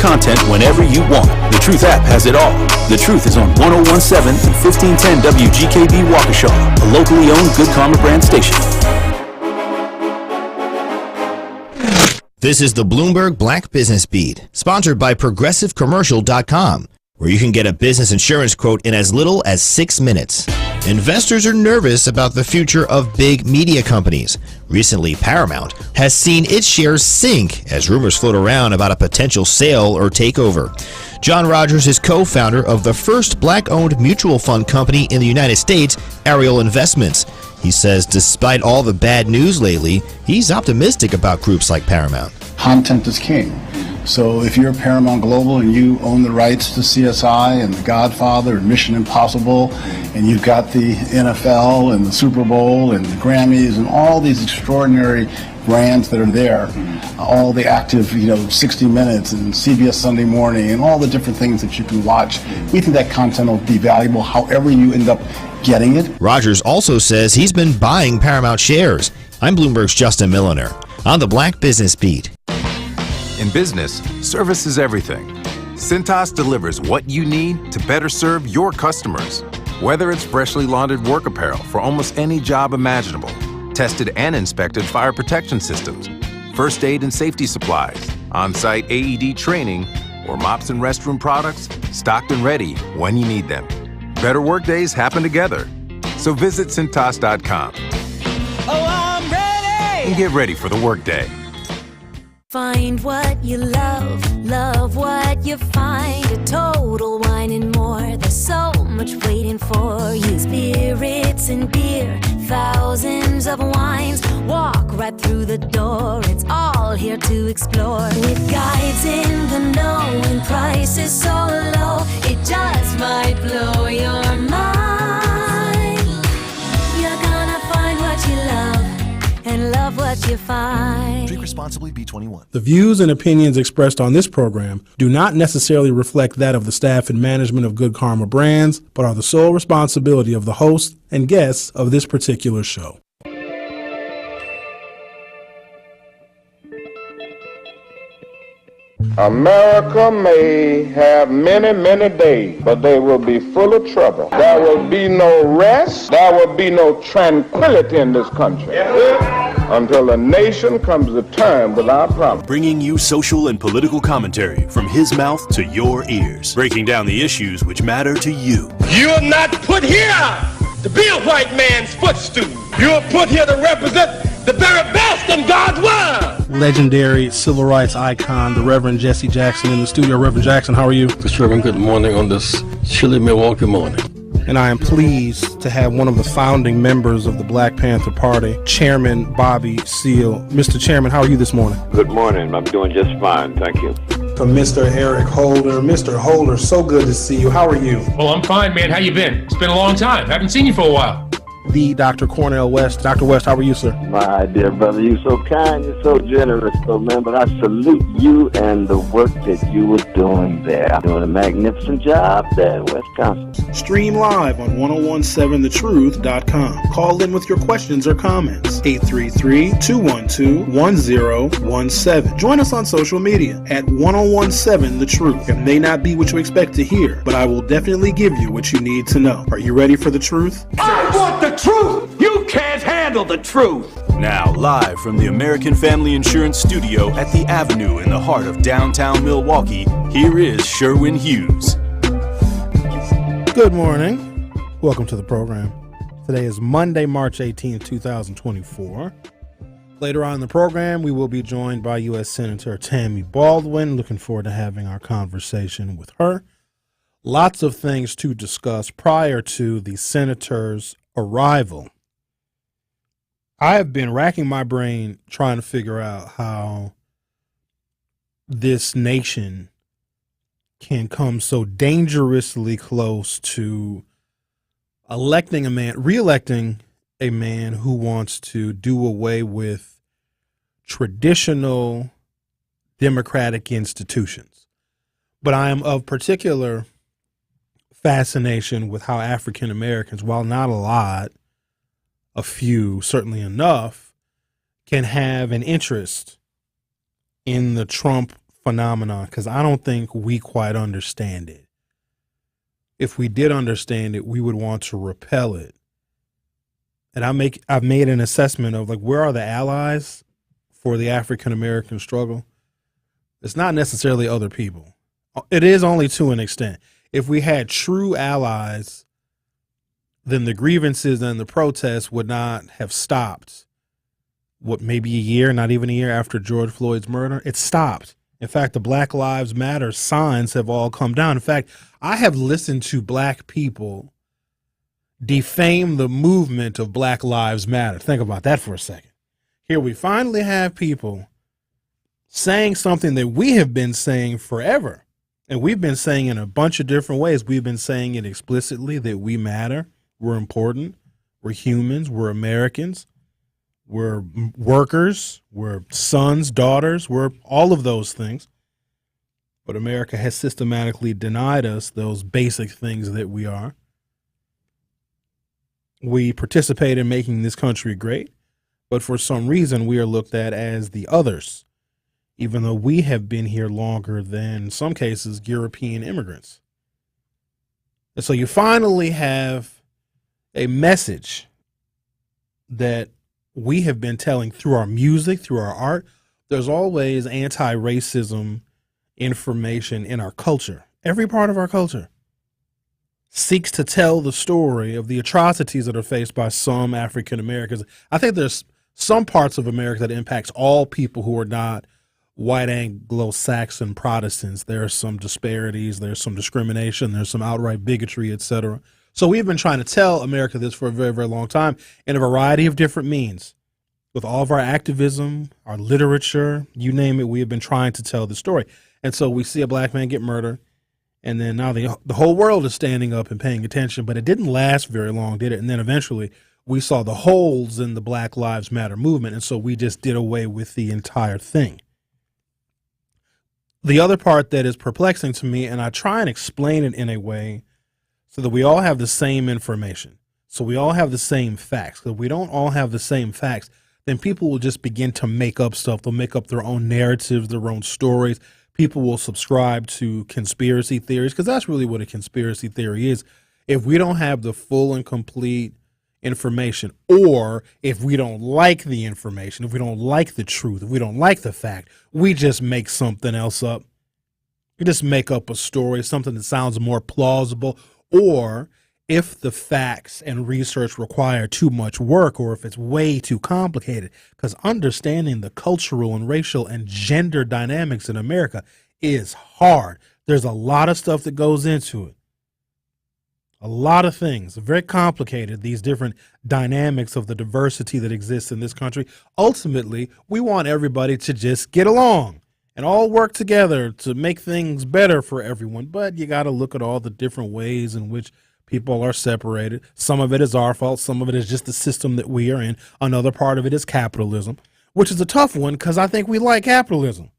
content whenever you want. The Truth app has it all. The Truth is on 1017 and 1510 WGKB Waukesha, a locally owned Good Karma brand station. This is the Bloomberg Black Business Beat, sponsored by ProgressiveCommercial.com, where you can get a business insurance quote in as little as 6 minutes. Investors are nervous about the future of big media companies. Recently, Paramount has seen its shares sink as rumors float around about a potential sale or takeover. John Rogers is co-founder of the first black-owned mutual fund company in the United States, Ariel Investments. He says despite all the bad news lately, he's optimistic about groups like Paramount. Content is king. So if you're Paramount Global and you own the rights to CSI and The Godfather and Mission Impossible, and you've got the NFL and the Super Bowl and the Grammys and all these extraordinary brands that are there, all the active, 60 Minutes and CBS Sunday Morning and all the different things that you can watch, we think that content will be valuable however you end up getting it. Rogers also says he's been buying Paramount shares. I'm Bloomberg's Justin Milliner on the Black Business Beat. In business, service is everything. Cintas delivers what you need to better serve your customers. Whether it's freshly laundered work apparel for almost any job imaginable, tested and inspected fire protection systems, first aid and safety supplies, on-site AED training, or mops and restroom products, stocked and ready when you need them. Better work days happen together. So visit Cintas.com. Oh, I'm ready! And get ready for the workday. Find what you love what you find. A Total Wine and More. There's so much waiting for you. Spirits and beer, thousands of wines. Walk right through the door. It's all here to explore. With guides in the know and prices so low, it just might blow your mind. You're gonna find what you love and love what you find. Drink responsibly, B21. The views and opinions expressed on this program do not necessarily reflect that of the staff and management of Good Karma Brands, but are the sole responsibility of the host and guests of this particular show. America may have many, many days, but they will be full of trouble. There will be no rest. There will be no tranquility in this country until the nation comes to terms with our problems. Bringing you social and political commentary from his mouth to your ears. Breaking down the issues which matter to you. You are not put here to be a white man's footstool. You are put here to represent the very best in God's word. Legendary civil rights icon, the Reverend Jesse Jackson in the studio. Reverend Jackson, how are you? Mr. Sherwin, good morning on this chilly Milwaukee morning. And I am pleased to have one of the founding members of the Black Panther Party, Chairman Bobby Seale. Mr. Chairman, how are you this morning? Good morning. I'm doing just fine. Thank you. From Mr. Eric Holder. Mr. Holder, so good to see you. How are you? Well, I'm fine, man. How you been? It's been a long time. Haven't seen you for a while. The Dr. Cornell West. Dr. West, how are you, sir? My dear brother, you're so kind, you're so generous, though, man. But I salute you and the work that you were doing there. Doing a magnificent job there in Wisconsin. Stream live on 1017thetruth.com. Call in with your questions or comments. 833-212-1017. Join us on social media at 1017 The Truth. It may not be what you expect to hear, but I will definitely give you what you need to know. Are you ready for the truth? I want the truth! You can't handle the truth! Now, live from the American Family Insurance Studio at the Avenue in the heart of downtown Milwaukee, here is Sherwin Hughes. Good morning. Welcome to the program. Today is Monday, March 18, 2024. Later on in the program, we will be joined by U.S. Senator Tammy Baldwin. Looking forward to having our conversation with her. Lots of things to discuss prior to the senator's arrival. I have been racking my brain trying to figure out how this nation can come so dangerously close to reelecting a man who wants to do away with traditional democratic institutions. But I am of particular fascination with how African Americans, while not a lot, a few, certainly enough, can have an interest in the Trump phenomenon because I don't think we quite understand it. If we did understand it, we would want to repel it. And I've made an assessment of like, where are the allies for the African American struggle? It's not necessarily other people. It is only to an extent. If we had true allies, then the grievances and the protests would not have stopped. What, maybe a year, not even a year after George Floyd's murder? It stopped. In fact, the Black Lives Matter signs have all come down. In fact, I have listened to black people defame the movement of Black Lives Matter. Think about that for a second. Here we finally have people saying something that we have been saying forever. And we've been saying in a bunch of different ways. We've been saying it explicitly that we matter. We're important. We're humans. We're Americans. We're workers. We're sons, daughters. We're all of those things. But America has systematically denied us those basic things that we are. We participate in making this country great, but for some reason we are looked at as the others, even though we have been here longer than, in some cases, European immigrants. And so you finally have a message that we have been telling through our music, through our art. There's always anti-racism information in our culture. Every part of our culture seeks to tell the story of the atrocities that are faced by some African Americans. I think there's some parts of America that impacts all people who are not white Anglo-Saxon Protestants. There are some disparities, there's some discrimination, there's some outright bigotry, etc. So we've been trying to tell America this for a very, very long time in a variety of different means. With all of our activism, our literature, you name it, we have been trying to tell the story. And so we see a black man get murdered, and then now the whole world is standing up and paying attention, but it didn't last very long, did it? And then eventually we saw the holes in the Black Lives Matter movement, and so we just did away with the entire thing. The other part that is perplexing to me, and I try and explain it in a way so that we all have the same information, so we all have the same facts. If we don't all have the same facts, then people will just begin to make up stuff. They'll make up their own narratives, their own stories. People will subscribe to conspiracy theories, because that's really what a conspiracy theory is. If we don't have the full and complete information, or if we don't like the information, if we don't like the truth, if we don't like the fact, we just make something else up. We just make up a story, something that sounds more plausible, or if the facts and research require too much work, or if it's way too complicated, because understanding the cultural and racial and gender dynamics in America is hard. There's a lot of stuff that goes into it. A lot of things, very complicated, these different dynamics of the diversity that exists in this country. Ultimately, we want everybody to just get along and all work together to make things better for everyone. But you got to look at all the different ways in which people are separated. Some of it is our fault. Some of it is just the system that we are in. Another part of it is capitalism, which is a tough one because I think we like capitalism.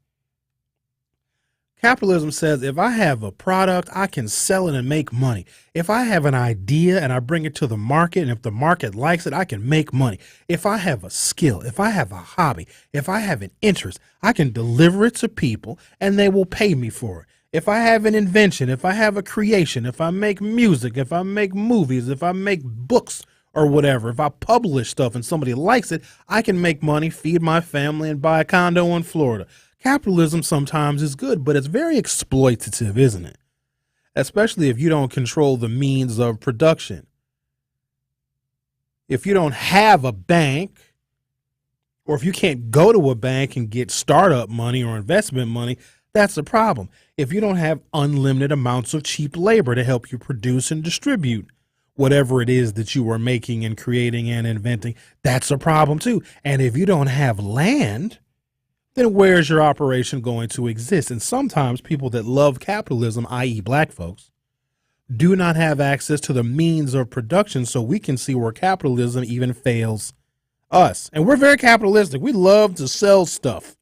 Capitalism says if I have a product, I can sell it and make money. If I have an idea and I bring it to the market, and if the market likes it, I can make money. If I have a skill, if I have a hobby, if I have an interest, I can deliver it to people and they will pay me for it. If I have an invention, if I have a creation, if I make music, if I make movies, if I make books or whatever, if I publish stuff and somebody likes it, I can make money, feed my family, and buy a condo in Florida. Capitalism sometimes is good, but it's very exploitative, isn't it? Especially if you don't control the means of production. If you don't have a bank, or if you can't go to a bank and get startup money or investment money, that's a problem. If you don't have unlimited amounts of cheap labor to help you produce and distribute whatever it is that you are making and creating and inventing, that's a problem too. And if you don't have land, then where's your operation going to exist? And sometimes people that love capitalism, i.e. black folks, do not have access to the means of production, so we can see where capitalism even fails us. And we're very capitalistic. We love to sell stuff.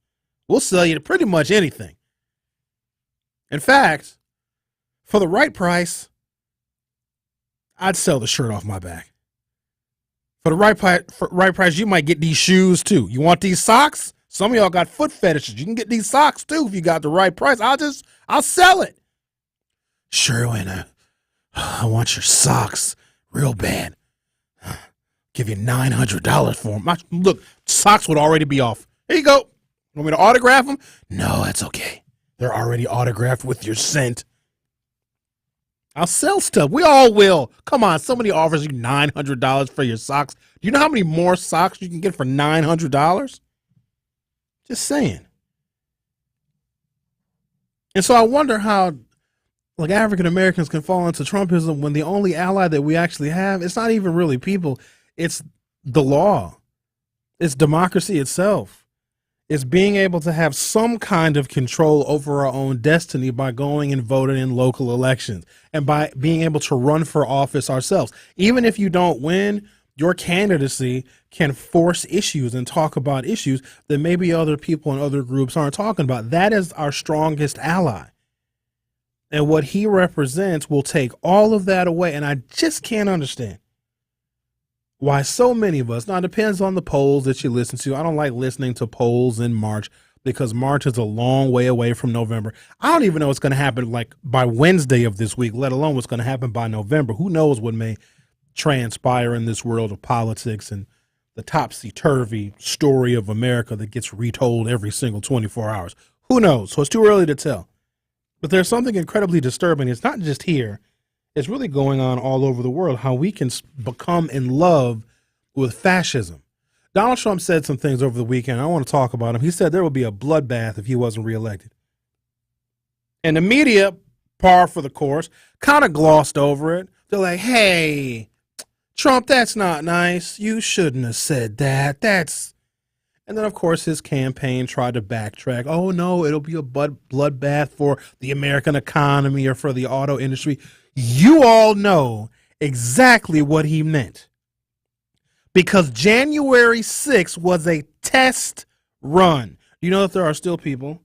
We'll sell you pretty much anything. In fact, for the right price, I'd sell the shirt off my back. For the right price, you might get these shoes too. You want these socks? Some of y'all got foot fetishes. You can get these socks too if you got the right price. I'll sell it. Sherwin, I want your socks real bad. Give you $900 for them. Look, socks would already be off. Here you go. Want me to autograph them? No, that's okay. They're already autographed with your scent. I'll sell stuff. We all will. Come on, somebody offers you $900 for your socks. Do you know how many more socks you can get for $900? Just saying. And so I wonder how, like, African Americans can fall into Trumpism when the only ally that we actually have, it's not even really people. It's the law. It's democracy itself. It's being able to have some kind of control over our own destiny by going and voting in local elections and by being able to run for office ourselves. Even if you don't win, your candidacy can force issues and talk about issues that maybe other people and other groups aren't talking about. That is our strongest ally. And what he represents will take all of that away. And I just can't understand why so many of us, now it depends on the polls that you listen to. I don't like listening to polls in March because March is a long way away from November. I don't even know what's going to happen like by Wednesday of this week, let alone what's going to happen by November. Who knows what may transpire in this world of politics and the topsy-turvy story of America that gets retold every single 24 hours. Who knows? So it's too early to tell. But there's something incredibly disturbing. It's not just here. It's really going on all over the world, how we can become in love with fascism. Donald Trump said some things over the weekend. I want to talk about him. He said there would be a bloodbath if he wasn't reelected. And the media, par for the course, kind of glossed over it. They're like, hey, Trump, that's not nice. You shouldn't have said that. And then, of course, his campaign tried to backtrack. Oh, no, it'll be a bloodbath for the American economy or for the auto industry. You all know exactly what he meant. Because January 6th was a test run. You know that there are still people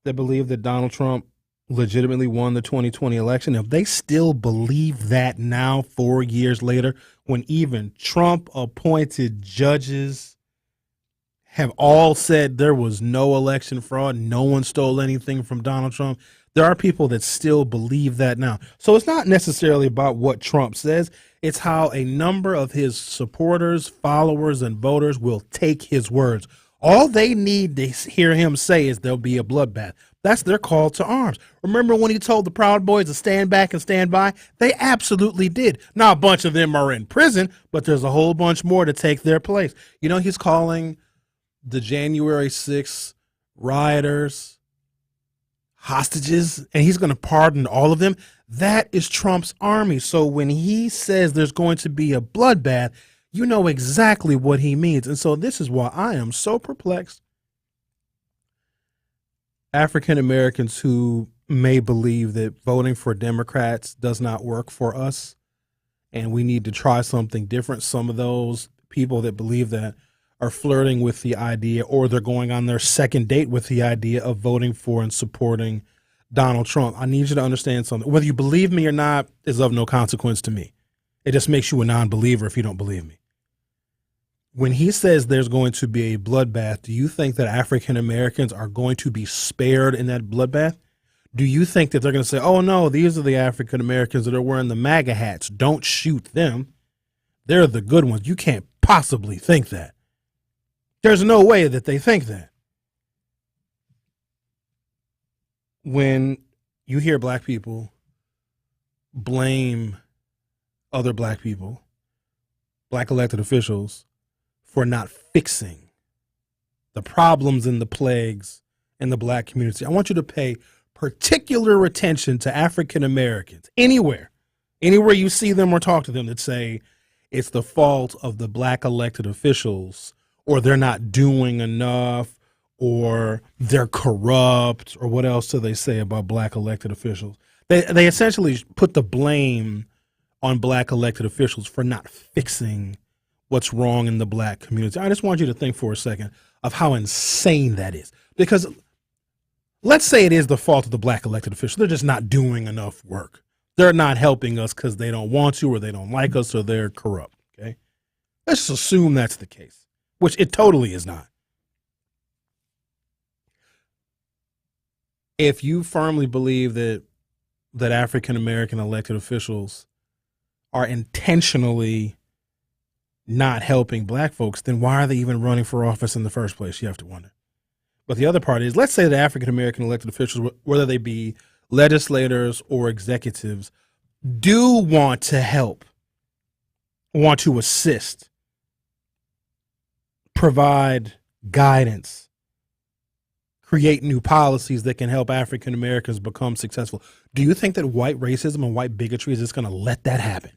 that believe that Donald Trump legitimately won the 2020 election. If they still believe that now, 4 years later, when even Trump-appointed judges have all said there was no election fraud, no one stole anything from Donald Trump, there are people that still believe that now. So it's not necessarily about what Trump says. It's how a number of his supporters, followers, and voters will take his words. All they need to hear him say is there'll be a bloodbath. That's their call to arms. Remember when he told the Proud Boys to stand back and stand by? They absolutely did. Now, a bunch of them are in prison, but there's a whole bunch more to take their place. You know, he's calling the January 6th rioters hostages, and he's going to pardon all of them. That is Trump's army. So when he says there's going to be a bloodbath, you know exactly what he means. And so this is why I am so perplexed. African Americans who may believe that voting for Democrats does not work for us and we need to try something different. Some of those people that believe that are flirting with the idea, or they're going on their second date with the idea of voting for and supporting Donald Trump. I need you to understand something. Whether you believe me or not is of no consequence to me. It just makes you a non-believer if you don't believe me. When he says there's going to be a bloodbath, do you think that African Americans are going to be spared in that bloodbath? Do you think that they're going to say, oh, no, these are the African Americans that are wearing the MAGA hats. Don't shoot them. They're the good ones. You can't possibly think that. There's no way that they think that. When you hear black people blame other black people, black elected officials, for not fixing the problems and the plagues in the black community, I want you to pay particular attention to African Americans anywhere you see them or talk to them that say it's the fault of the black elected officials, or they're not doing enough, or they're corrupt, or what else do they say about black elected officials? They essentially put the blame on black elected officials for not fixing what's wrong in the black community. I just want you to think for a second of how insane that is. Because let's say it is the fault of the black elected officials. They're just not doing enough work. They're not helping us because they don't want to, or they don't like us, or they're corrupt. Okay, let's just assume that's the case, which it totally is not. if you firmly believe that African American elected officials are intentionally not helping black folks, then why are they even running for office in the first place? You have to wonder. But the other part is, let's say that African American elected officials, whether they be legislators or executives, do want to help, want to assist, provide guidance, create new policies that can help African Americans become successful. Do you think that white racism and white bigotry is just going to let that happen?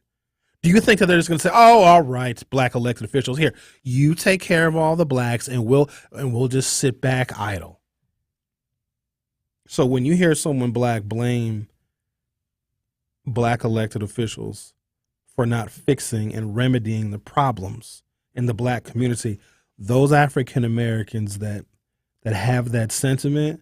Do you think that they're just going to say, "Oh, all right, black elected officials, here, you take care of all the blacks, and we'll just sit back idle"? So when you hear someone black blame black elected officials for not fixing and remedying the problems in the black community, those African Americans that have that sentiment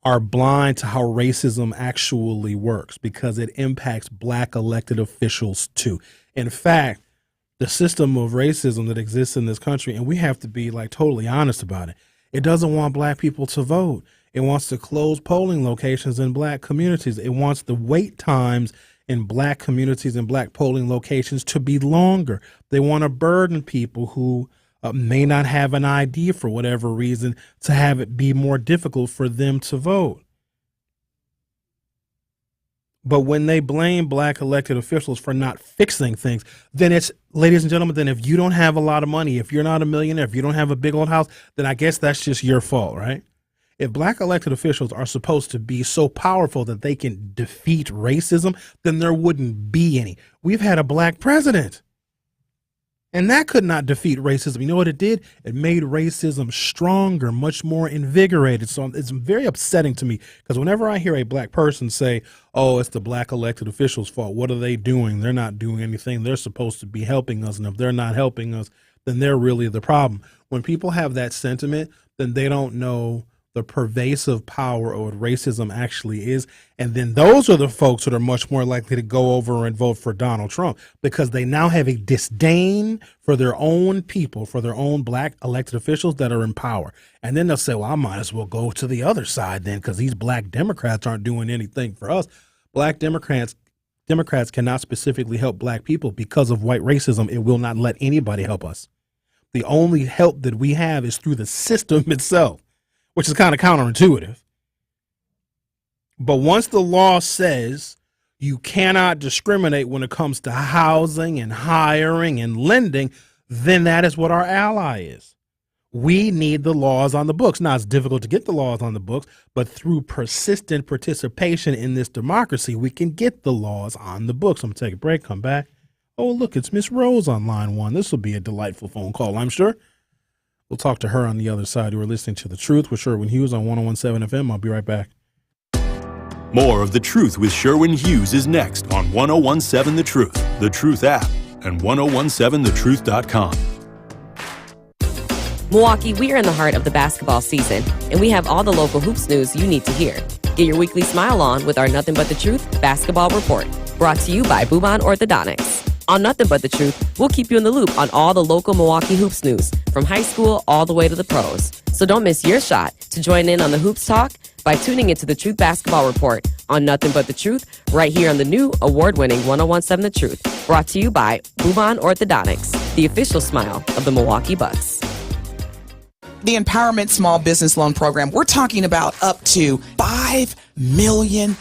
are blind to how racism actually works, because it impacts black elected officials too. In fact, the system of racism that exists in this country, and we have to be like totally honest about it, it doesn't want black people to vote. It wants to close polling locations in black communities. It wants the wait times in black communities and black polling locations to be longer. They want to burden people who may not have an ID for whatever reason, to have it be more difficult for them to vote. But when they blame black elected officials for not fixing things, then it's, ladies and gentlemen, then if you don't have a lot of money, if you're not a millionaire, if you don't have a big old house, then I guess that's just your fault, right? If black elected officials are supposed to be so powerful that they can defeat racism, then there wouldn't be any. We've had a black president, and that could not defeat racism. You know what it did? It made racism stronger, much more invigorated. So it's very upsetting to me, because whenever I hear a black person say, "Oh, it's the black elected officials' fault," what are they doing? They're not doing anything. They're supposed to be helping us. And if they're not helping us, then they're really the problem. When people have that sentiment, then they don't know the pervasive power of what racism actually is. And then those are the folks that are much more likely to go over and vote for Donald Trump, because they now have a disdain for their own people, for their own black elected officials that are in power. And then they'll say, "Well, I might as well go to the other side then, because these black Democrats aren't doing anything for us." Black Democrats cannot specifically help black people because of white racism. It will not let anybody help us. The only help that we have is through the system itself, which is kind of counterintuitive. But once the law says you cannot discriminate when it comes to housing and hiring and lending, then that is what our ally is. We need the laws on the books. Now, it's difficult to get the laws on the books, but through persistent participation in this democracy, we can get the laws on the books. I'm going to take a break, come back. Oh, look, it's Miss Rose on line one. This will be a delightful phone call, I'm sure. We'll talk to her on the other side. You are listening to The Truth with Sherwin Hughes on 101.7 FM. I'll be right back. More of The Truth with Sherwin Hughes is next on 101.7 The Truth, The Truth app, and 1017thetruth.com. Milwaukee, we are in the heart of the basketball season, and we have all the local hoops news you need to hear. Get your weekly smile on with our Nothing But the Truth basketball report, brought to you by Bubon Orthodontics. On Nothing But the Truth, we'll keep you in the loop on all the local Milwaukee hoops news, from high school all the way to the pros. So don't miss your shot to join in on the hoops talk by tuning into the Truth Basketball Report on Nothing But the Truth, right here on the new award-winning 101.7 The Truth, brought to you by Bubon Orthodontics, the official smile of the Milwaukee Bucks. The Empowerment Small Business Loan Program, we're talking about up to $5 million,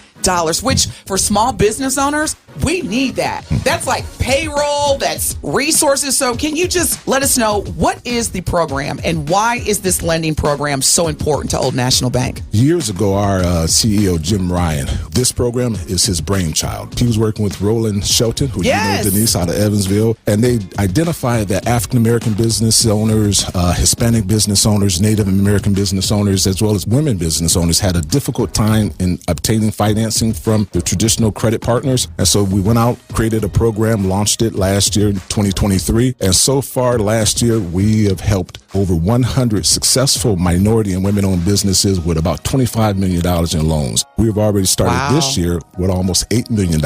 which for small business owners, we need that. That's like payroll, that's resources. So can you just let us know, what is the program and why is this lending program so important to Old National Bank? Years ago, our CEO, Jim Ryan, this program is his brainchild. He was working with Roland Shelton, who you know, Denise, out of Evansville, and they identified that African-American business owners, Hispanic business owners, Native American business owners, as well as women business owners had a difficult time in obtaining financing from the traditional credit partners. And so we went out, created a program, launched it last year, 2023. And so far last year, we have helped over 100 successful minority and women-owned businesses with about $25 million in loans. We've already started this year with almost $8 million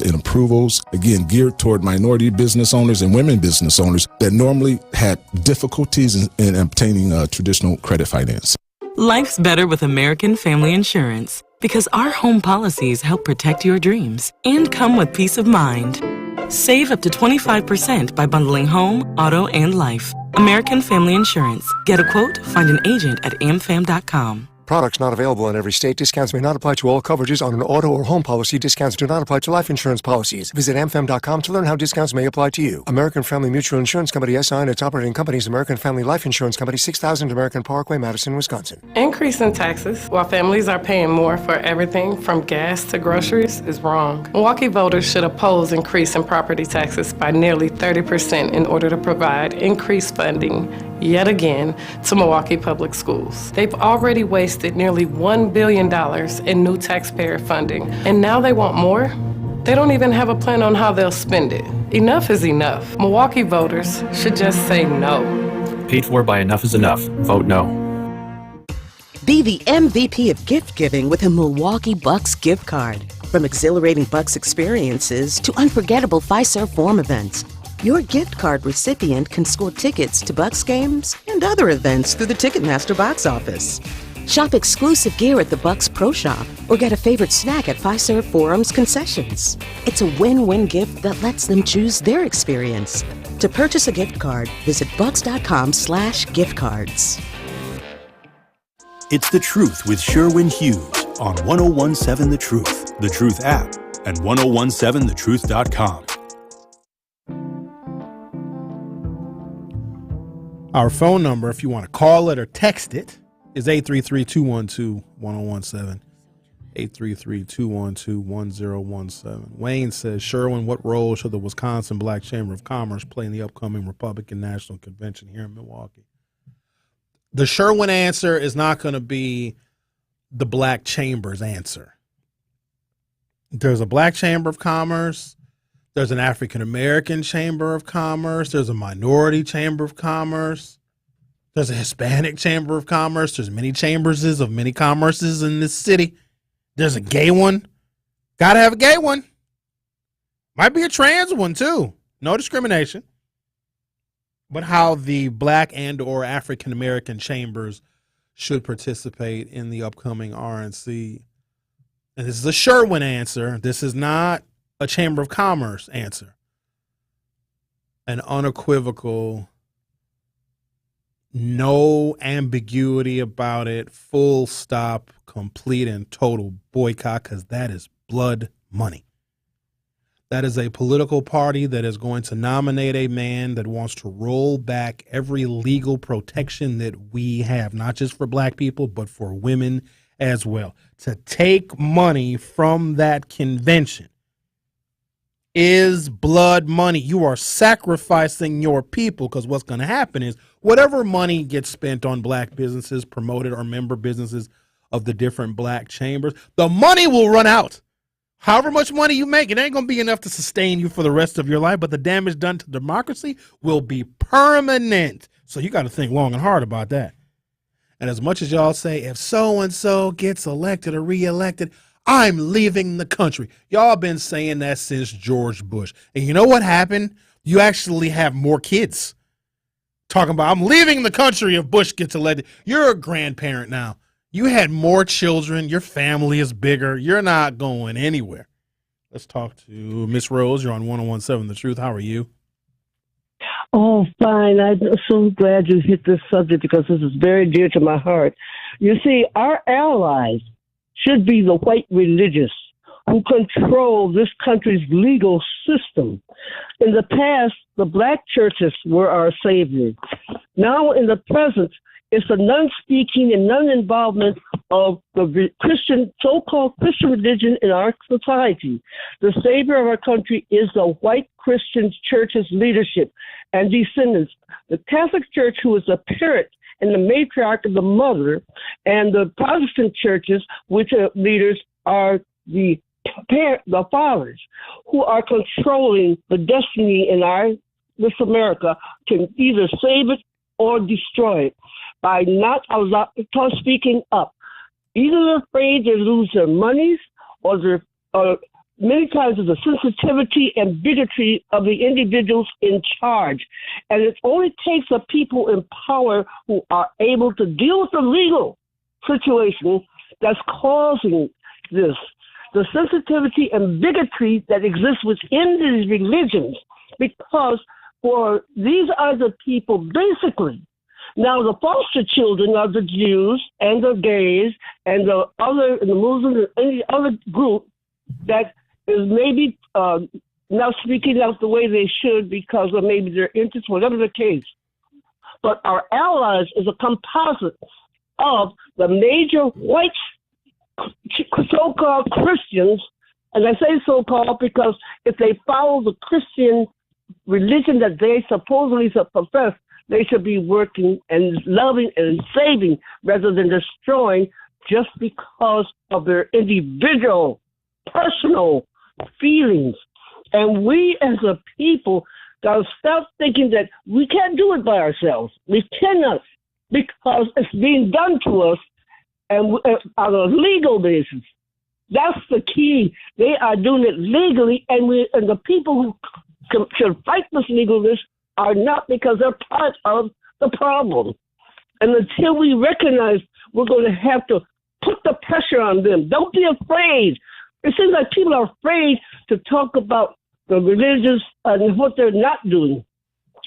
in approvals, again, geared toward minority business owners and women business owners that normally had difficulties in obtaining traditional credit finance. Life's better with American Family Insurance because our home policies help protect your dreams and come with peace of mind. Save up to 25% by bundling home, auto, and life. American Family Insurance. Get a quote, find an agent at amfam.com. Products not available in every state. Discounts may not apply to all coverages on an auto or home policy. Discounts do not apply to life insurance policies. Visit amfam.com to learn how discounts may apply to you. American Family Mutual Insurance Company, SI, and its operating companies, American Family Life Insurance Company, 6000 American Parkway, Madison, Wisconsin. Increase in taxes while families are paying more for everything from gas to groceries is wrong. Milwaukee voters should oppose increase in property taxes by nearly 30% in order to provide increased funding yet again to Milwaukee Public Schools. They've already wasted nearly $1 billion in new taxpayer funding, and now they want more? They don't even have a plan on how they'll spend it. Enough is enough. Milwaukee voters should just say no. Paid for by Enough is Enough. Vote no. Be the MVP of gift giving with a Milwaukee Bucks gift card. From exhilarating Bucks experiences to unforgettable Fiserv Forum events, your gift card recipient can score tickets to Bucks games and other events through the Ticketmaster box office. Shop exclusive gear at the Bucks Pro Shop or get a favorite snack at Fiserv Forum's concessions. It's a win-win gift that lets them choose their experience. To purchase a gift card, visit bucks.com/giftcards. It's The Truth with Sherwin Hughes on 1017 The Truth, The Truth app, and 1017thetruth.com. Our phone number, if you want to call it or text it, is 833-212-1017. 833-212-1017. Wayne says, Sherwin, what role should the Wisconsin Black Chamber of Commerce play in the upcoming Republican National Convention here in Milwaukee? The Sherwin answer is not going to be the Black Chamber's answer. There's a Black Chamber of Commerce. There's an African-American Chamber of Commerce. There's a minority Chamber of Commerce. There's a Hispanic Chamber of Commerce. There's many chamberses of many commerces in this city. There's a gay one. Got to have a gay one. Might be a trans one, too. No discrimination. But how the Black and or African-American chambers should participate in the upcoming RNC. And this is a Sherwin answer. This is not a Chamber of Commerce answer. An unequivocal, no ambiguity about it, full stop, complete and total boycott, because that is blood money. That is a political party that is going to nominate a man that wants to roll back every legal protection that we have, not just for black people, but for women as well. To take money from that convention is blood money. You are sacrificing your people, because what's going to happen is whatever money gets spent on black businesses, promoted or member businesses of the different black chambers, the money will run out. However much money you make, it ain't going to be enough to sustain you for the rest of your life, but the damage done to democracy will be permanent. So you got to think long and hard about that. And as much as y'all say, if so-and-so gets elected or reelected, I'm leaving the country. Y'all been saying that since George Bush. And you know what happened? You actually have more kids talking about, I'm leaving the country if Bush gets elected. You're a grandparent now. You had more children. Your family is bigger. You're not going anywhere. Let's talk to Miss Rose. You're on 1017 The Truth. How are you? Oh, fine. I'm so glad you hit this subject because this is very dear to my heart. You see, our allies should be the white religious who control this country's legal system. In the past, the black churches were our saviors. Now, in the present, it's the non-speaking and non-involvement of the Christian, so-called Christian religion in our society. The savior of our country is the white Christian church's leadership and descendants. The Catholic Church, who is the parent and the matriarch of the mother, and the Protestant churches, which are leaders, are the fathers, who are controlling the destiny in this America, can either save it or destroy it by not speaking up. Either they're afraid they lose their monies, or they're many times it's the sensitivity and bigotry of the individuals in charge. And it only takes the people in power who are able to deal with the legal situation that's causing this. The sensitivity and bigotry that exists within these religions, because for these are the people basically. Now the foster children are the Jews and the gays and the Muslims and any other group that is maybe not speaking out the way they should because of maybe their interests, whatever the case. But our allies is a composite of the major white so-called Christians, and I say so-called because if they follow the Christian religion that they supposedly profess, they should be working and loving and saving rather than destroying just because of their individual, personal feelings. And we as a people got to stop thinking that we can't do it by ourselves. We cannot, because it's being done to us and on a legal basis. That's the key. They are doing it legally, and the people who should fight this legalness are not, because they're part of the problem. And until we recognize, we're going to have to put the pressure on them. Don't be afraid. It seems like people are afraid to talk about the religious and what they're not doing,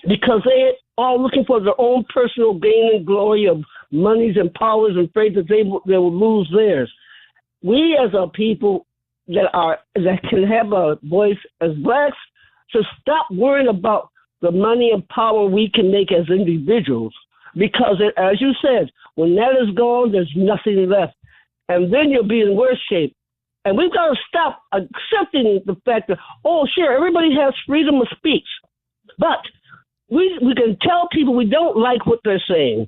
because they are looking for their own personal gain and glory of monies and powers, and afraid that they will lose theirs. We as a people that can have a voice as blacks should stop worrying about the money and power we can make as individuals, because as you said, when that is gone, there's nothing left, and then you'll be in worse shape. And we've got to stop accepting the fact that, oh, sure, everybody has freedom of speech, but we can tell people we don't like what they're saying.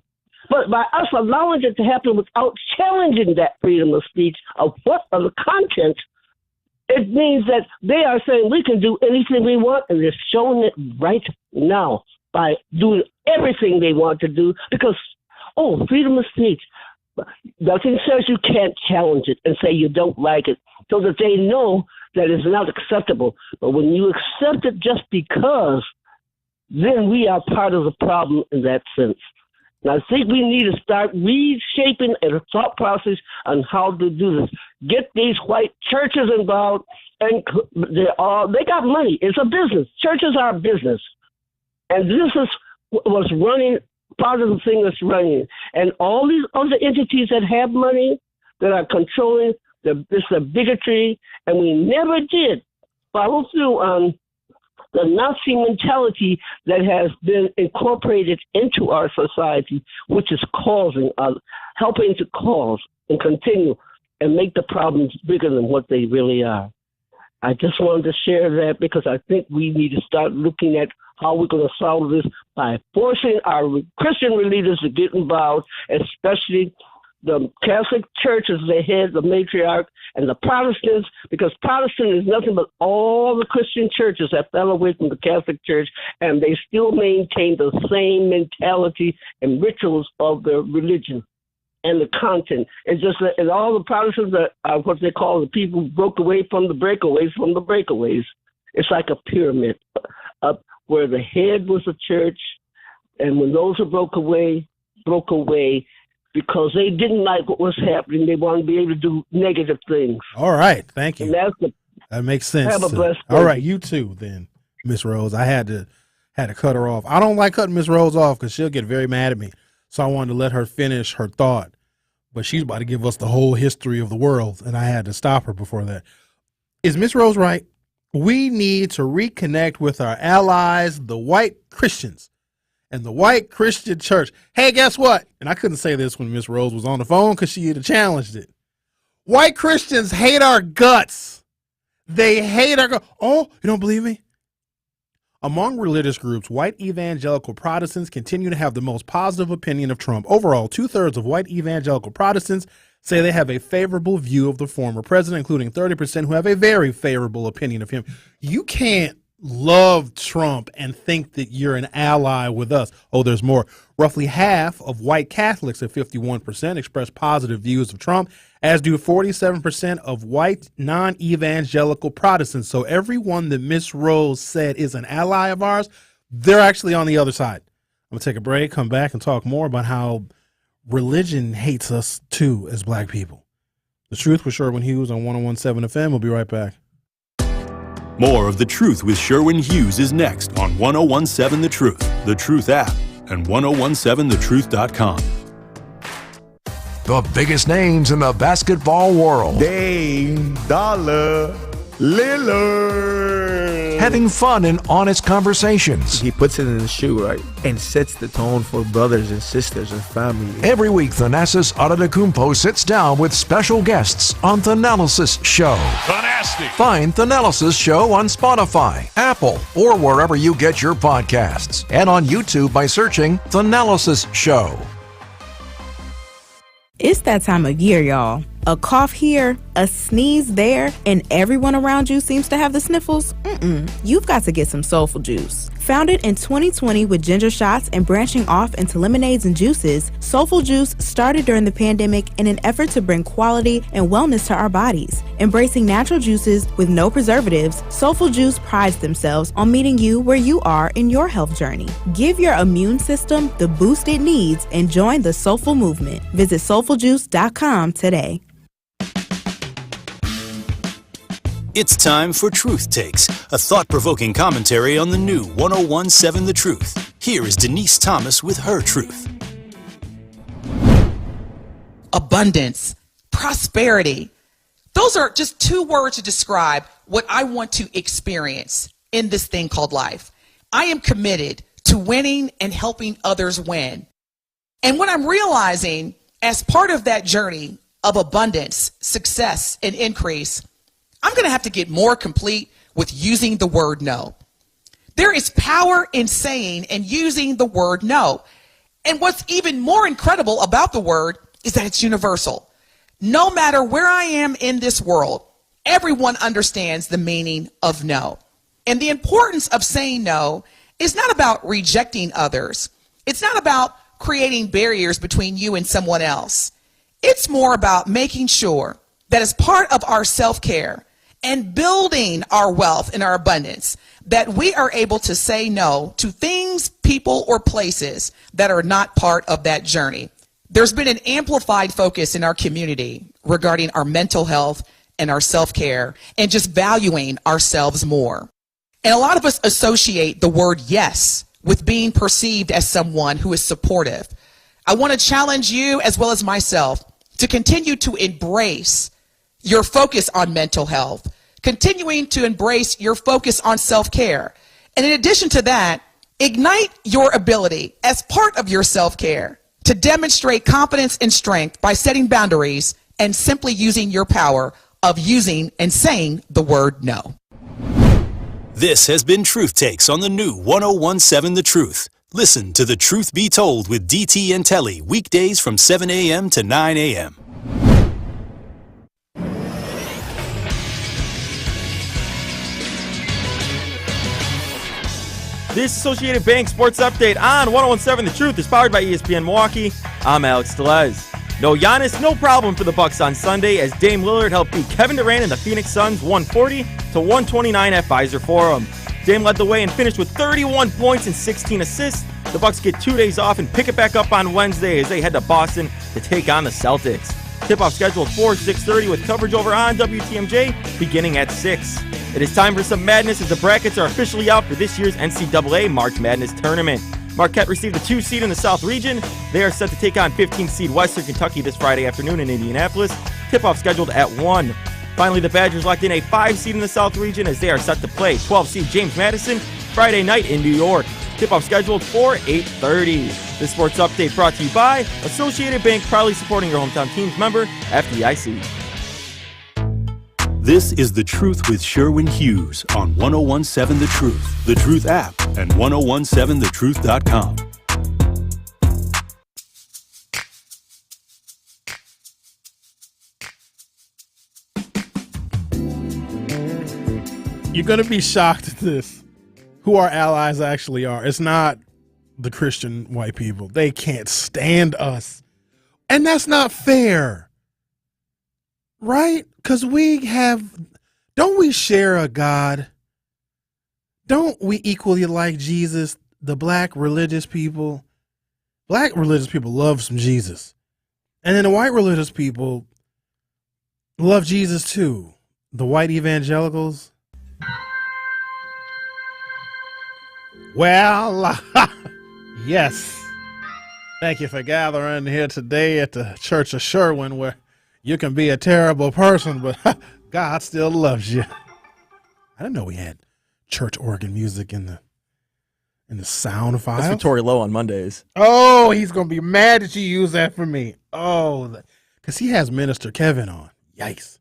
But by us allowing it to happen without challenging that freedom of speech of what are the content, it means that they are saying we can do anything we want, and they're showing it right now by doing everything they want to do because, freedom of speech. Nothing says you can't challenge it and say you don't like it, so that they know that it's not acceptable. But when you accept it just because, then we are part of the problem in that sense. And I think we need to start reshaping a thought process on how to do this. Get these white churches involved, and they got money. It's a business. Churches are a business. And this is what's running, part of the thing that's running. And all these other entities that have money, that are controlling this bigotry, and we never did follow through on the Nazi mentality that has been incorporated into our society, which is helping to cause and continue and make the problems bigger than what they really are. I just wanted to share that because I think we need to start looking at how we're going to solve this by forcing our Christian leaders to get involved, especially the Catholic Church as the head, the matriarch, and the Protestants, because Protestant is nothing but all the Christian churches that fell away from the Catholic Church, and they still maintain the same mentality and rituals of their religion and the content. It's just that, and all the Protestants are what they call the people who broke away from the breakaways. It's like a pyramid up where the head was the church, and when those who broke away because they didn't like what was happening. They wanted to be able to do negative things. All right. Thank you. And that makes sense. Have a blessed day. All right. You too, then, Miss Rose. I had to cut her off. I don't like cutting Miss Rose off because she'll get very mad at me. So I wanted to let her finish her thought. But she's about to give us the whole history of the world, and I had to stop her before that. Is Miss Rose right? We need to reconnect with our allies, the white Christians. And the white Christian church. Hey, guess what? And I couldn't say this when Miss Rose was on the phone because she had challenged it. White Christians hate our guts. They hate our guts. Oh, you don't believe me? Among religious groups, white evangelical Protestants continue to have the most positive opinion of Trump. Overall, 2/3 of white evangelical Protestants say they have a favorable view of the former president, including 30% who have a very favorable opinion of him. You can't love Trump and think that you're an ally with us. Oh, there's more. Roughly half of white Catholics at 51% express positive views of Trump, as do 47% of white non-evangelical Protestants. So everyone that Miss Rose said is an ally of ours, they're actually on the other side. I'm going to take a break, come back and talk more about how religion hates us too as black people. The Truth with Sherwin Hughes on 101.7 FM. We'll be right back. More of The Truth with Sherwin Hughes is next on 101.7 The Truth, The Truth app, and 1017thetruth.com. The biggest names in the basketball world. Dame Dollar Lillard. Having fun and honest conversations. He puts it in the shoe, right? And sets the tone for brothers and sisters and family. Every week, Thanasis Adetokounmpo sits down with special guests on Thanalysis Show. Fantastic. Find Thanalysis Show on Spotify, Apple, or wherever you get your podcasts. And on YouTube by searching Thanalysis Show. It's that time of year, y'all. A cough here, a sneeze there, and everyone around you seems to have the sniffles? You've got to get some Soulful Juice. Founded in 2020 with ginger shots and branching off into lemonades and juices, Soulful Juice started during the pandemic in an effort to bring quality and wellness to our bodies. Embracing natural juices with no preservatives, Soulful Juice prides themselves on meeting you where you are in your health journey. Give your immune system the boost it needs and join the Soulful movement. Visit soulfuljuice.com today. It's time for Truth Takes, a thought-provoking commentary on the new 101.7 The Truth. Here is Denise Thomas with her truth. Abundance, prosperity. Those are just two words to describe what I want to experience in this thing called life. I am committed to winning and helping others win. And what I'm realizing as part of that journey of abundance, success, and increase, I'm going to have to get more complete with using the word no. There is power in saying and using the word no. And what's even more incredible about the word is that it's universal. No matter where I am in this world, everyone understands the meaning of no. And the importance of saying no is not about rejecting others. It's not about creating barriers between you and someone else. It's more about making sure that as part of our self-care and building our wealth and our abundance, that we are able to say no to things, people, or places that are not part of that journey. There's been an amplified focus in our community regarding our mental health and our self-care and just valuing ourselves more. And a lot of us associate the word yes with being perceived as someone who is supportive. I want to challenge you as well as myself to continue to embrace your focus on mental health, continuing to embrace your focus on self-care. And in addition to that, ignite your ability as part of your self-care to demonstrate confidence and strength by setting boundaries and simply using your power of using and saying the word no. This has been Truth Takes on the new 101.7 The Truth. Listen to The Truth Be Told with DT and Telly weekdays from 7 a.m. to 9 a.m. This Associated Bank Sports Update on 101.7 The Truth is powered by ESPN Milwaukee. I'm Alex Delez. No Giannis, no problem for the Bucks on Sunday as Dame Lillard helped beat Kevin Durant and the Phoenix Suns 140-129 at Pfizer Forum. Dame led the way and finished with 31 points and 16 assists. The Bucks get 2 days off and pick it back up on Wednesday as they head to Boston to take on the Celtics. Tip-off scheduled for 6:30 with coverage over on WTMJ beginning at 6. It is time for some madness as the brackets are officially out for this year's NCAA March Madness Tournament. Marquette received the 2 seed in the South region. They are set to take on 15th seed Western Kentucky this Friday afternoon in Indianapolis. Tip-off scheduled at 1. Finally, the Badgers locked in a 5 seed in the South region as they are set to play 12 seed James Madison Friday night in New York. Tip-off scheduled for 8:30. This sports update brought to you by Associated Bank, proudly supporting your hometown teams, member FDIC. This is The Truth with Sherwin Hughes on 101.7 The Truth, The Truth app, and 1017thetruth.com. You're going to be shocked at this, who our allies actually are. It's not the Christian white people. They can't stand us. And that's not fair. Right? Because don't we share a God? Don't we equally like Jesus, the black religious people? Black religious people love some Jesus. And then the white religious people love Jesus too. The white evangelicals. Well, yes. Thank you for gathering here today at the Church of Sherwin, where you can be a terrible person, but God still loves you. I didn't know we had church organ music in the sound file. That's for Tori Lowe on Mondays. Oh, he's going to be mad that you use that for me. Oh, because he has Minister Kevin on. Yikes.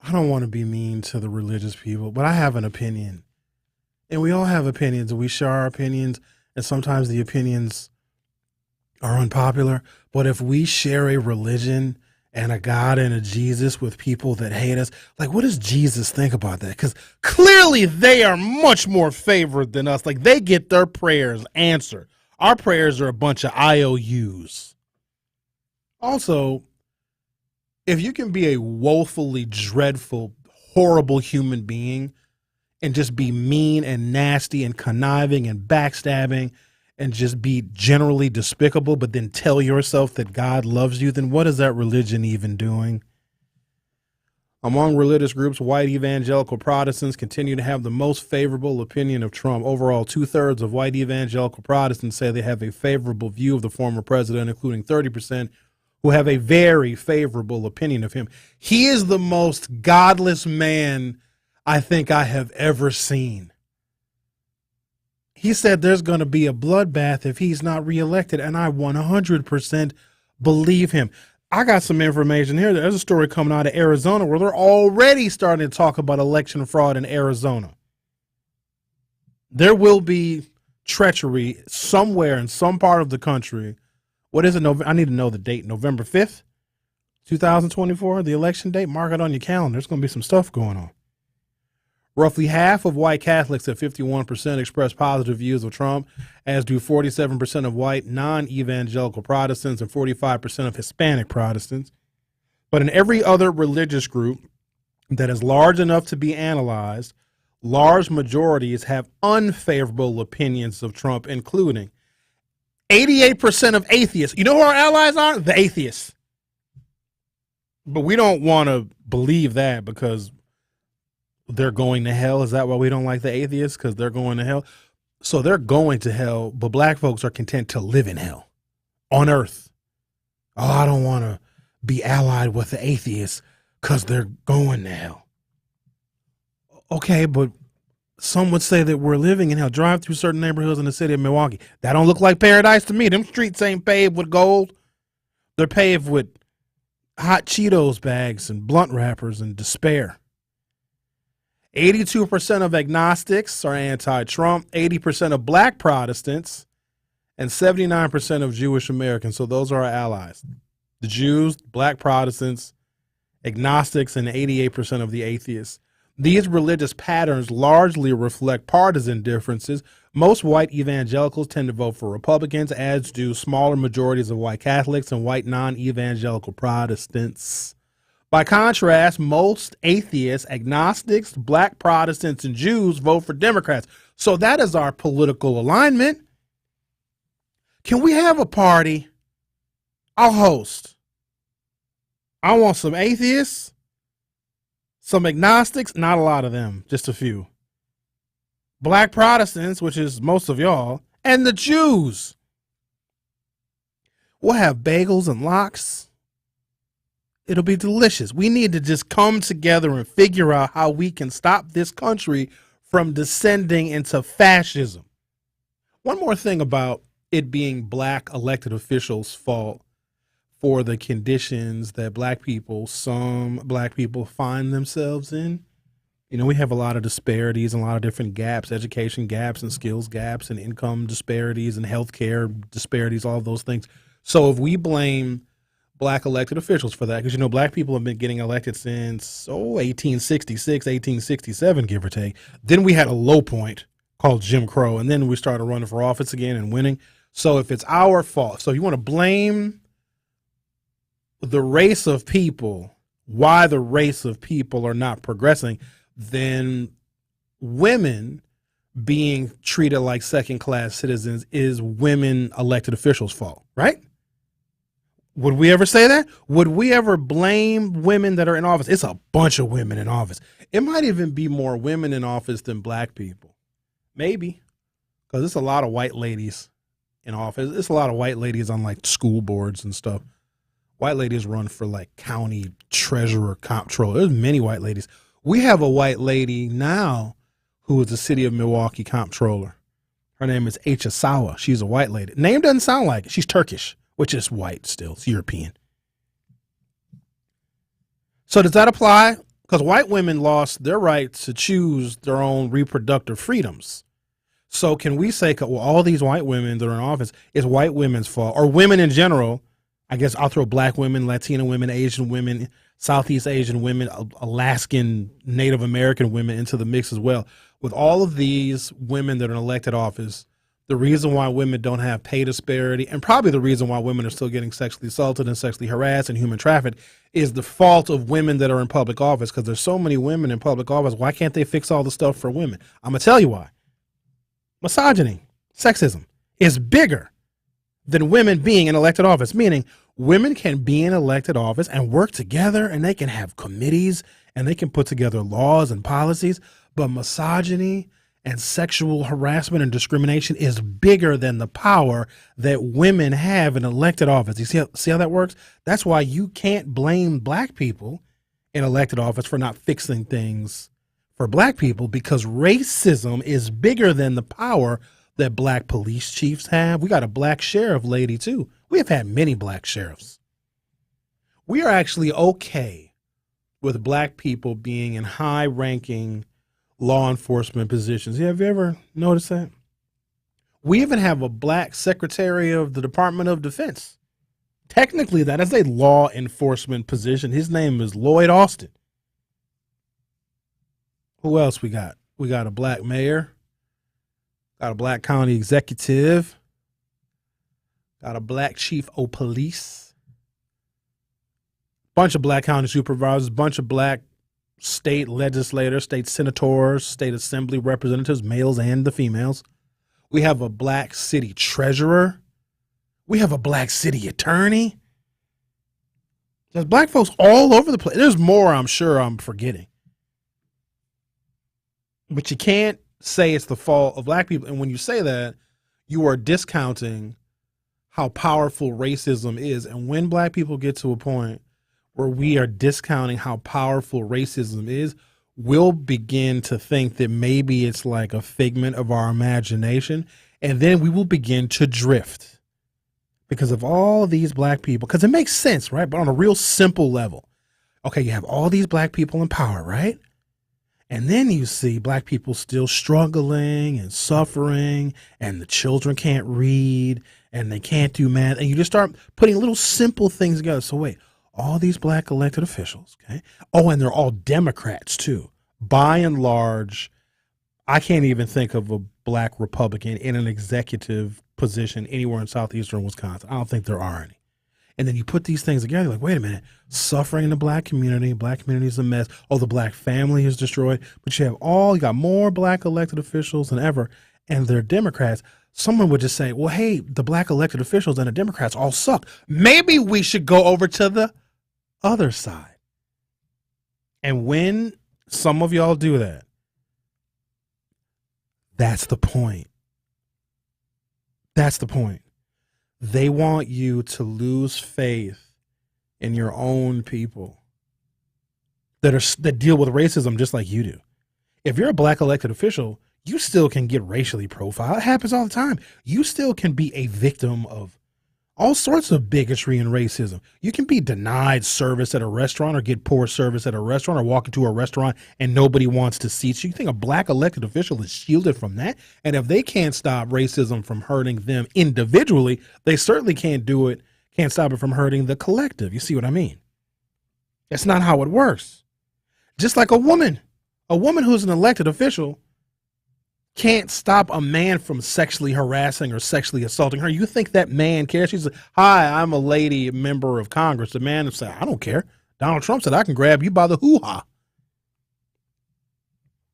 I don't want to be mean to the religious people, but I have an opinion. And we all have opinions, and we share our opinions, and sometimes the opinions are unpopular. But if we share a religion and a God and a Jesus with people that hate us, like, what does Jesus think about that? Because clearly they are much more favored than us. Like, they get their prayers answered. Our prayers are a bunch of IOUs. Also, if you can be a woefully dreadful, horrible human being and just be mean and nasty and conniving and backstabbing and just be generally despicable, but then tell yourself that God loves you, then what is that religion even doing? Among religious groups, white evangelical Protestants continue to have the most favorable opinion of Trump. Overall, 2/3 of white evangelical Protestants say they have a favorable view of the former president, including 30% who have a very favorable opinion of him. He is the most godless man I think I have ever seen. He said there's going to be a bloodbath if he's not reelected, and I 100% believe him. I got some information here. There's a story coming out of Arizona where they're already starting to talk about election fraud in Arizona. There will be treachery somewhere in some part of the country. What is it? I need to know the date. November 5th, 2024, the election date. Mark it on your calendar. There's going to be some stuff going on. Roughly half of white Catholics at 51% express positive views of Trump, as do 47% of white non-evangelical Protestants and 45% of Hispanic Protestants. But in every other religious group that is large enough to be analyzed, large majorities have unfavorable opinions of Trump, including 88% of atheists. You know who our allies are? The atheists. But we don't want to believe that because they're going to hell. Is that why we don't like the atheists? Because they're going to hell? So they're going to hell, but black folks are content to live in hell on earth. Oh, I don't want to be allied with the atheists because they're going to hell. Okay, but some would say that we're living in hell. Drive through certain neighborhoods in the city of Milwaukee. That don't look like paradise to me. Them streets ain't paved with gold. They're paved with hot Cheetos bags and blunt wrappers and despair. 82% of agnostics are anti-Trump, 80% of black Protestants, and 79% of Jewish Americans. So those are our allies. The Jews, black Protestants, agnostics, and 88% of the atheists. These religious patterns largely reflect partisan differences. Most white evangelicals tend to vote for Republicans, as do smaller majorities of white Catholics and white non-evangelical Protestants. By contrast, most atheists, agnostics, black Protestants, and Jews vote for Democrats. So that is our political alignment. Can we have a party? I'll host. I want some atheists, some agnostics, not a lot of them, just a few. Black Protestants, which is most of y'all, and the Jews. We'll have bagels and lox. It'll be delicious. We need to just come together and figure out how we can stop this country from descending into fascism. One more thing about it being black elected officials' fault for the conditions that some black people find themselves in. You know, we have a lot of disparities and a lot of different gaps, education gaps and skills gaps and income disparities and healthcare disparities, all of those things. So if we blame black elected officials for that, because, you know, black people have been getting elected since 1866, 1867, give or take. Then we had a low point called Jim Crow, and then we started running for office again and winning. So if it's our fault, so you want to blame the race of people, why the race of people are not progressing, then women being treated like second-class citizens is women elected officials' fault, right? Would we ever say that? Would we ever blame women that are in office? It's a bunch of women in office. It might even be more women in office than black people. Maybe. Because it's a lot of white ladies in office. It's a lot of white ladies on like school boards and stuff. White ladies run for like county treasurer, comptroller. There's many white ladies. We have a white lady now who is the city of Milwaukee comptroller. Her name is Asawa. She's a white lady. Name doesn't sound like it. She's Turkish, which is white still. It's European. So does that apply? Because white women lost their right to choose their own reproductive freedoms. So can we say, well, all these white women that are in office is white women's fault, or women in general? I guess I'll throw black women, Latina women, Asian women, Southeast Asian women, Alaskan, Native American women into the mix as well. With all of these women that are in elected office, the reason why women don't have pay disparity, and probably the reason why women are still getting sexually assaulted and sexually harassed and human trafficked, is the fault of women that are in public office, because there's so many women in public office. Why can't they fix all the stuff for women? I'm going to tell you why. Misogyny, sexism is bigger than women being in elected office, meaning women can be in elected office and work together, and they can have committees and they can put together laws and policies, but misogyny and sexual harassment and discrimination is bigger than the power that women have in elected office. You see how that works? That's why you can't blame black people in elected office for not fixing things for black people, because racism is bigger than the power that black police chiefs have. We got a black sheriff lady too. We have had many black sheriffs. We are actually okay with black people being in high-ranking law enforcement positions. Have you ever noticed that? We even have a black secretary of the Department of Defense. Technically, that is a law enforcement position. His name is Lloyd Austin. Who else we got? We got a black mayor, got a black county executive, got a black chief of police, bunch of black county supervisors, bunch of black state legislators, state senators, state assembly representatives, males and the females. We have a black city treasurer. We have a black city attorney. There's black folks all over the place. There's more I'm sure I'm forgetting. But you can't say it's the fault of black people. And when you say that, you are discounting how powerful racism is. And when black people get to a point where we are discounting how powerful racism is, we'll begin to think that maybe it's like a figment of our imagination. And then we will begin to drift because of all of these black people. Because it makes sense, right? But on a real simple level. Okay, you have all these black people in power, right? And then you see black people still struggling and suffering, and the children can't read and they can't do math. And you just start putting little simple things together. So wait, all these black elected officials, okay? Oh, and they're all Democrats too. By and large, I can't even think of a black Republican in an executive position anywhere in southeastern Wisconsin. I don't think there are any. And then you put these things together, like, wait a minute, suffering in the black community is a mess. Oh, the black family is destroyed. But you got more black elected officials than ever, and they're Democrats. Someone would just say, well, hey, the black elected officials and the Democrats all suck. Maybe we should go over to the other side. And when some of y'all do that, that's the point. That's the point. They want you to lose faith in your own people that deal with racism just like you do. If you're a black elected official, you still can get racially profiled. It happens all the time. You still can be a victim of all sorts of bigotry and racism. You can be denied service at a restaurant or get poor service at a restaurant or walk into a restaurant and nobody wants to seat you. You think a black elected official is shielded from that? And if they can't stop racism from hurting them individually, they certainly can't stop it from hurting the collective. You see what I mean? That's not how it works. Just like a woman who's an elected official can't stop a man from sexually harassing or sexually assaulting her. You think that man cares? She's like, hi, I'm a lady member of Congress. The man said, I don't care. Donald Trump said, I can grab you by the hoo-ha.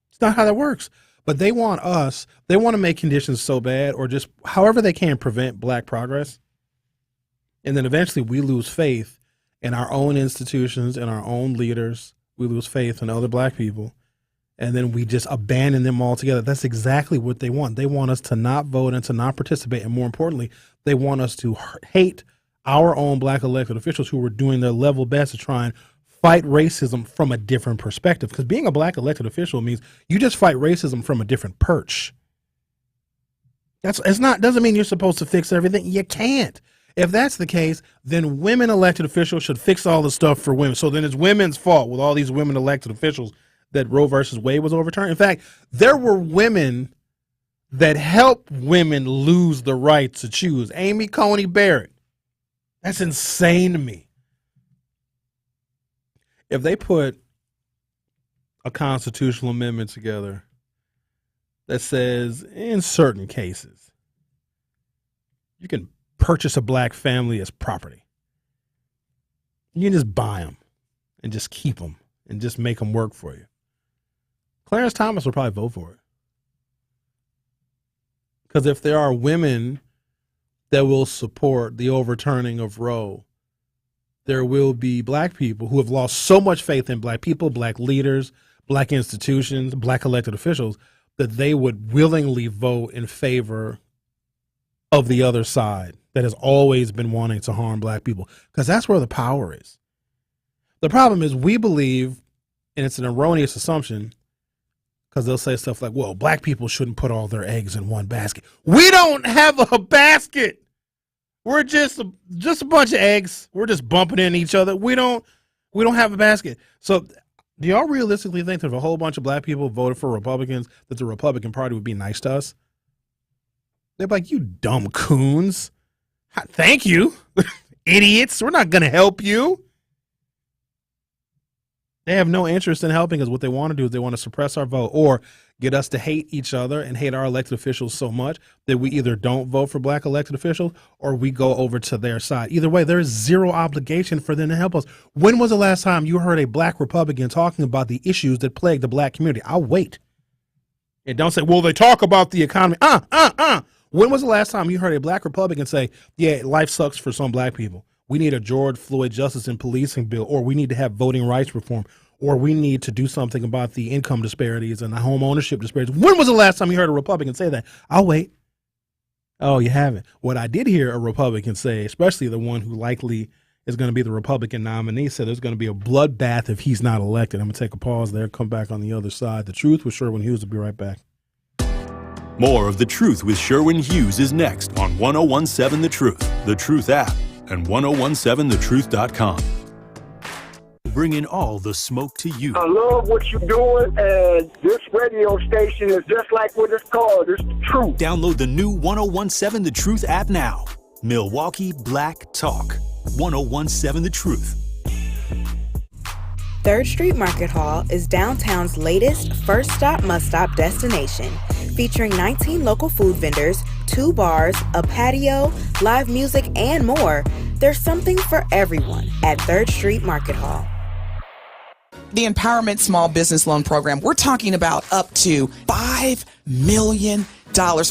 It's not how that works. But they want to make conditions so bad, or just however they can prevent black progress. And then eventually we lose faith in our own institutions and our own leaders. We lose faith in other black people. And then we just abandon them altogether. That's exactly what they want. They want us to not vote and to not participate. And more importantly, they want us to hate our own black elected officials who are doing their level best to try and fight racism from a different perspective. Because being a black elected official means you just fight racism from a different perch. Doesn't mean you're supposed to fix everything. You can't. If that's the case, then women elected officials should fix all the stuff for women. So then it's women's fault with all these women elected officials that Roe versus Wade was overturned. In fact, there were women that helped women lose the right to choose. Amy Coney Barrett. That's insane to me. If they put a constitutional amendment together that says in certain cases you can purchase a black family as property, you can just buy them and just keep them and just make them work for you, Clarence Thomas will probably vote for it. Because if there are women that will support the overturning of Roe, there will be black people who have lost so much faith in black people, black leaders, black institutions, black elected officials, that they would willingly vote in favor of the other side that has always been wanting to harm black people. Because that's where the power is. The problem is we believe, and it's an erroneous assumption, because they'll say stuff like, well, black people shouldn't put all their eggs in one basket. We don't have a basket. We're just a bunch of eggs. We're just bumping into each other. We don't have a basket. So do y'all realistically think that if a whole bunch of black people voted for Republicans, that the Republican Party would be nice to us? They'd be like, you dumb coons. Thank you, idiots. We're not going to help you. They have no interest in helping us. What they want to do is they want to suppress our vote or get us to hate each other and hate our elected officials so much that we either don't vote for black elected officials or we go over to their side. Either way, there is zero obligation for them to help us. When was the last time you heard a black Republican talking about the issues that plague the black community? I'll wait. And don't say, well, they talk about the economy. When was the last time you heard a black Republican say, yeah, life sucks for some black people? We need a George Floyd justice and policing bill, or we need to have voting rights reform, or we need to do something about the income disparities and the home ownership disparities. When was the last time you heard a Republican say that? I'll wait. Oh, you haven't. What I did hear a Republican say, especially the one who likely is going to be the Republican nominee, said there's going to be a bloodbath if he's not elected. I'm going to take a pause there, come back on the other side. The Truth with Sherwin Hughes. Will be right back. More of The Truth with Sherwin Hughes is next on 1017 The Truth, The Truth app, and 1017thetruth.com. Bringing all the smoke to you. I love what you're doing, and this radio station is just like what it's called. It's the truth. Download the new 1017 The Truth app now. Milwaukee Black Talk. 1017 The Truth. 3rd Street Market Hall is downtown's latest first stop, must stop destination, featuring 19 local food vendors, 2 bars, a patio, live music, and more. There's something for everyone at 3rd Street Market Hall. The Empowerment Small Business Loan Program, we're talking about up to $5 million,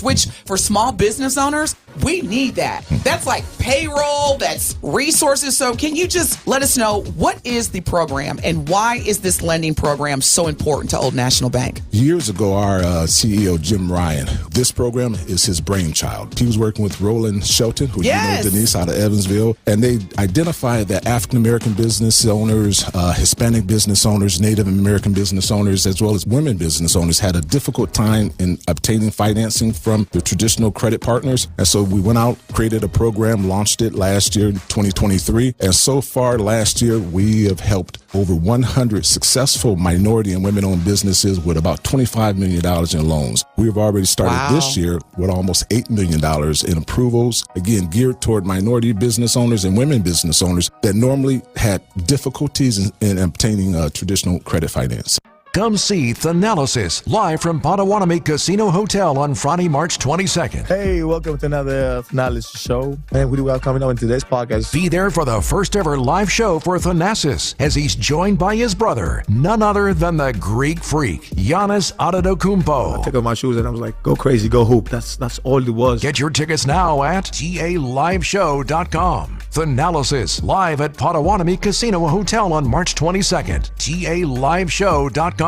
which for small business owners, we need that. That's like payroll, that's resources. So can you just let us know, what is the program and why is this lending program so important to Old National Bank? Years ago, our CEO, Jim Ryan, this program is his brainchild. He was working with Roland Shelton, who you know, Denise, out of Evansville, and they identified that African-American business owners, Hispanic business owners, Native American business owners, as well as women business owners had a difficult time in obtaining financing from the traditional credit partners. And so we went out, created a program, launched it last year, 2023. And so far last year, we have helped over 100 successful minority and women-owned businesses with about $25 million in loans. We've already started this year with almost $8 million in approvals, again, geared toward minority business owners and women business owners that normally had difficulties in obtaining traditional credit finance. Come see Thanalysis live from Potawatomi Casino Hotel on Friday, March 22nd. Hey, welcome to another Thanalysis show. And we do well coming up in today's podcast. Be there for the first ever live show for Thanasis as he's joined by his brother, none other than the Greek freak, Giannis Antetokounmpo. I took off my shoes and I was like, go crazy, go hoop. That's all it was. Get your tickets now at GALiveshow.com. Thanalysis live at Potawatomi Casino Hotel on March 22nd. GALiveshow.com.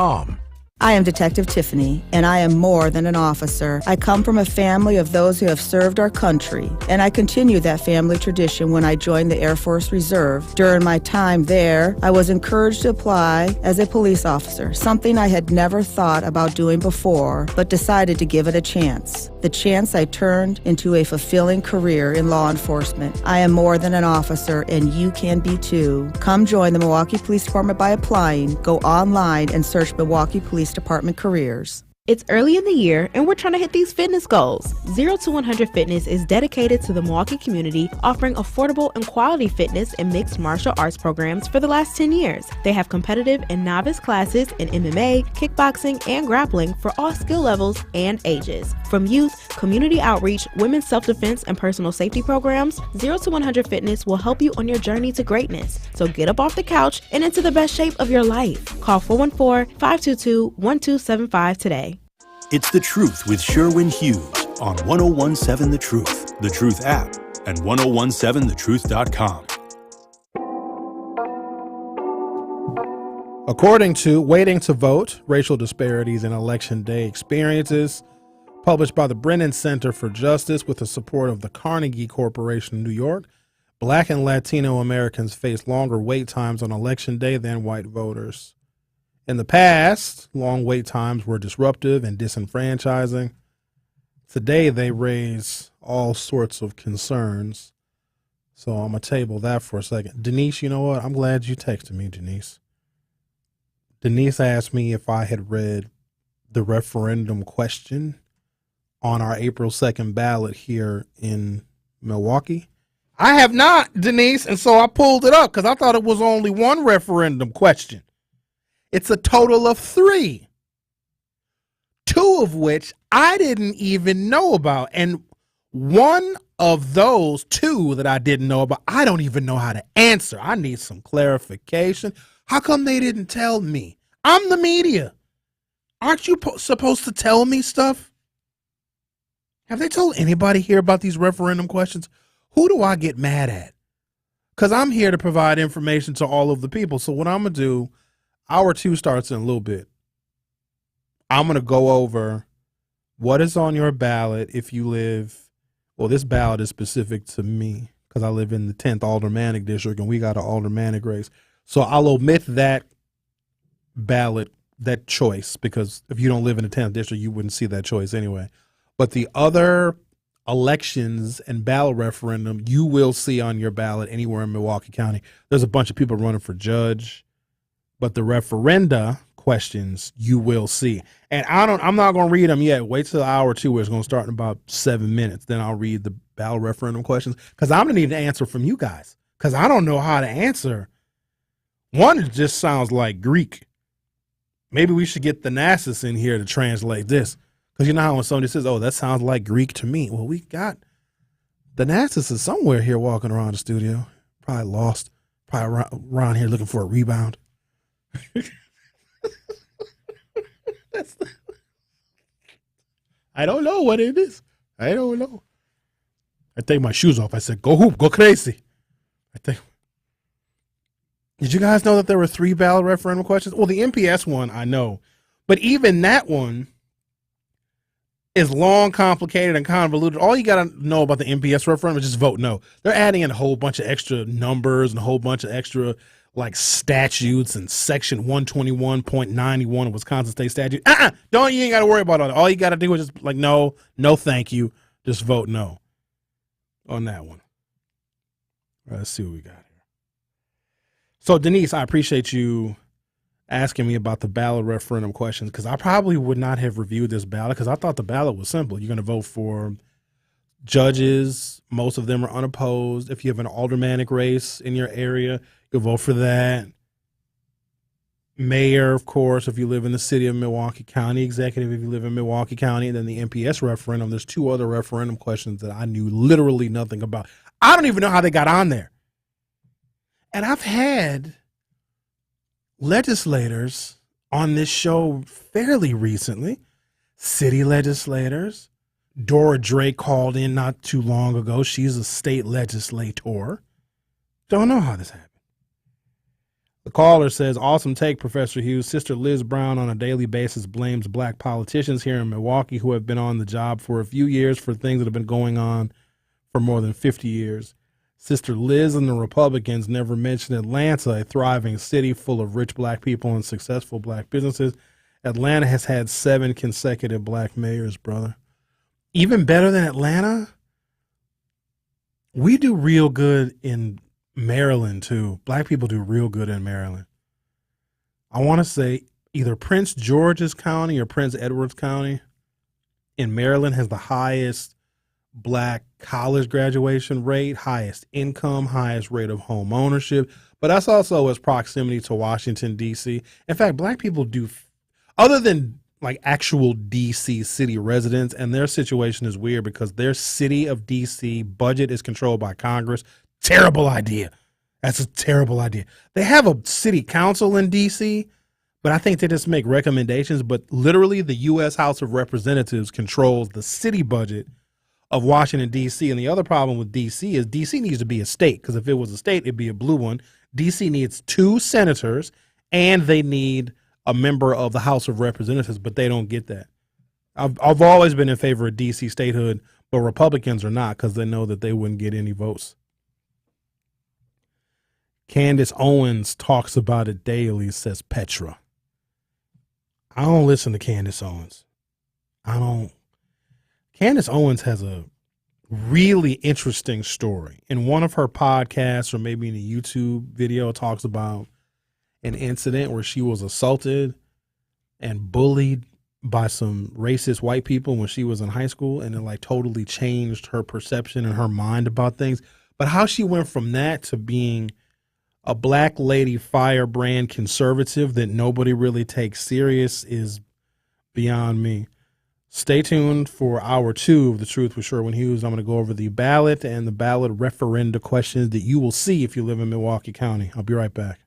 I am Detective Tiffany, and I am more than an officer. I come from a family of those who have served our country, and I continue that family tradition when I joined the Air Force Reserve. During my time there, I was encouraged to apply as a police officer, something I had never thought about doing before, but decided to give it a chance. The chance I turned into a fulfilling career in law enforcement. I am more than an officer, and you can be too. Come join the Milwaukee Police Department by applying. Go online and search Milwaukee Police Department careers. It's early in the year, and we're trying to hit these fitness goals. 0 to 100 Fitness is dedicated to the Milwaukee community, offering affordable and quality fitness and mixed martial arts programs for the last 10 years. They have competitive and novice classes in MMA, kickboxing, and grappling for all skill levels and ages. From youth, community outreach, women's self-defense, and personal safety programs, 0 to 100 Fitness will help you on your journey to greatness. So get up off the couch and into the best shape of your life. Call 414-522-1275 today. It's The Truth with Sherwin Hughes on 1017 The Truth, The Truth app, and 1017thetruth.com. According to Waiting to Vote, Racial Disparities in Election Day Experiences, published by the Brennan Center for Justice with the support of the Carnegie Corporation in New York, Black and Latino Americans face longer wait times on Election Day than white voters. In the past, long wait times were disruptive and disenfranchising. Today, they raise all sorts of concerns. So I'm going to table that for a second. Denise, you know what? I'm glad you texted me, Denise. Denise asked me if I had read the referendum question on our April 2nd ballot here in Milwaukee. I have not, Denise, and so I pulled it up because I thought it was only one referendum question. It's a total of 3, 2 of which I didn't even know about. And one of those 2 that I didn't know about, I don't even know how to answer. I need some clarification. How come they didn't tell me? I'm the media. Aren't you supposed to tell me stuff? Have they told anybody here about these referendum questions? Who do I get mad at? Because I'm here to provide information to all of the people. So what I'm going to do, Hour 2 starts in a little bit. I'm going to go over what is on your ballot if you live, well, this ballot is specific to me because I live in the 10th Aldermanic District and we got an Aldermanic race. So I'll omit that ballot, that choice, because if you don't live in the 10th District, you wouldn't see that choice anyway. But the other elections and ballot referendum, you will see on your ballot anywhere in Milwaukee County. There's a bunch of people running for judge. But the referenda questions you will see. And I'm not going to read them yet. Wait till Hour 2 where it's going to start in about 7 minutes. Then I'll read the ballot referendum questions because I'm going to need an answer from you guys because I don't know how to answer. One, it just sounds like Greek. Maybe we should get the Thanasis in here to translate this because you know how when somebody says, oh, that sounds like Greek to me. Well, we got the Thanasis is somewhere here walking around the studio. Probably lost. Probably around here looking for a rebound. I don't know what it is. I don't know. I take my shoes off. I said, go hoop, go crazy. Did you guys know that there were 3 ballot referendum questions? Well, the MPS one, I know. But even that one is long, complicated, and convoluted. All you got to know about the MPS referendum is just vote no. They're adding in a whole bunch of extra numbers and a whole bunch of extra like statutes and section 121.91 of Wisconsin state statute. You ain't got to worry about all that. All you got to do is just like, no, thank you. Just vote no on that one. All right, let's see what we got here. So Denise, I appreciate you asking me about the ballot referendum questions because I probably would not have reviewed this ballot because I thought the ballot was simple. You're going to vote for judges. Most of them are unopposed. If you have an aldermanic race in your area, you'll vote for that. mayor, of course, if you live in the city of Milwaukee County, executive if you live in Milwaukee County, and then the MPS referendum. There's 2 other referendum questions that I knew literally nothing about. I don't even know how they got on there. And I've had legislators on this show fairly recently, city legislators. Dora Drake called in not too long ago. She's a state legislator. Don't know how this happened. The caller says, awesome take, Professor Hughes. Sister Liz Brown on a daily basis blames black politicians here in Milwaukee who have been on the job for a few years for things that have been going on for more than 50 years. Sister Liz and the Republicans never mentioned Atlanta, a thriving city full of rich black people and successful black businesses. Atlanta has had 7 consecutive black mayors, brother. Even better than Atlanta, we do real good in Maryland, too. Black people do real good in Maryland. I want to say either Prince George's County or Prince Edward's County in Maryland has the highest black college graduation rate, highest income, highest rate of home ownership. But that's also its proximity to Washington, D.C. In fact, black people do, other than like actual D.C. city residents, and their situation is weird because their city of D.C. budget is controlled by Congress. Terrible idea. That's a terrible idea. They have a city council in D.C., but I think they just make recommendations. But literally the U.S. House of Representatives controls the city budget of Washington, D.C. And the other problem with D.C. is D.C. needs to be a state, because if it was a state, it'd be a blue one. D.C. needs 2 senators, and they need a member of the House of Representatives, but they don't get that. I've always been in favor of D.C. statehood, but Republicans are not because they know that they wouldn't get any votes. Candace Owens talks about it daily, says Petra. I don't listen to Candace Owens. Candace Owens has a really interesting story. In one of her podcasts, or maybe in a YouTube video, it talks about an incident where she was assaulted and bullied by some racist white people when she was in high school, and it like totally changed her perception and her mind about things. But how she went from that to being a black lady firebrand conservative that nobody really takes serious is beyond me. Stay tuned for hour 2 of The Truth with Sherwin Hughes. I'm going to go over the ballot and the ballot referenda questions that you will see if you live in Milwaukee County. I'll be right back.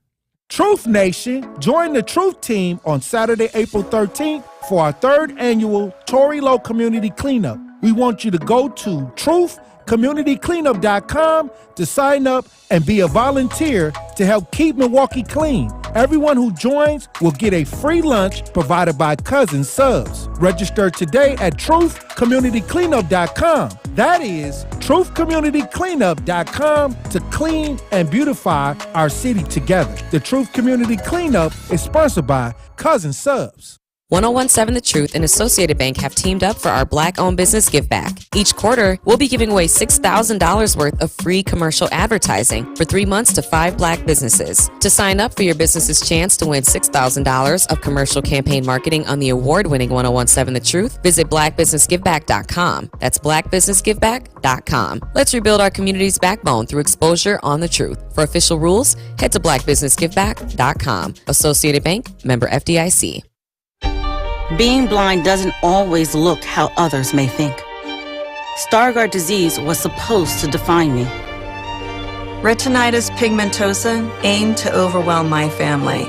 Truth Nation, join the Truth Team on Saturday, April 13th for our 3rd annual Tory Low Community Cleanup. We want you to go to truthcommunitycleanup.com to sign up and be a volunteer to help keep Milwaukee clean. Everyone who joins will get a free lunch provided by Cousin Subs. Register today at truthcommunitycleanup.com. That is truthcommunitycleanup.com to clean and beautify our city together. The Truth Community Cleanup is sponsored by Cousin Subs. 1017 The Truth and Associated Bank have teamed up for our Black-owned business give back. Each quarter, we'll be giving away $6,000 worth of free commercial advertising for 3 months to 5 black businesses. To sign up for your business's chance to win $6,000 of commercial campaign marketing on the award-winning 1017 The Truth, visit blackbusinessgiveback.com. That's blackbusinessgiveback.com. Let's rebuild our community's backbone through exposure on the truth. For official rules, head to blackbusinessgiveback.com. Associated Bank, member FDIC. Being blind doesn't always look how others may think. Stargardt disease was supposed to define me. Retinitis pigmentosa aimed to overwhelm my family.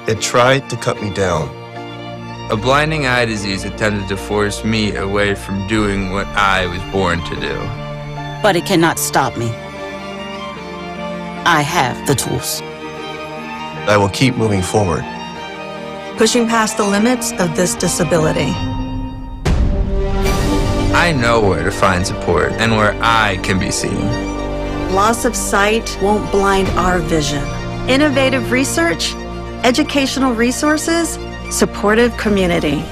It tried to cut me down. A blinding eye disease attempted to force me away from doing what I was born to do. But it cannot stop me. I have the tools. I will keep moving forward. Pushing past the limits of this disability. I know where to find support and where I can be seen. Loss of sight won't blind our vision. Innovative research, educational resources, supportive community.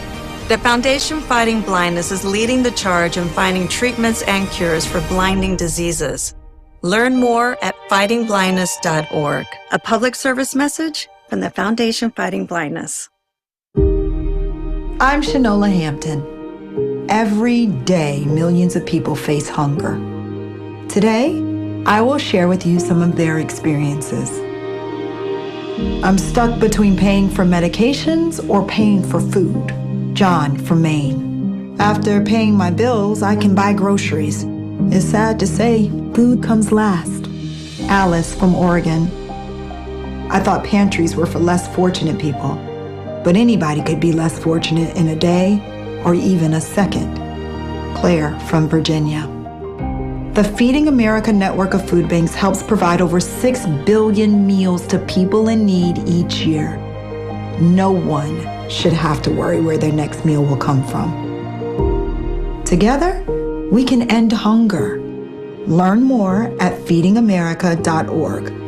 The Foundation Fighting Blindness is leading the charge in finding treatments and cures for blinding diseases. Learn more at fightingblindness.org. A public service message from the Foundation Fighting Blindness. I'm Shanola Hampton. Every day, millions of people face hunger. Today, I will share with you some of their experiences. I'm stuck between paying for medications or paying for food. John from Maine. After paying my bills, I can buy groceries. It's sad to say, food comes last. Alice from Oregon. I thought pantries were for less fortunate people, but anybody could be less fortunate in a day or even a second. Claire from Virginia. The Feeding America network of food banks helps provide over 6 billion meals to people in need each year. No one should have to worry where their next meal will come from. Together, we can end hunger. Learn more at feedingamerica.org.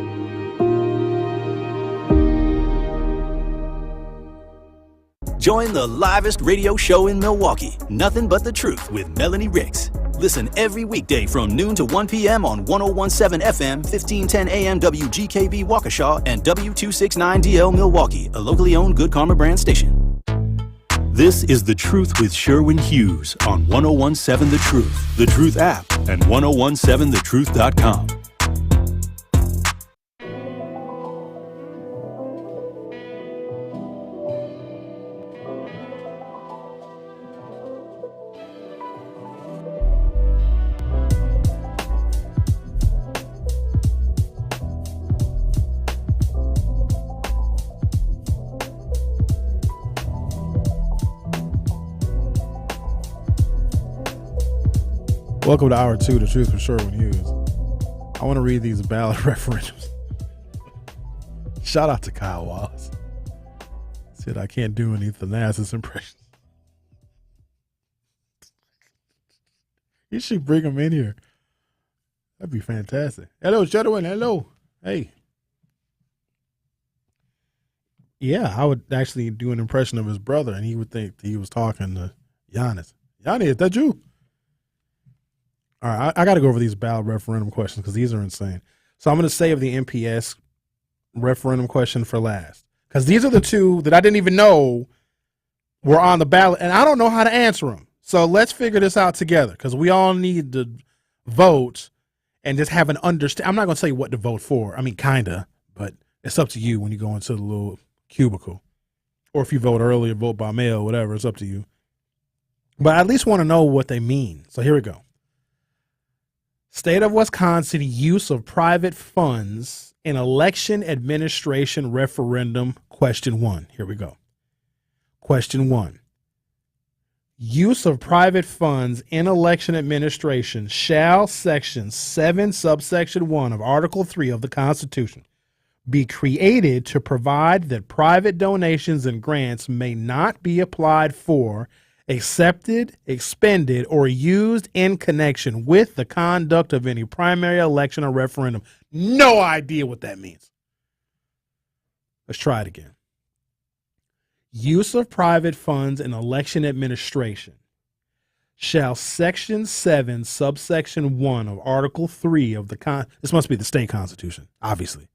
Join the livest radio show in Milwaukee, Nothing But the Truth with Melanie Ricks. Listen every weekday from noon to 1 p.m. on 101.7 FM, 1510 AM WGKB Waukesha, and W269DL Milwaukee, a locally owned Good Karma brand station. This is The Truth with Sherwin Hughes on 101.7 The Truth, The Truth app, and 1017thetruth.com. Welcome to Hour 2, The Truth with Sherwin Hughes. I want to read these ballot referendums. Shout out to Kyle Wallace. Said I can't do any Thanasis impressions. You should bring him in here. That'd be fantastic. Hello, Sherwin. Hello. Hey. Yeah, I would actually do an impression of his brother, and he would think he was talking to Giannis. Giannis, is that you? All right, I got to go over these ballot referendum questions because these are insane. So I'm going to save the MPS referendum question for last because these are the two that I didn't even know were on the ballot, and I don't know how to answer them. So let's figure this out together because we all need to vote and just have an understanding. I'm not going to tell you what to vote for. I mean, kind of, but it's up to you when you go into the little cubicle. Or if you vote early or vote by mail, whatever, it's up to you. But I at least want to know what they mean. So here we go. State of Wisconsin use of private funds in election administration referendum, question 1. Here we go. Question 1. Use of private funds in election administration shall section 7 subsection 1 of Article 3 of the Constitution be created to provide that private donations and grants may not be applied for, accepted, expended, or used in connection with the conduct of any primary election or referendum. No idea what that means. Let's try it again. Use of private funds in election administration shall section 7 subsection 1 of Article 3 of the this must be the state constitution, obviously.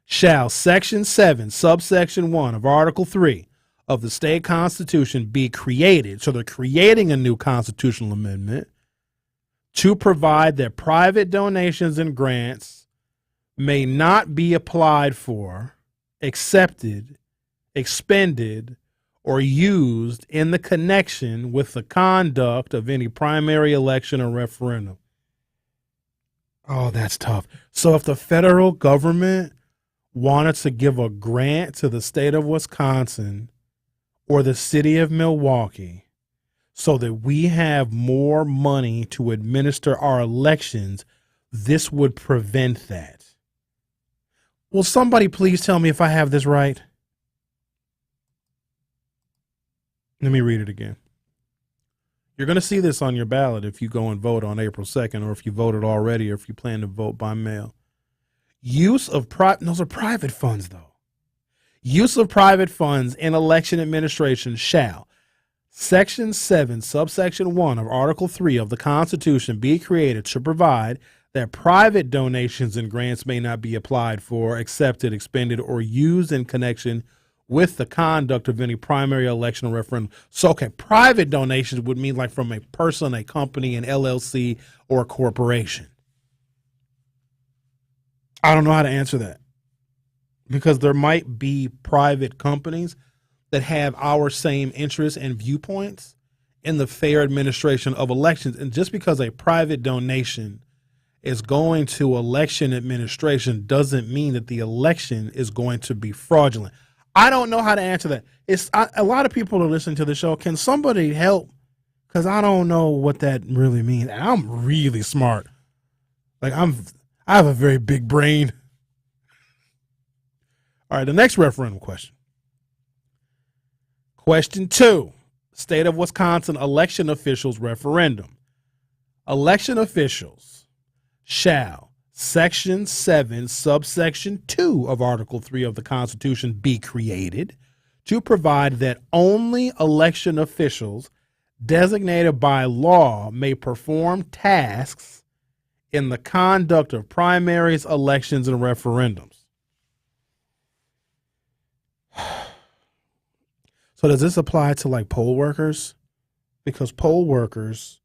Shall section 7 subsection 1 of Article 3 of the state constitution be created, so they're creating a new constitutional amendment, to provide that private donations and grants may not be applied for, accepted, expended, or used in the connection with the conduct of any primary election or referendum. Oh, that's tough. So if the federal government wanted to give a grant to the state of Wisconsin or the city of Milwaukee so that we have more money to administer our elections, this would prevent that. Will somebody please tell me if I have this right? Let me read it again. You're going to see this on your ballot if you go and vote on April 2nd, or if you voted already, or if you plan to vote by mail. Use of those are private funds, though. Use of private funds in election administration shall, Section 7, subsection 1 of Article 3 of the Constitution be created to provide that private donations and grants may not be applied for, accepted, expended, or used in connection with the conduct of any primary election or referendum. So, okay, private donations would mean like from a person, a company, an LLC, or a corporation. I don't know how to answer that. because there might be private companies that have our same interests and viewpoints in the fair administration of elections. And just because a private donation is going to election administration doesn't mean that the election is going to be fraudulent. I don't know how to answer that. A lot of people are listening to the show. Can somebody help? Because I don't know what that really means. I'm really smart. Like I have a very big brain. All right, the next referendum question. Question 2, State of Wisconsin election officials referendum. Election officials shall, Section 7, subsection 2 of Article 3 of the Constitution be created to provide that only election officials designated by law may perform tasks in the conduct of primaries, elections, and referendums. So does this apply to like poll workers? Because poll workers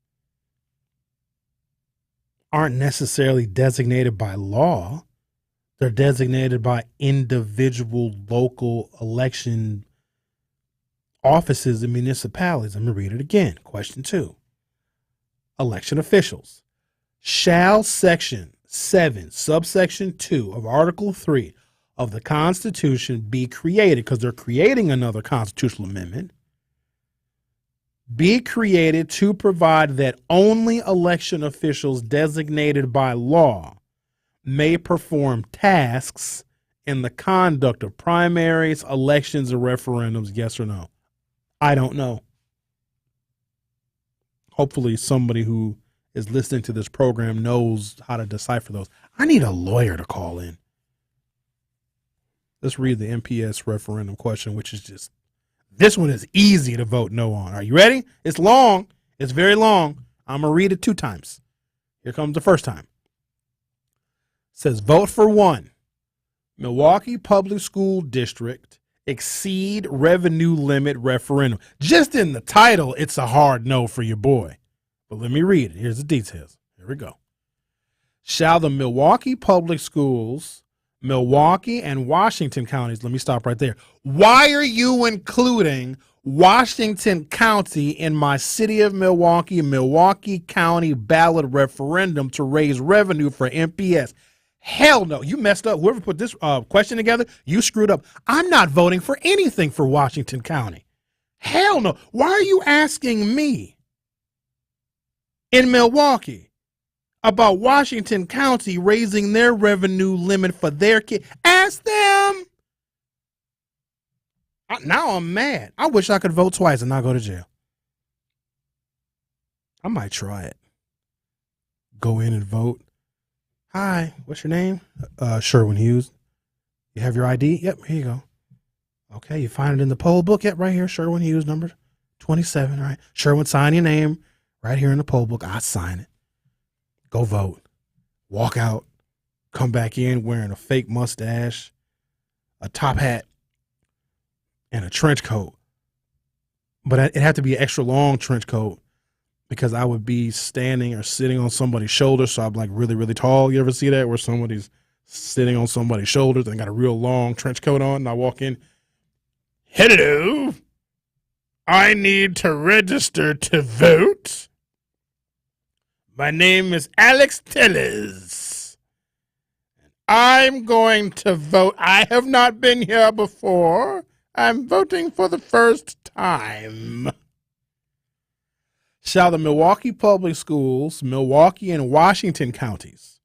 aren't necessarily designated by law. They're designated by individual local election offices and municipalities. I'm going to read it again. Question 2. Election officials shall Section 7, subsection 2 of Article 3 of the Constitution be created, because they're creating another constitutional amendment, be created to provide that only election officials designated by law may perform tasks in the conduct of primaries, elections, and referendums, yes or no? I don't know. Hopefully somebody who is listening to this program knows how to decipher those. I need a lawyer to call in. Let's read the MPS referendum question, which is just, this one is easy to vote no on. Are you ready? It's long. It's very long. I'm going to read it 2 times. Here comes the first time. It says, vote for 1. Milwaukee Public School District exceed revenue limit referendum. Just in the title, it's a hard no for your boy. But let me read it. Here's the details. Here we go. Shall the Milwaukee Public Schools, Milwaukee and Washington counties, let me stop right there. Why are you including Washington County in my city of Milwaukee, Milwaukee County ballot referendum to raise revenue for MPS? Hell no. You messed up. Whoever put this question together, you screwed up. I'm not voting for anything for Washington County. Hell no. Why are you asking me in Milwaukee about Washington County raising their revenue limit for their kid? Ask them. Now I'm mad. I wish I could vote twice and not go to jail. I might try it. Go in and vote. Hi, what's your name? Sherwin Hughes. You have your ID? Yep, here you go. Okay, you find it in the poll book? Yep, right here. Sherwin Hughes, number 27. All right. Sherwin, sign your name right here in the poll book. I sign it. Go vote. Walk out. Come back in wearing a fake mustache, a top hat, and a trench coat. But it had to be an extra long trench coat because I would be standing or sitting on somebody's shoulder. So I'm like really, really tall. You ever see that where somebody's sitting on somebody's shoulders and got a real long trench coat on? And I walk in. Hello. I need to register to vote. My name is Alex Tellez. I'm going to vote. I have not been here before. I'm voting for the first time. Shall the Milwaukee Public Schools, Milwaukee and Washington counties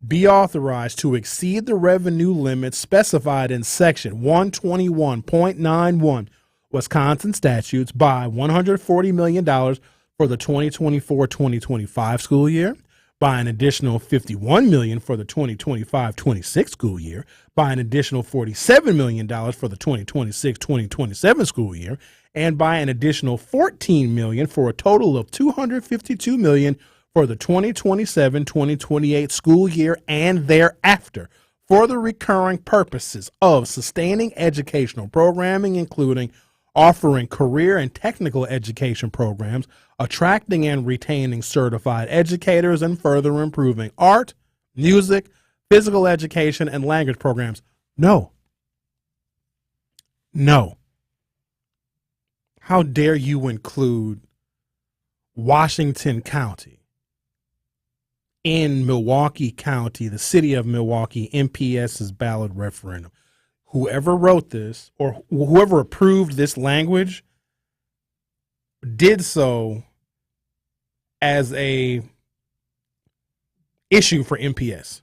be authorized to exceed the revenue limits specified in Section 121.91 Wisconsin statutes by $140 million for the 2024-2025 school year, by an additional $51 million for the 2025-26 school year, by an additional $47 million for the 2026-2027 school year, and by an additional $14 million for a total of $252 million for the 2027-2028 school year and thereafter, for the recurring purposes of sustaining educational programming, including offering career and technical education programs, attracting and retaining certified educators, and further improving art, music, physical education, and language programs. No, No. How dare you include Washington County in Milwaukee County, the city of Milwaukee, MPS's ballot referendum? Whoever wrote this or whoever approved this language did so as a issue for MPS.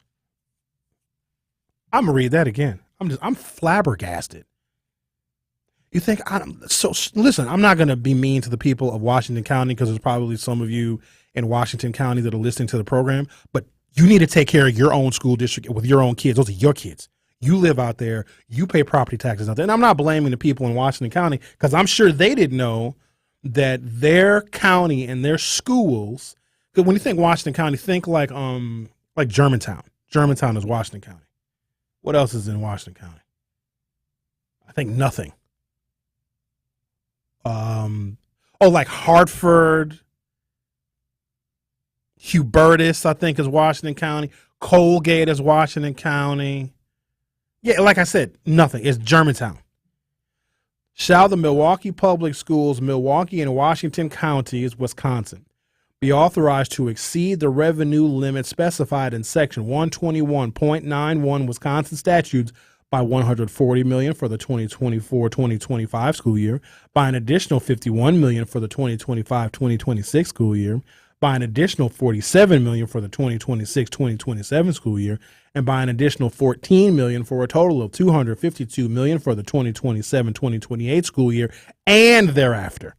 I'm gonna read that again. I'm flabbergasted. You think listen, I'm not going to be mean to the people of Washington County because there's probably some of you in Washington County that are listening to the program, but you need to take care of your own school district with your own kids. Those are your kids. You live out there. You pay property taxes out there. And I'm not blaming the people in Washington County because I'm sure they didn't know that their county and their schools, because when you think Washington County, think like Germantown. Germantown is Washington County. What else is in Washington County? I think nothing. Like Hartford, Hubertus, I think is Washington County. Colgate is Washington County. Yeah, like I said, nothing. It's Germantown. Shall the Milwaukee Public Schools, Milwaukee and Washington counties, Wisconsin, be authorized to exceed the revenue limit specified in Section 121.91 Wisconsin statutes by $140 million for the 2024-2025 school year, by an additional $51 million for the 2025-2026 school year, by an additional $47 million for the 2026-2027 school year, and by an additional $14 million for a total of $252 million for the 2027-2028 school year and thereafter,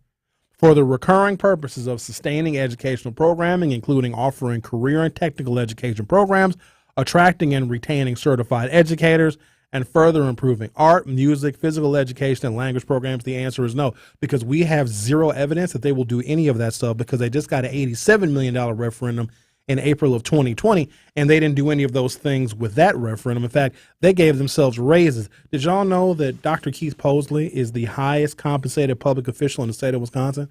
for the recurring purposes of sustaining educational programming, including offering career and technical education programs, attracting and retaining certified educators, and further improving art, music, physical education, and language programs? The answer is no, because we have zero evidence that they will do any of that stuff because they just got an $87 million referendum in April of 2020, and they didn't do any of those things with that referendum. In fact, they gave themselves raises. Did y'all know that Dr. Keith Posley is the highest compensated public official in the state of Wisconsin?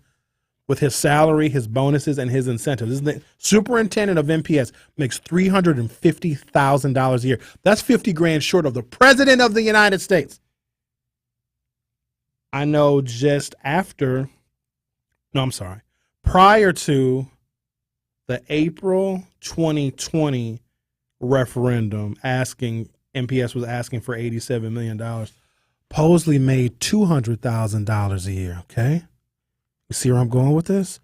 With his salary, his bonuses, and his incentives. Isn't it? Superintendent of MPS makes $350,000 a year. That's $50,000 short of the President of the United States. I know prior to the April 2020 referendum MPS was asking for $87 million. Posley made $200,000 a year, okay? You see where I'm going with this?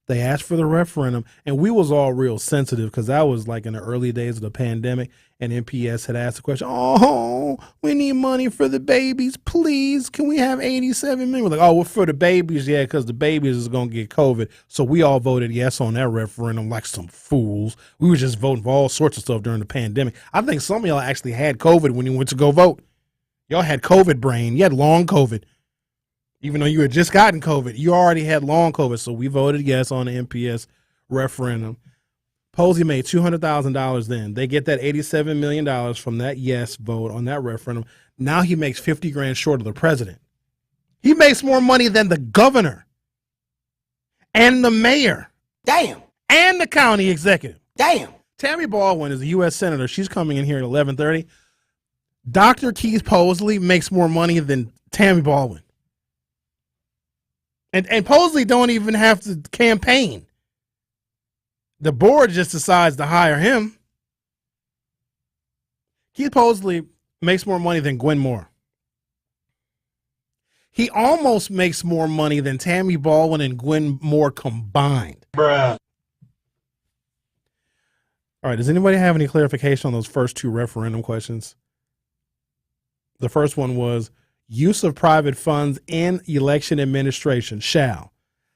They asked for the referendum, and we was all real sensitive because that was like in the early days of the pandemic, and MPS had asked the question, oh, we need money for the babies, please. Can we have $87 million? We're like, oh, well, for the babies, yeah, because the babies is going to get COVID. So we all voted yes on that referendum like some fools. We were just voting for all sorts of stuff during the pandemic. I think some of y'all actually had COVID when you went to go vote. Y'all had COVID brain. You had long COVID. Even though you had just gotten COVID, you already had long COVID. So we voted yes on the MPS referendum. Posey made $200,000 then. They get that $87 million from that yes vote on that referendum. Now he makes $50,000 short of the president. He makes more money than the governor and the mayor. Damn. And the county executive. Damn. Tammy Baldwin is a U.S. Senator. She's coming in here at 11:30. Dr. Keith Posley makes more money than Tammy Baldwin. And Posley don't even have to campaign. The board just decides to hire him. Keith Posley makes more money than Gwen Moore. He almost makes more money than Tammy Baldwin and Gwen Moore combined. Bruh. All right, does anybody have any clarification on those first two referendum questions? The first one was, use of private funds in election administration shall,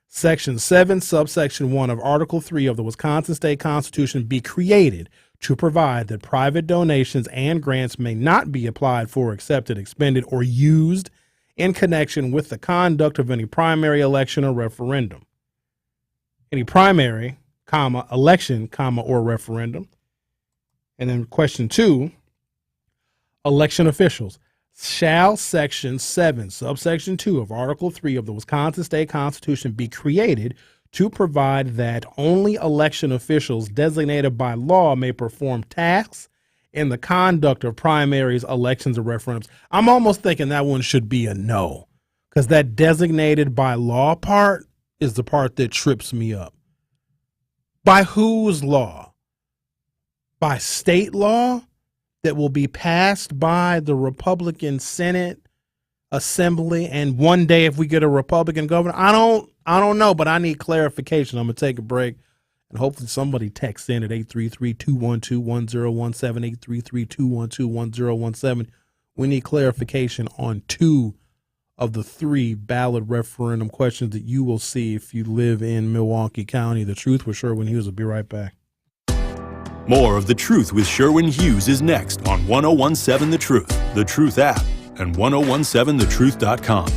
Section 7, subsection 1 of Article 3 of the Wisconsin State Constitution be created to provide that private donations and grants may not be applied for, accepted, expended, or used in connection with the conduct of any primary election or referendum. Any primary, election, or referendum. And then question 2, election officials. Shall Section 7, subsection 2 of Article 3 of the Wisconsin State Constitution be created to provide that only election officials designated by law may perform tasks in the conduct of primaries, elections, or referendums. I'm almost thinking that one should be a no, because that designated by law part is the part that trips me up. By whose law? By state law that will be passed by the Republican Senate, Assembly, and one day if we get a Republican governor? I don't know, but I need clarification. I'm going to take a break, and hopefully somebody texts in at 833-212-1017, 833-212-1017. We need clarification on 2 of the 3 ballot referendum questions that you will see if you live in Milwaukee County. The Truth with Sherwin Hughes will be right back. More of The Truth with Sherwin Hughes is next on 1017 The Truth, The Truth app, and 1017thetruth.com.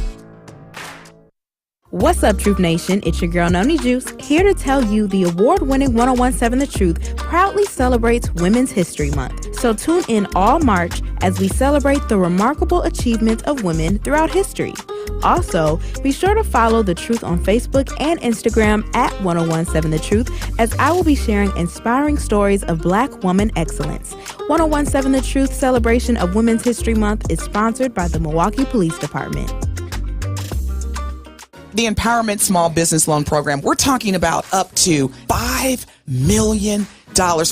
What's up, Truth Nation? It's your girl, Noni Juice, here to tell you the award-winning 1017 The Truth proudly celebrates Women's History Month. So tune in all March as we celebrate the remarkable achievements of women throughout history. Also, be sure to follow The Truth on Facebook and Instagram at 1017 The Truth, as I will be sharing inspiring stories of Black woman excellence. 1017 The Truth celebration of Women's History Month is sponsored by the Milwaukee Police Department. The Empowerment Small Business Loan Program, we're talking about up to $5 million,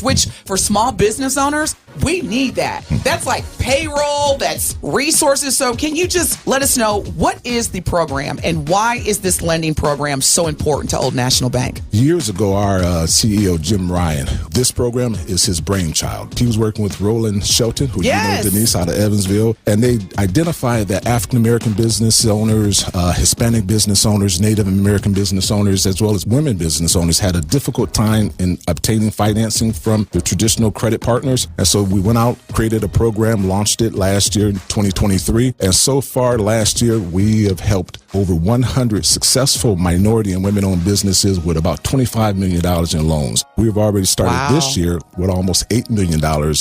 which for small business owners, we need that. That's like payroll, that's resources. So can you just let us know, what is the program and why is this lending program so important to Old National Bank? Years ago, our CEO, Jim Ryan, this program is his brainchild. He was working with Roland Shelton, who you know, Denise, out of Evansville, and they identified that African-American business owners, Hispanic business owners, Native American business owners, as well as women business owners had a difficult time in obtaining financing from the traditional credit partners. And so we went out, created a program, launched it last year, 2023. And so far last year, we have helped over 100 successful minority and women-owned businesses with about $25 million in loans. We've already started this year with almost $8 million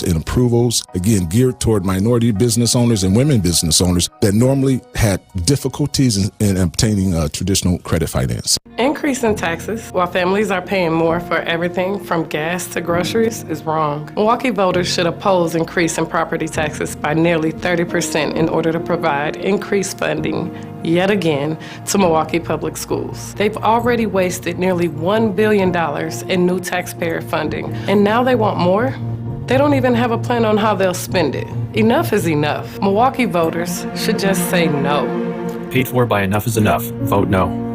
in approvals, again, geared toward minority business owners and women business owners that normally had difficulties in obtaining traditional credit finance. Increase in taxes while families are paying more for everything from gas to groceries is wrong. Milwaukee voters should oppose increase in property taxes by nearly 30% in order to provide increased funding, yet again, to Milwaukee Public Schools. They've already wasted nearly $1 billion in new taxpayer funding, and now they want more? They don't even have a plan on how they'll spend it. Enough is enough. Milwaukee voters should just say no. Paid for by Enough is Enough. Vote no.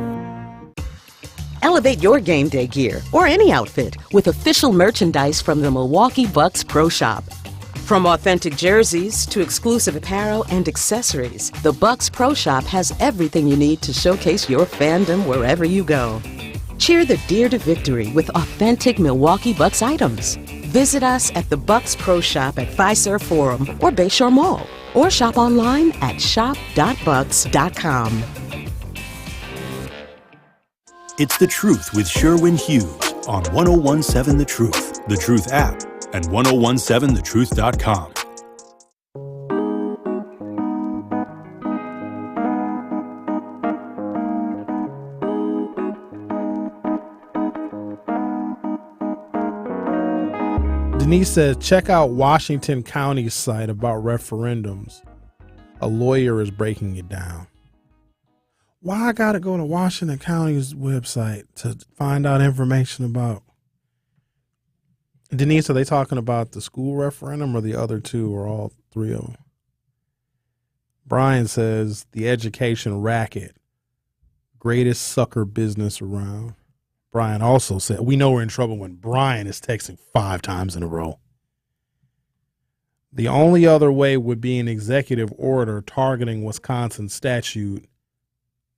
Elevate your game day gear or any outfit with official merchandise from the Milwaukee Bucks Pro Shop. From authentic jerseys to exclusive apparel and accessories, the Bucks Pro Shop has everything you need to showcase your fandom wherever you go. Cheer the deer to victory with authentic Milwaukee Bucks items. Visit us at the Bucks Pro Shop at Fiserv Forum or Bayshore Mall, or shop online at shop.bucks.com. It's The Truth with Sherwin Hughes on 1017 The Truth app, and 1017thetruth.com. Denise says, check out Washington County's site about referendums. A lawyer is breaking it down. Why I gotta go to Washington County's website to find out information about? Denise, are they talking about the school referendum or the other two, or all three of them? Brian says, the education racket, greatest sucker business around. Brian also said, we know we're in trouble when Brian is texting 5 times in a row. The only other way would be an executive order targeting Wisconsin statute.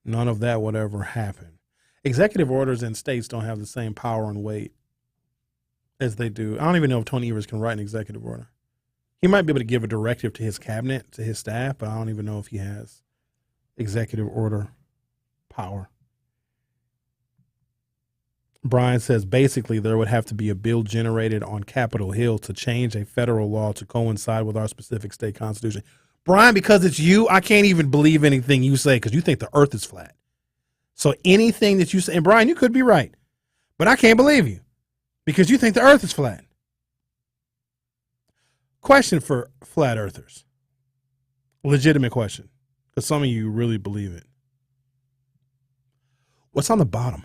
None of that would ever happen. Executive orders in states don't have the same power and weight as they do. I don't even know if Tony Evers can write an executive order. He might be able to give a directive to his cabinet, to his staff, but I don't even know if he has executive order power. Brian says basically there would have to be a bill generated on Capitol Hill to change a federal law to coincide with our specific state constitution. Brian, because it's you, I can't even believe anything you say because you think the earth is flat. So anything that you say, and Brian, you could be right, but I can't believe you because you think the earth is flat. Question for flat earthers. Legitimate question, because some of you really believe it. What's on the bottom?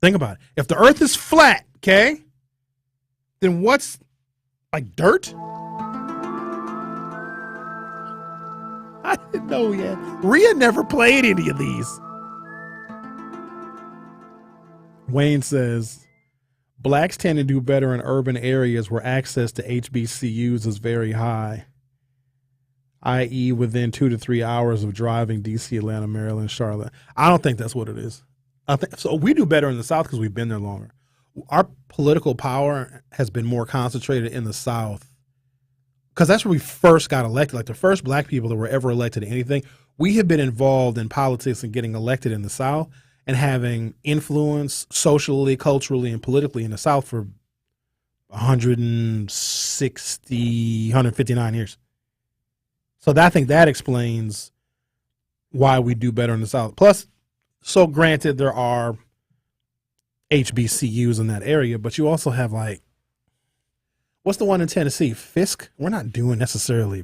Think about it. If the earth is flat, okay, then what's like dirt? I didn't know yet. Rhea never played any of these. Wayne says, blacks tend to do better in urban areas where access to HBCUs is very high, i.e. within 2 to 3 hours of driving DC, Atlanta, Maryland, Charlotte. I don't think that's what it is. I think so. We do better in the South because we've been there longer. Our political power has been more concentrated in the South because that's where we first got elected. Like the first black people that were ever elected to anything, we have been involved in politics and getting elected in the South and having influence socially, culturally, and politically in the South for 159 years. So I think that explains why we do better in the South. Plus, so granted, there are HBCUs in that area, but you also have like, what's the one in Tennessee? Fisk? We're not doing necessarily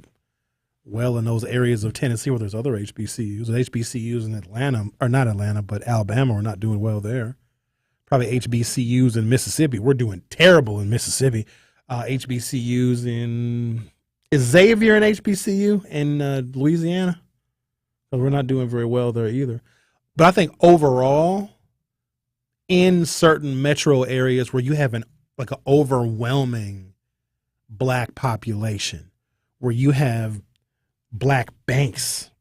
well in those areas of Tennessee where there's other HBCUs. The HBCUs in Atlanta, or not Atlanta, but Alabama, are not doing well there. Probably HBCUs in Mississippi. We're doing terrible in Mississippi. HBCUs in, is Xavier an HBCU in Louisiana? So we're not doing very well there either. But I think overall, in certain metro areas where you have an overwhelming black population, where you have black banks,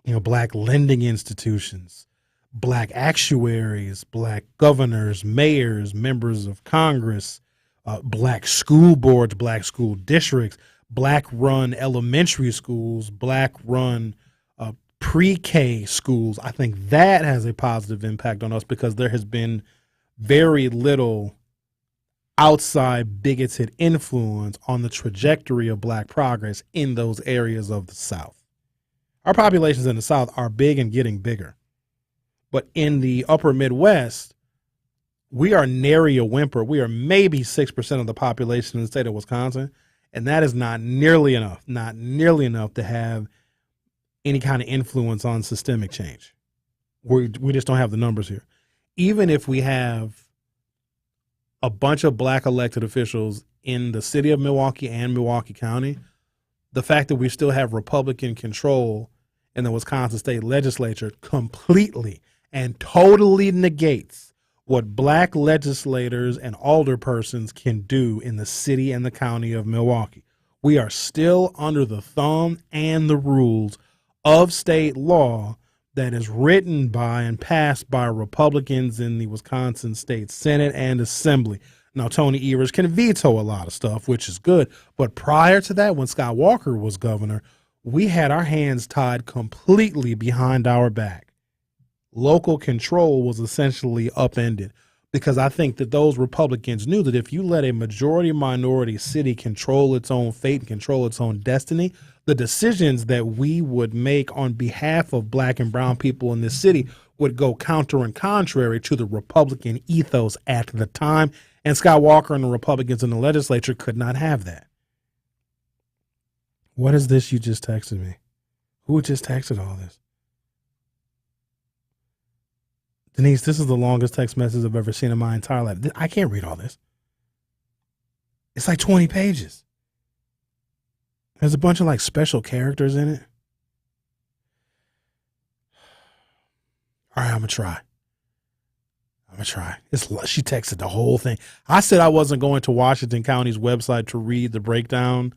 black lending institutions, black actuaries, black governors, mayors, members of Congress, black school boards, black school districts, black-run elementary schools, black-run pre-K schools, I think that has a positive impact on us because there has been very little outside bigoted influence on the trajectory of black progress in those areas of the South. Our populations in the South are big and getting bigger. But in the upper Midwest, we are nary a whimper. We are maybe 6% of the population in the state of Wisconsin, and that is not nearly enough to have any kind of influence on systemic change. We just don't have the numbers here. Even if we have a bunch of black elected officials in the city of Milwaukee and Milwaukee County, the fact that we still have Republican control in the Wisconsin state legislature completely and totally negates what black legislators and alderpersons can do in the city and the county of Milwaukee. We are still under the thumb and the rules of state law that is written by and passed by Republicans in the Wisconsin State Senate and Assembly. Now, Tony Evers can veto a lot of stuff, which is good. But prior to that, when Scott Walker was governor, we had our hands tied completely behind our back. Local control was essentially upended because I think that those Republicans knew that if you let a majority minority city control its own fate and control its own destiny, the decisions that we would make on behalf of black and brown people in this city would go counter and contrary to the Republican ethos at the time. And Scott Walker and the Republicans in the legislature could not have that. What is this you just texted me? Who just texted all this? Denise, this is the longest text message I've ever seen in my entire life. I can't read all this. It's like 20 pages. There's a bunch of like special characters in it. All right, I'm going to try. She texted the whole thing. I said I wasn't going to Washington County's website to read the breakdown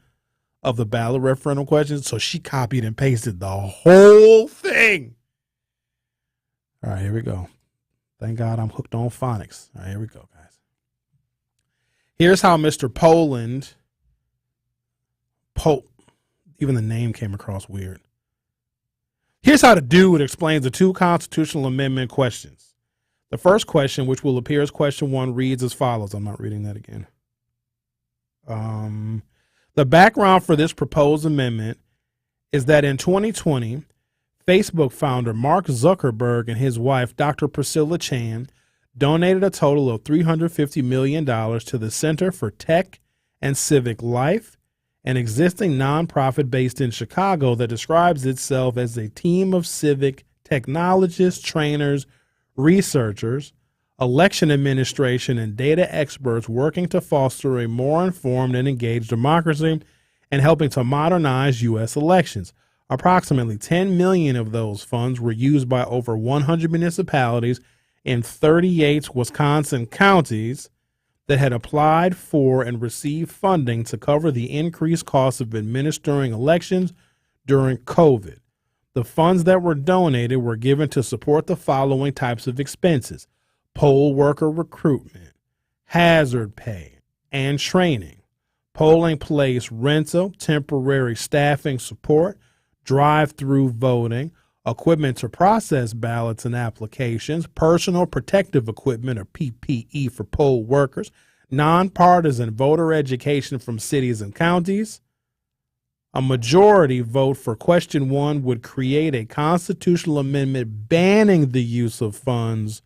of the ballot referendum questions, so she copied and pasted the whole thing. All right, here we go. Thank God I'm hooked on phonics. All right, here we go, guys. Here's how Mr. Poland, even the name came across weird. Here's how the dude explains the two constitutional amendment questions. The first question, which will appear as question 1, reads as follows. I'm not reading that again. The background for this proposed amendment is that in 2020, Facebook founder Mark Zuckerberg and his wife, Dr. Priscilla Chan, donated a total of $350 million to the Center for Tech and civic life, an existing nonprofit based in Chicago that describes itself as a team of civic technologists, trainers, researchers, election administration, and data experts working to foster a more informed and engaged democracy and helping to modernize U.S. elections. Approximately 10 million of those funds were used by over 100 municipalities in 38 Wisconsin counties that had applied for and received funding to cover the increased costs of administering elections during COVID. The funds that were donated were given to support the following types of expenses: poll worker recruitment, hazard pay, and training, polling place rental, temporary staffing support, drive-through voting, equipment to process ballots and applications, personal protective equipment or PPE for poll workers, nonpartisan voter education from cities and counties. A majority vote for question 1 would create a constitutional amendment banning the use of funds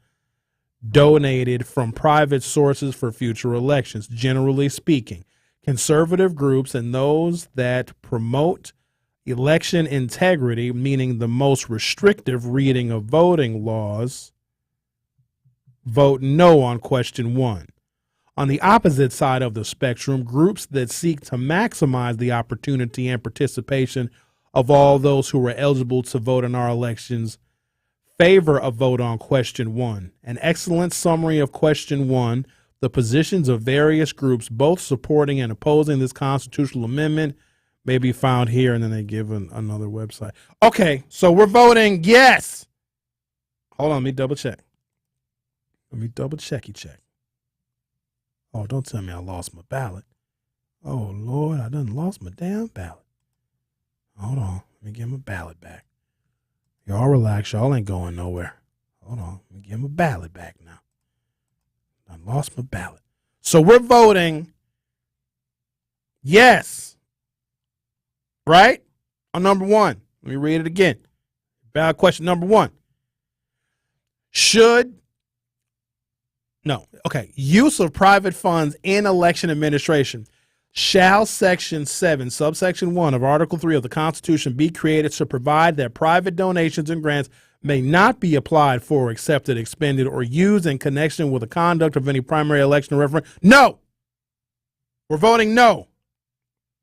donated from private sources for future elections. Generally speaking, conservative groups and those that promote election integrity, meaning the most restrictive reading of voting laws, vote no on question 1. On the opposite side of the spectrum, groups that seek to maximize the opportunity and participation of all those who are eligible to vote in our elections favor a vote on question 1. An excellent summary of question 1, the positions of various groups both supporting and opposing this constitutional amendment, may be found here, and then they give another website. Okay, so we're voting yes. Hold on, let me double check. Check. Oh, don't tell me I lost my ballot. Oh, Lord, I done lost my damn ballot. Hold on, let me get my ballot back. Y'all relax, y'all ain't going nowhere. Hold on, let me get my ballot back now. I lost my ballot. So we're voting yes. Right? On number 1. Let me read it again. Ballot question number 1. Use of private funds in election administration. Shall Section 7, subsection 1 of Article 3 of the Constitution be created to provide that private donations and grants may not be applied for, accepted, expended, or used in connection with the conduct of any primary election or referendum? No! We're voting no.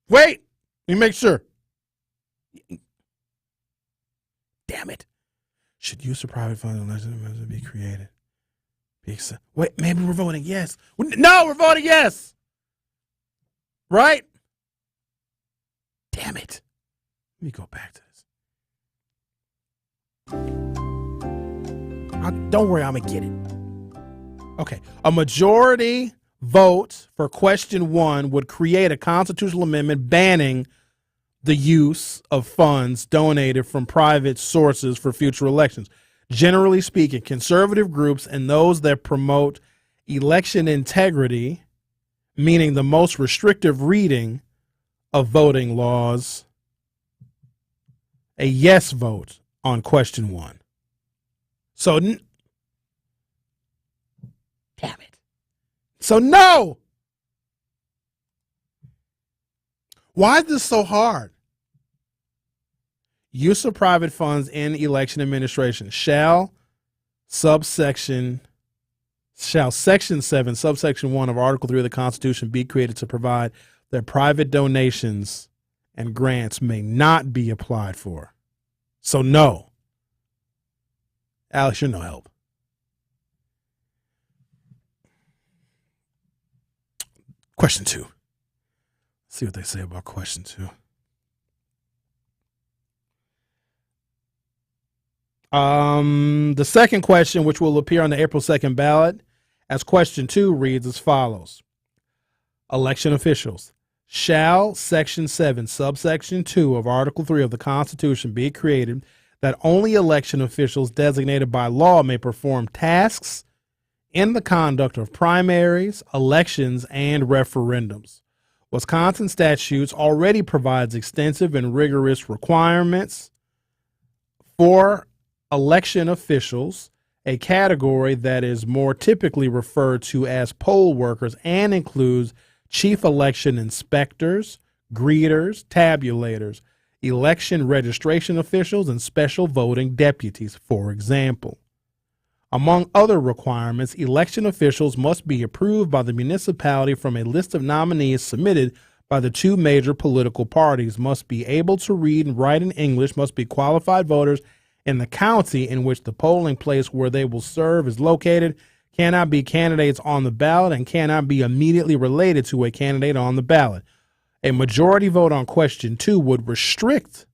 Wait! Let me make sure. Damn it. Should use of private funds in election be created? Wait, maybe we're voting yes. No, we're voting yes. Right? Damn it. Let me go back to this. Don't worry, I'm going to get it. Okay. A majority vote for question 1 would create a constitutional amendment banning the use of funds donated from private sources for future elections. Generally speaking, conservative groups and those that promote election integrity, meaning the most restrictive reading of voting laws, a yes vote on question 1. So, damn it. So, no. Why is this so hard? Use of private funds in election administration. Shall Section 7, subsection 1 of Article 3 of the Constitution be created to provide that private donations and grants may not be applied for. So no. Alex, you're no help. Question 2. Let's see what they say about question 2. The second question, which will appear on the April 2nd ballot as question 2, reads as follows. Election officials. Shall Section 7, subsection 2 of Article 3 of the Constitution be created that only election officials designated by law may perform tasks in the conduct of primaries, elections, and referendums. Wisconsin statutes already provides extensive and rigorous requirements for election officials, a category that is more typically referred to as poll workers and includes chief election inspectors, greeters, tabulators, election registration officials, and special voting deputies, for example. Among other requirements, election officials must be approved by the municipality from a list of nominees submitted by the two major political parties, must be able to read and write in English, must be qualified voters in the county in which the polling place where they will serve is located, cannot be candidates on the ballot, and cannot be immediately related to a candidate on the ballot. A majority vote on question 2 would restrict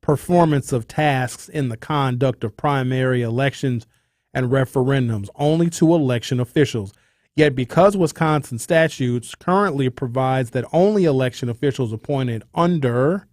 performance of tasks in the conduct of primary elections and referendums only to election officials. Yet because Wisconsin statutes currently provides that only election officials appointed under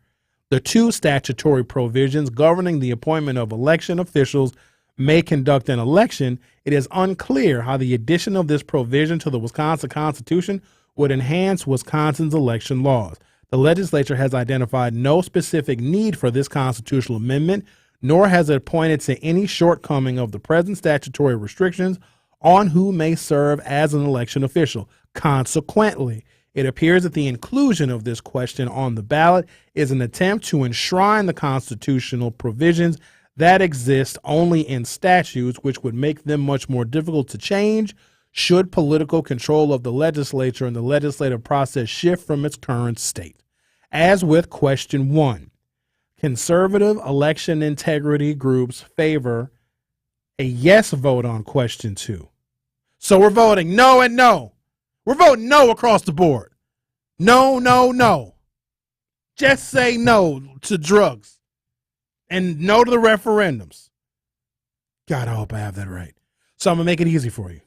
the two statutory provisions governing the appointment of election officials may conduct an election, it is unclear how the addition of this provision to the Wisconsin Constitution would enhance Wisconsin's election laws. The legislature has identified no specific need for this constitutional amendment, nor has it pointed to any shortcoming of the present statutory restrictions on who may serve as an election official. Consequently, it appears that the inclusion of this question on the ballot is an attempt to enshrine the constitutional provisions that exist only in statutes, which would make them much more difficult to change should political control of the legislature and the legislative process shift from its current state. As with question 1, conservative election integrity groups favor a yes vote on question 2. So we're voting no and no. We're voting no across the board. No, no, no. Just say no to drugs and no to the referendums. God, I hope I have that right. So I'm going to make it easy for you.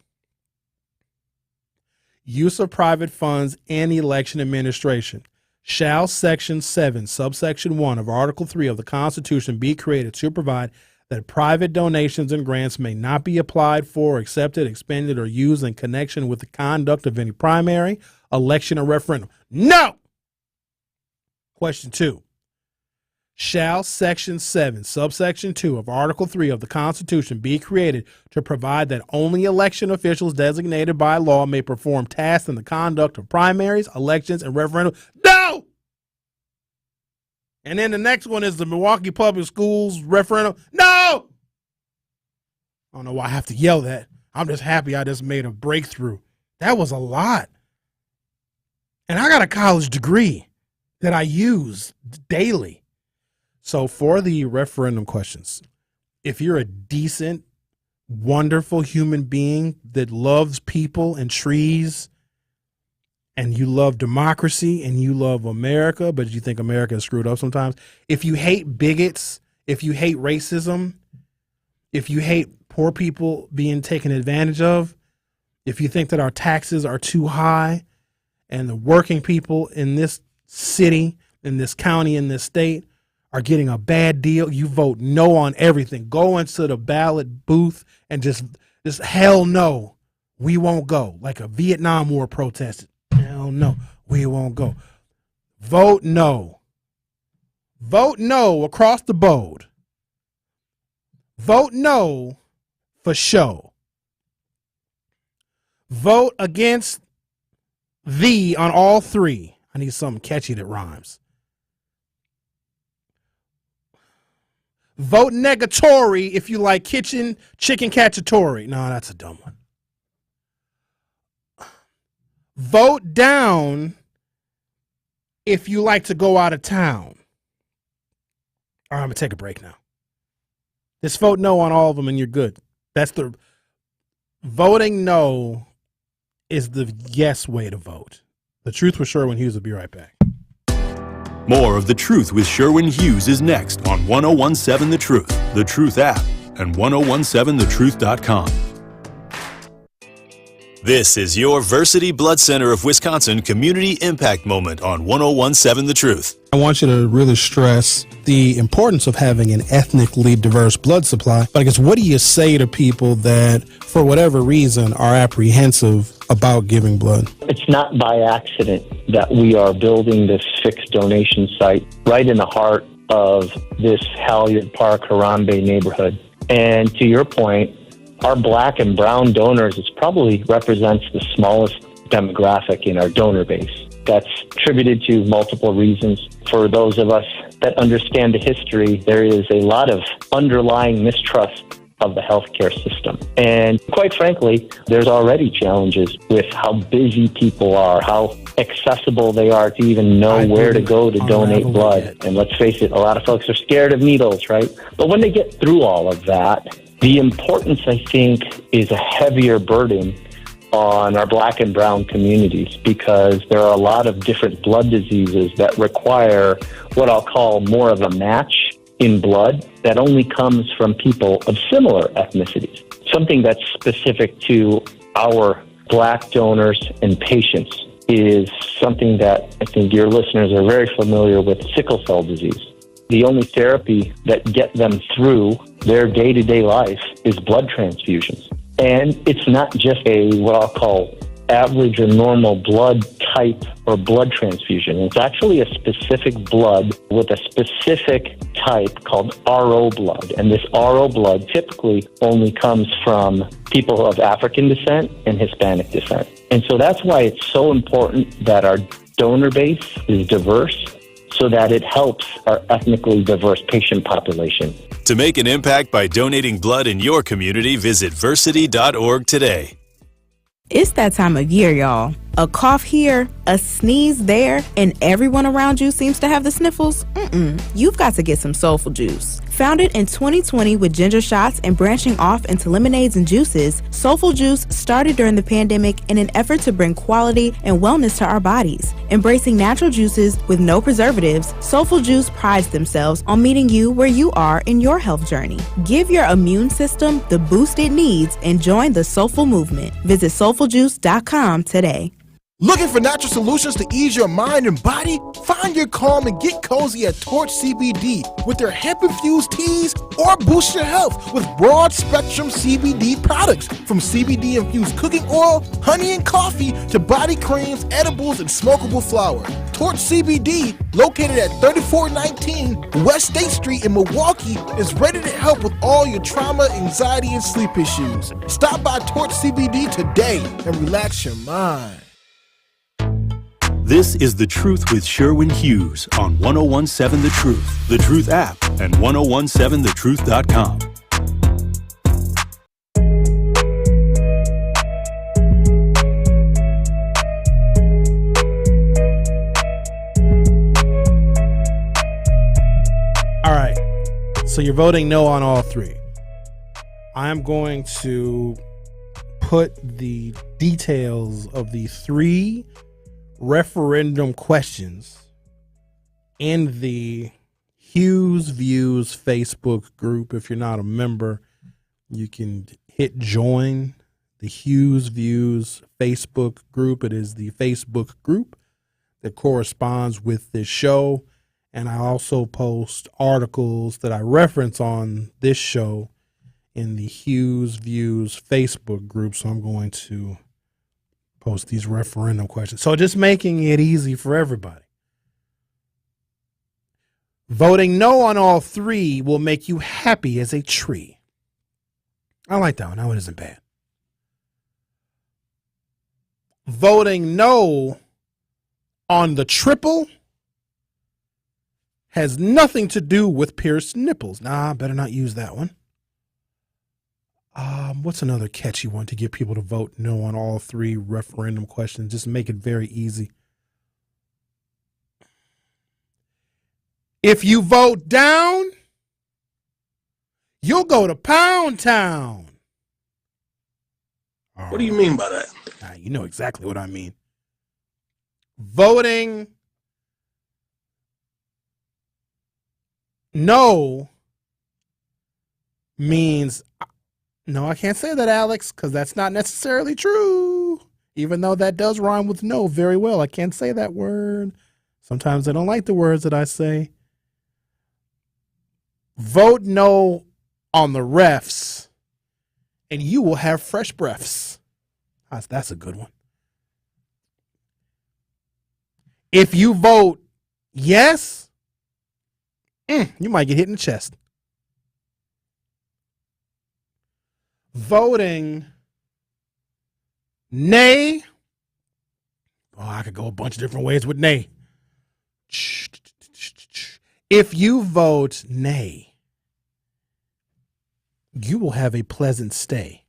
Use of private funds in election administration. Shall Section 7, subsection 1 of Article 3 of the Constitution be created to provide that private donations and grants may not be applied for, accepted, expended, or used in connection with the conduct of any primary, election, or referendum? No! Question 2. Shall Section 7, subsection 2 of Article 3 of the Constitution be created to provide that only election officials designated by law may perform tasks in the conduct of primaries, elections, and referendums? No! And then the next one is the Milwaukee Public Schools referendum. No! I don't know why I have to yell that. I'm just happy I just made a breakthrough. That was a lot. And I got a college degree that I use daily. So for the referendum questions, if you're a decent, wonderful human being that loves people and trees, and you love democracy and you love America, but you think America is screwed up sometimes, if you hate bigots, if you hate racism, if you hate poor people being taken advantage of, if you think that our taxes are too high and the working people in this city, in this county, in this state are getting a bad deal, you vote no on everything. Go into the ballot booth and just hell no, we won't go. Like a Vietnam War protest. Hell no, we won't go. Vote no. Vote no across the board. Vote no for show. Vote against the on all three. I need something catchy that rhymes. Vote negatory if you like chicken cacciatore. No, that's a dumb one. Vote down if you like to go out of town. All right, I'm going to take a break now. Just vote no on all of them and you're good. That's the voting no is the yes way to vote. The Truth with Sherwin Hughes will be right back. More of The Truth with Sherwin Hughes is next on 1017 The Truth, The Truth app, and 1017thetruth.com. This is your Versity Blood Center of Wisconsin Community Impact Moment on 1017 The Truth. I want you to really stress the importance of having an ethnically diverse blood supply. But I guess, what do you say to people that, for whatever reason, are apprehensive about giving blood? It's not by accident that we are building this fixed donation site right in the heart of this Halyard Park, Harambe neighborhood. And to your point, our black and brown donors, it probably represents the smallest demographic in our donor base. That's attributed to multiple reasons. For those of us that understand the history, there is a lot of underlying mistrust of the healthcare system. And quite frankly, there's already challenges with how busy people are, how accessible they are to even know where to go to donate blood. And let's face it, a lot of folks are scared of needles, right? But when they get through all of that, the importance, I think, is a heavier burden on our Black and brown communities, because there are a lot of different blood diseases that require what I'll call more of a match in blood that only comes from people of similar ethnicities. Something that's specific to our Black donors and patients is something that I think your listeners are very familiar with: sickle cell disease. The only therapy that get them through their day-to-day life is blood transfusions. And it's not just what I'll call average or normal blood type or blood transfusion. It's actually a specific blood with a specific type called RO blood. And this RO blood typically only comes from people of African descent and Hispanic descent. And so that's why it's so important that our donor base is diverse, so that it helps our ethnically diverse patient population. To make an impact by donating blood in your community, visit versity.org today. It's that time of year, y'all. A cough here, a sneeze there, and everyone around you seems to have the sniffles? You've got to get some Soulful Juice. Founded in 2020 with ginger shots and branching off into lemonades and juices, Soulful Juice started during the pandemic in an effort to bring quality and wellness to our bodies. Embracing natural juices with no preservatives, Soulful Juice prides themselves on meeting you where you are in your health journey. Give your immune system the boost it needs and join the Soulful movement. Visit soulfuljuice.com today. Looking for natural solutions to ease your mind and body? Find your calm and get cozy at Torch CBD with their hemp-infused teas, or boost your health with broad-spectrum CBD products, from CBD-infused cooking oil, honey and coffee, to body creams, edibles, and smokable flower. Torch CBD, located at 3419 West State Street in Milwaukee, is ready to help with all your trauma, anxiety, and sleep issues. Stop by Torch CBD today and relax your mind. This is The Truth with Sherwin Hughes on 1017 The Truth, The Truth app, and 1017thetruth.com. All right. So you're voting no on all three. I'm going to put the details of the three referendum questions in the Hughes Views Facebook group. If you're not a member, you can hit join the Hughes Views Facebook group. It is the Facebook group that corresponds with this show. And I also post articles that I reference on this show in the Hughes Views Facebook group. So I'm going to post these referendum questions. So just making it easy for everybody. Voting no on all three will make you happy as a tree. I like that one. That one isn't bad. Voting no on the triple has nothing to do with pierced nipples. Nah, better not use that one. What's another catchy one to get people to vote no on all three referendum questions? Just make it very easy. If you vote down, you'll go to Pound Town. What do you mean by that? You know exactly what I mean. Voting no means, no, I can't say that, Alex, because that's not necessarily true. Even though that does rhyme with no very well. I can't say that word. Sometimes I don't like the words that I say. Vote no on the refs, and you will have fresh breaths. That's a good one. If you vote yes, you might get hit in the chest. Voting nay Oh, I could go a bunch of different ways with nay. If you vote nay, you will have a pleasant stay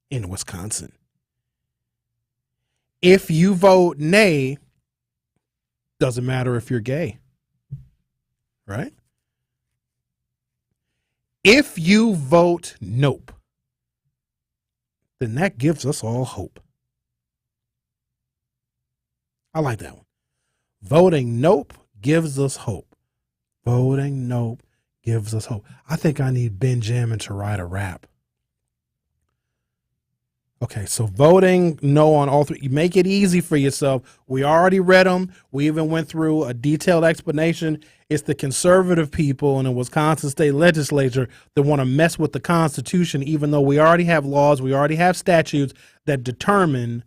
in Wisconsin. If you vote nay, doesn't matter if you're gay, right? If you vote nope, then that gives us all hope. I like that one. Voting nope gives us hope. Voting nope gives us hope. I think I need Benjamin to write a rap. Okay, so voting no on all three. You make it easy for yourself. We already read them. We even went through a detailed explanation. It's the conservative people in the Wisconsin state legislature that want to mess with the Constitution, even though we already have laws, we already have statutes that determine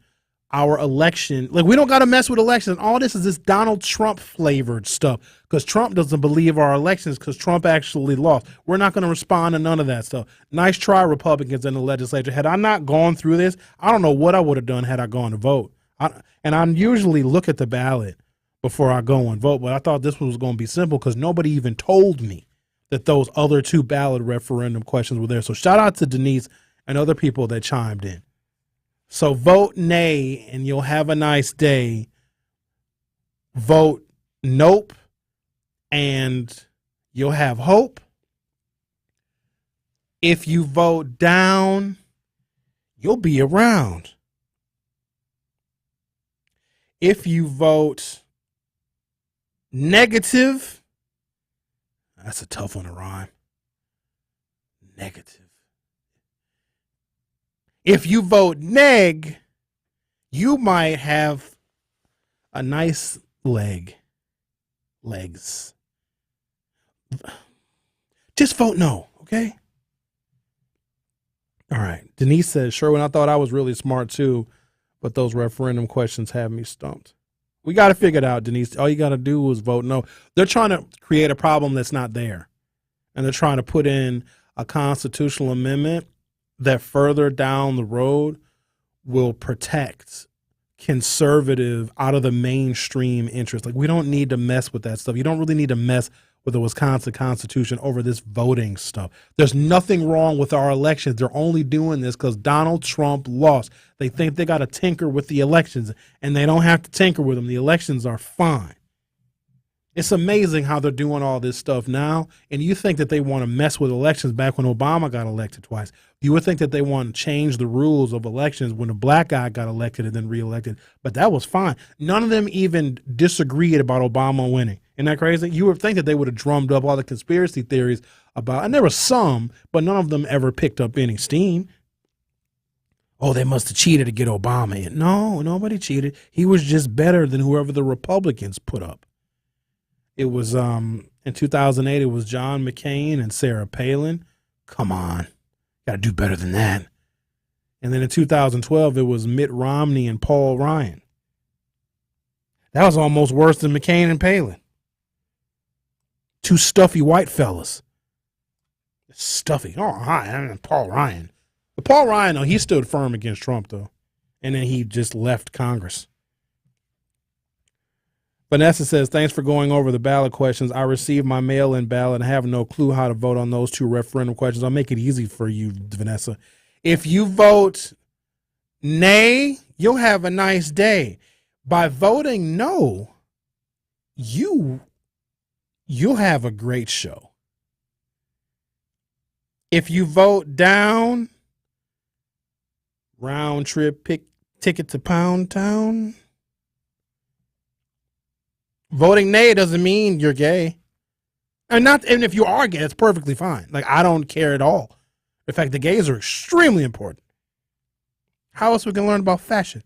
our election. Like, we don't got to mess with elections. All this is this Donald Trump flavored stuff because Trump doesn't believe our elections because Trump actually lost. We're not going to respond to none of that stuff. Nice try, Republicans in the legislature. Had I not gone through this, I don't know what I would have done had I gone to vote. And I usually look at the ballot before I go and vote, but I thought this one was going to be simple because nobody even told me that those other two ballot referendum questions were there. So shout out to Denise and other people that chimed in. So vote nay and you'll have a nice day. Vote nope and you'll have hope. If you vote down, you'll be around. If you vote negative, that's a tough one to rhyme. Negative. If you vote neg, you might have a nice legs. Just vote no, okay? All right. Denise says, Sherwin, I thought I was really smart too, but those referendum questions have me stumped. We got to figure it out, Denise. All you got to do is vote no. They're trying to create a problem that's not there. And they're trying to put in a constitutional amendment that further down the road will protect conservative out of the mainstream interest. Like, we don't need to mess with that stuff. You don't really need to mess with the Wisconsin Constitution over this voting stuff. There's nothing wrong with our elections. They're only doing this because Donald Trump lost. They think they got to tinker with the elections, and they don't have to tinker with them. The elections are fine. It's amazing how they're doing all this stuff now, and you think that they want to mess with elections back when Obama got elected twice. You would think that they want to change the rules of elections when a black guy got elected and then reelected, but that was fine. None of them even disagreed about Obama winning. Isn't that crazy? You would think that they would have drummed up all the conspiracy theories about, and there were some, but none of them ever picked up any steam. Oh, they must have cheated to get Obama in. No, nobody cheated. He was just better than whoever the Republicans put up. It was in 2008, it was John McCain and Sarah Palin. Come on. Got to do better than that. And then in 2012, it was Mitt Romney and Paul Ryan. That was almost worse than McCain and Palin. Two stuffy white fellas. Stuffy. Oh, hi, Paul Ryan. But Paul Ryan, though, he stood firm against Trump, though. And then he just left Congress. Vanessa says, thanks for going over the ballot questions. I received my mail-in ballot and have no clue how to vote on those two referendum questions. I'll make it easy for you, Vanessa. If you vote nay, you'll have a nice day. By voting no, you'll have a great show. If you vote down, round trip ticket to Pound Town. Voting nay doesn't mean you're gay. And if you are gay, it's perfectly fine. Like, I don't care at all. In fact, the gays are extremely important. How else we can learn about fashion?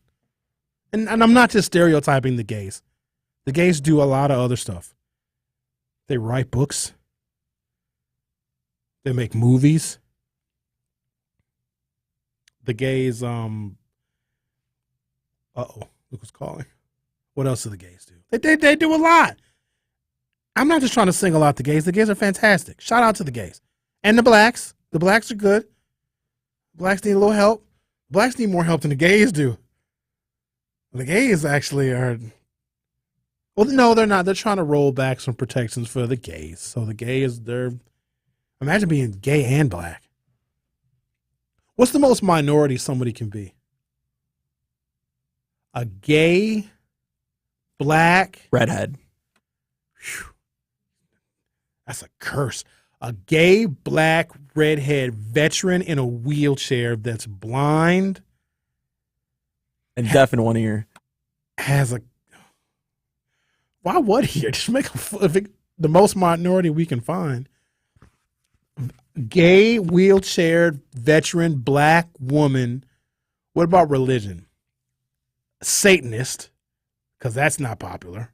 And I'm not just stereotyping the gays. The gays do a lot of other stuff. They write books. They make movies. The gays, look who's calling. What else do the gays do? They do a lot. I'm not just trying to single out the gays. The gays are fantastic. Shout out to the gays. And the blacks. The blacks are good. Blacks need a little help. Blacks need more help than the gays do. The gays actually are. Well, no, they're not. They're trying to roll back some protections for the gays. So the gays, imagine being gay and black. What's the most minority somebody can be? A gay, black, redhead. Whew, that's a curse. A gay, black, redhead veteran in a wheelchair that's blind and deaf in one ear. Why would he? Just make the most minority we can find. Gay, wheelchair, veteran, black woman. What about religion? Satanist, because that's not popular.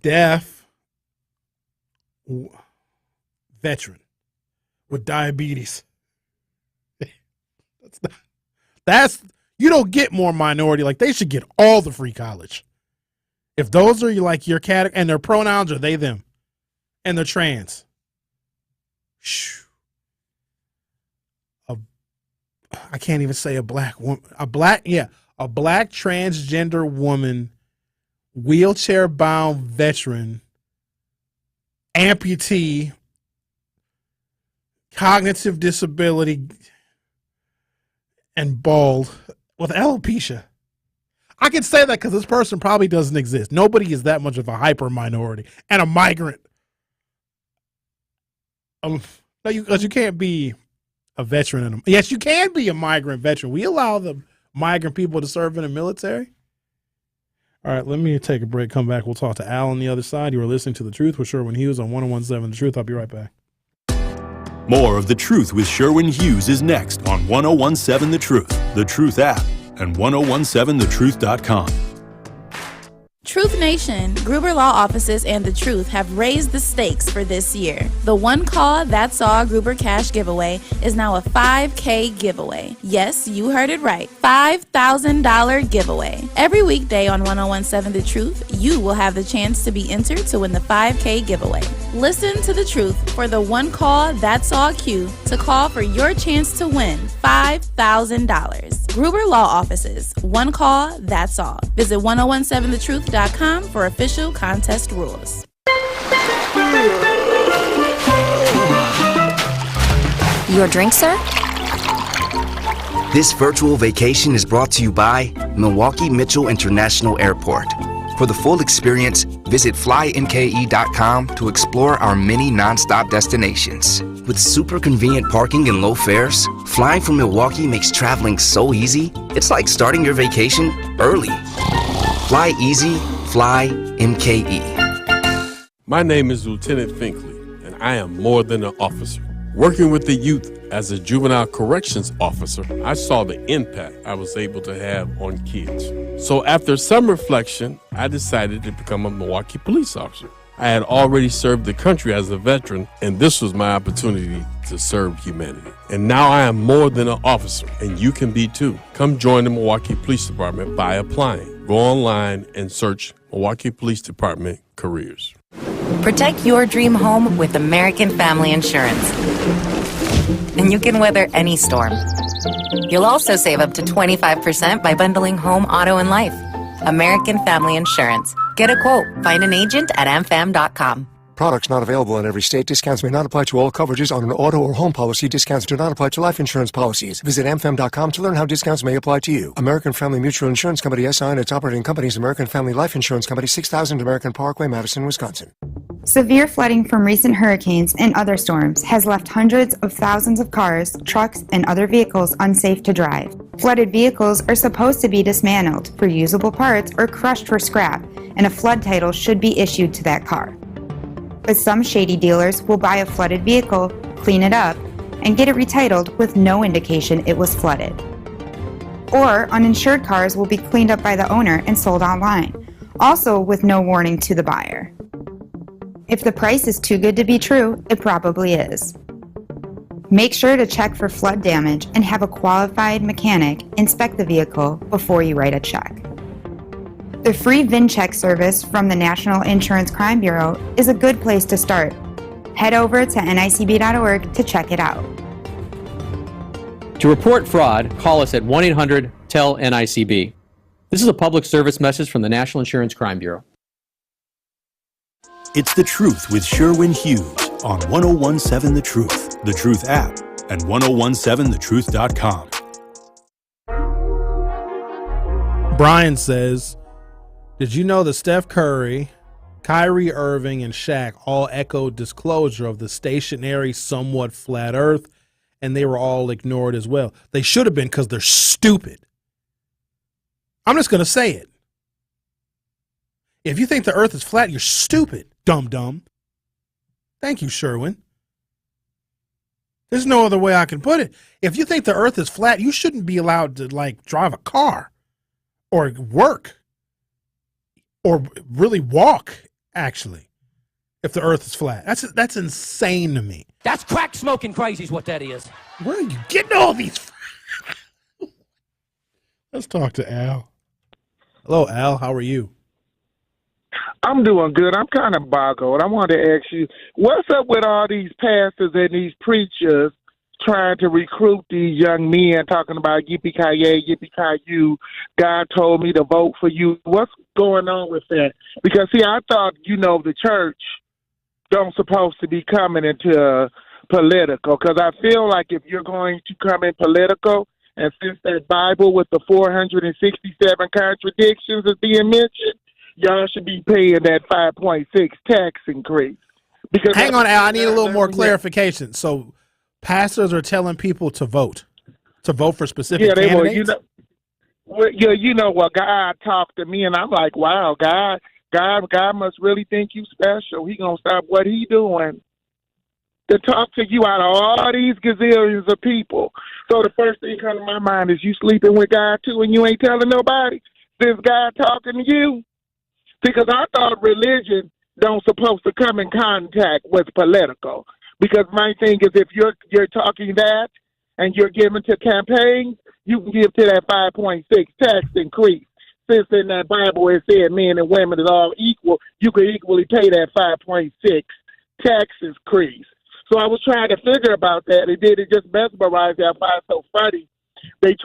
Deaf, veteran with diabetes. That's you don't get more minority. Like, they should get all the free college. If those are like your category, and their pronouns are they, them, and they're trans. I can't even say a black woman. A black transgender woman, wheelchair bound veteran, amputee, cognitive disability, and bald with alopecia. I can say that because this person probably doesn't exist. Nobody is that much of a hyper minority and a migrant. Because you can't be a veteran. Yes, you can be a migrant veteran. We allow the migrant people to serve in the military. All right, let me take a break. Come back. We'll talk to Al on the other side. You are listening to The Truth with Sherwin Hughes on 101.7 The Truth. I'll be right back. More of The Truth with Sherwin Hughes is next on 101.7 The Truth, The Truth app, and 1017thetruth.com. Truth Nation, Gruber Law Offices and The Truth have raised the stakes for this year. The One Call That's All Gruber Cash Giveaway is now a $5K giveaway. Yes, you heard it right. $5,000 giveaway. Every weekday on 101.7 The Truth, you will have the chance to be entered to win the $5K giveaway. Listen to The Truth for the One Call That's All cue to call for your chance to win $5,000. Gruber Law Offices, One Call That's All. Visit 1017thetruth.com for official contest rules. Your drink, sir? This virtual vacation is brought to you by Milwaukee Mitchell International Airport. For the full experience, visit flymke.com to explore our many nonstop destinations. With super convenient parking and low fares, flying from Milwaukee makes traveling so easy, it's like starting your vacation early. Fly easy, fly MKE. My name is Lieutenant Finkley, and I am more than an officer. Working with the youth as a juvenile corrections officer, I saw the impact I was able to have on kids. So after some reflection, I decided to become a Milwaukee police officer. I had already served the country as a veteran, and this was my opportunity to serve humanity. And now I am more than an officer, and you can be too. Come join the Milwaukee Police Department by applying. Go online and search Milwaukee Police Department careers. Protect your dream home with American Family Insurance. And you can weather any storm. You'll also save up to 25% by bundling home, auto, and life. American Family Insurance. Get a quote. Find an agent at amfam.com. Products not available in every state. Discounts may not apply to all coverages on an auto or home policy. Discounts do not apply to life insurance policies. Visit amfam.com to learn how discounts may apply to you. American Family Mutual Insurance Company, SI, and its operating companies, American Family Life Insurance Company, 6000 American Parkway, Madison, Wisconsin. Severe flooding from recent hurricanes and other storms has left hundreds of thousands of cars, trucks, and other vehicles unsafe to drive. Flooded vehicles are supposed to be dismantled for usable parts or crushed for scrap, and a flood title should be issued to that car. But some shady dealers will buy a flooded vehicle, clean it up, and get it retitled with no indication it was flooded. Or uninsured cars will be cleaned up by the owner and sold online, also with no warning to the buyer. If the price is too good to be true, it probably is. Make sure to check for flood damage and have a qualified mechanic inspect the vehicle before you write a check. The free VIN check service from the National Insurance Crime Bureau is a good place to start. Head over to nicb.org to check it out. To report fraud, call us at 1-800 Tell NICB. This is a public service message from the National Insurance Crime Bureau. It's The Truth with Sherwin Hughes on 1017 The Truth app, and 1017thetruth.com. Brian says, did you know that Steph Curry, Kyrie Irving, and Shaq all echoed disclosure of the stationary, somewhat flat earth, and they were all ignored as well? They should have been, because they're stupid. I'm just going to say it. If you think the earth is flat, you're stupid, dumb. Thank you, Sherwin. There's no other way I can put it. If you think the earth is flat, you shouldn't be allowed to, drive a car or work or really walk, actually, if the earth is flat. That's insane to me. That's crack smoking crazy is what that is. Where are you getting all these? Let's talk to Al. Hello, Al. How are you? I'm doing good. I'm kind of boggled. I wanted to ask you, what's up with all these pastors and these preachers trying to recruit these young men, talking about yippee-ki-yay, yippee-ki-you, God told me to vote for you? What's going on with that? Because, see, I thought, the church don't supposed to be coming into political, because I feel like if you're going to come in political, and since that Bible with the 467 contradictions is being mentioned, y'all should be paying that 5.6 tax increase. Because hang on, Al. I need a little more clarification. So, pastors are telling people to vote for specific candidates? God talked to me, and I'm like, wow, God must really think you special. He gonna stop what he doing to talk to you out of all these gazillions of people. So the first thing come to my mind is, you sleeping with God too, and you ain't telling nobody? Since God talking to you? Because I thought religion don't supposed to come in contact with political. Because my thing is, if you're talking that and you're giving to campaigns, you can give to that 5.6 tax increase. Since in that Bible it said men and women is all equal, you could equally pay that 5.6 tax increase. So I was trying to figure about that. It just mesmerized me. I find it so funny. They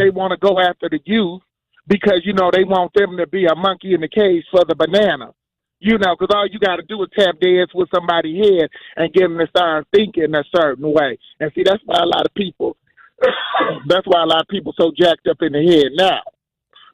want to go after the youth because, they want them to be a monkey in the cage for the banana. Because all you got to do is tap dance with somebody's head and get them to start thinking a certain way. And see, that's why a lot of people so jacked up in the head now.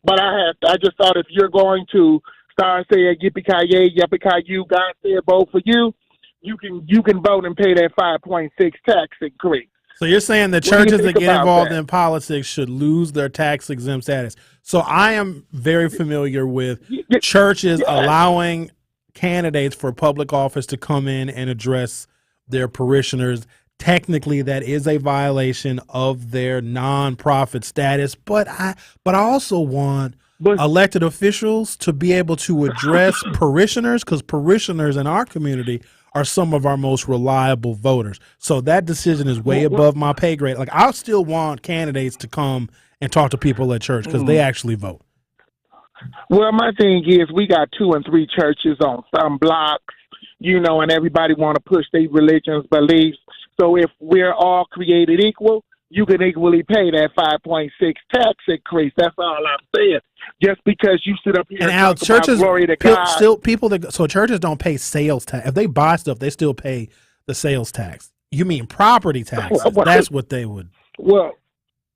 But I just thought, if you're going to start saying yippee-ki-yay, yippee-ki-you, God said vote for you, you can vote and pay that 5.6 tax increase. So you're saying the churches that get involved in politics should lose their tax-exempt status. So I am very familiar with churches allowing candidates for public office to come in and address their parishioners. Technically, that is a violation of their nonprofit status, but I also want elected officials to be able to address parishioners, because parishioners in our community are some of our most reliable voters. So that decision is way above my pay grade. I still want candidates to come and talk to people at church because they actually vote. Well, my thing is, we got 2 and 3 churches on some blocks, and everybody want to push their religion's beliefs. So if we're all created equal, you can equally pay that 5.6 tax increase. That's all I'm saying. Just because you sit up here and talk about glory to God. So churches don't pay sales tax. If they buy stuff, they still pay the sales tax. You mean property taxes? That's what they would. Well,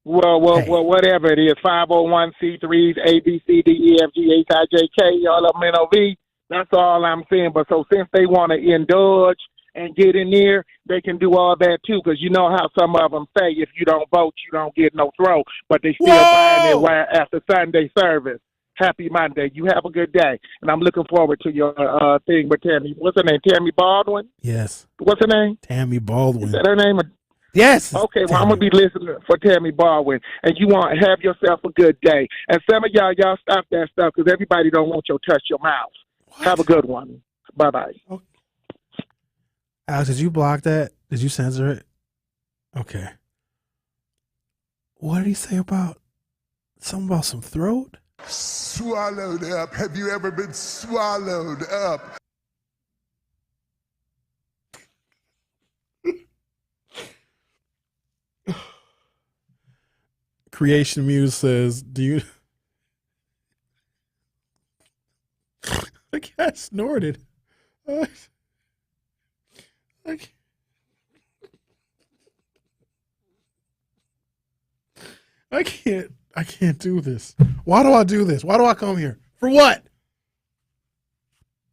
whatever it is, 501c3s, A, B, C, D, E, F, G, H, I, J, K, all of them NOV. That's all I'm saying. But so since they want to indulge and get in there, they can do all that too, because you know how some of them say, if you don't vote, you don't get no throw, but they still buying their wire after Sunday service. Happy Monday. You have a good day. And I'm looking forward to your thing with Tammy. What's her name? Tammy Baldwin? Yes. What's her name? Tammy Baldwin. Is that her name? Yes. Okay, well, I'm going to be listening for Tammy Baldwin. And you want to have yourself a good day. And some of y'all stop that stuff, because everybody don't want you to touch your mouth. What? Have a good one. Bye-bye. Okay. Alex, did you block that? Did you censor it? Okay. What did he say about something about some throat? Swallowed up. Have you ever been swallowed up? Creation Muse says, do you... The cat snorted. I can't do this. Why do I do this? Why do I come here? For what?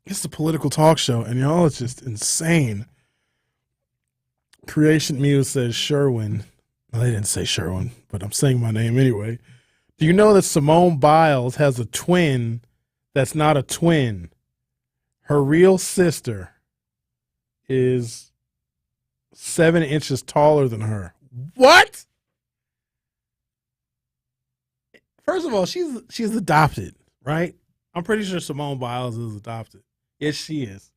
It's a political talk show, and y'all, it's just insane. Creation Muse says Sherwin. Well, they didn't say Sherwin, but I'm saying my name anyway. Do you know that Simone Biles has a twin that's not a twin? Her real sister is 7 inches taller than her. What? First of all, she's adopted, right? I'm pretty sure Simone Biles is adopted. Yes, she is.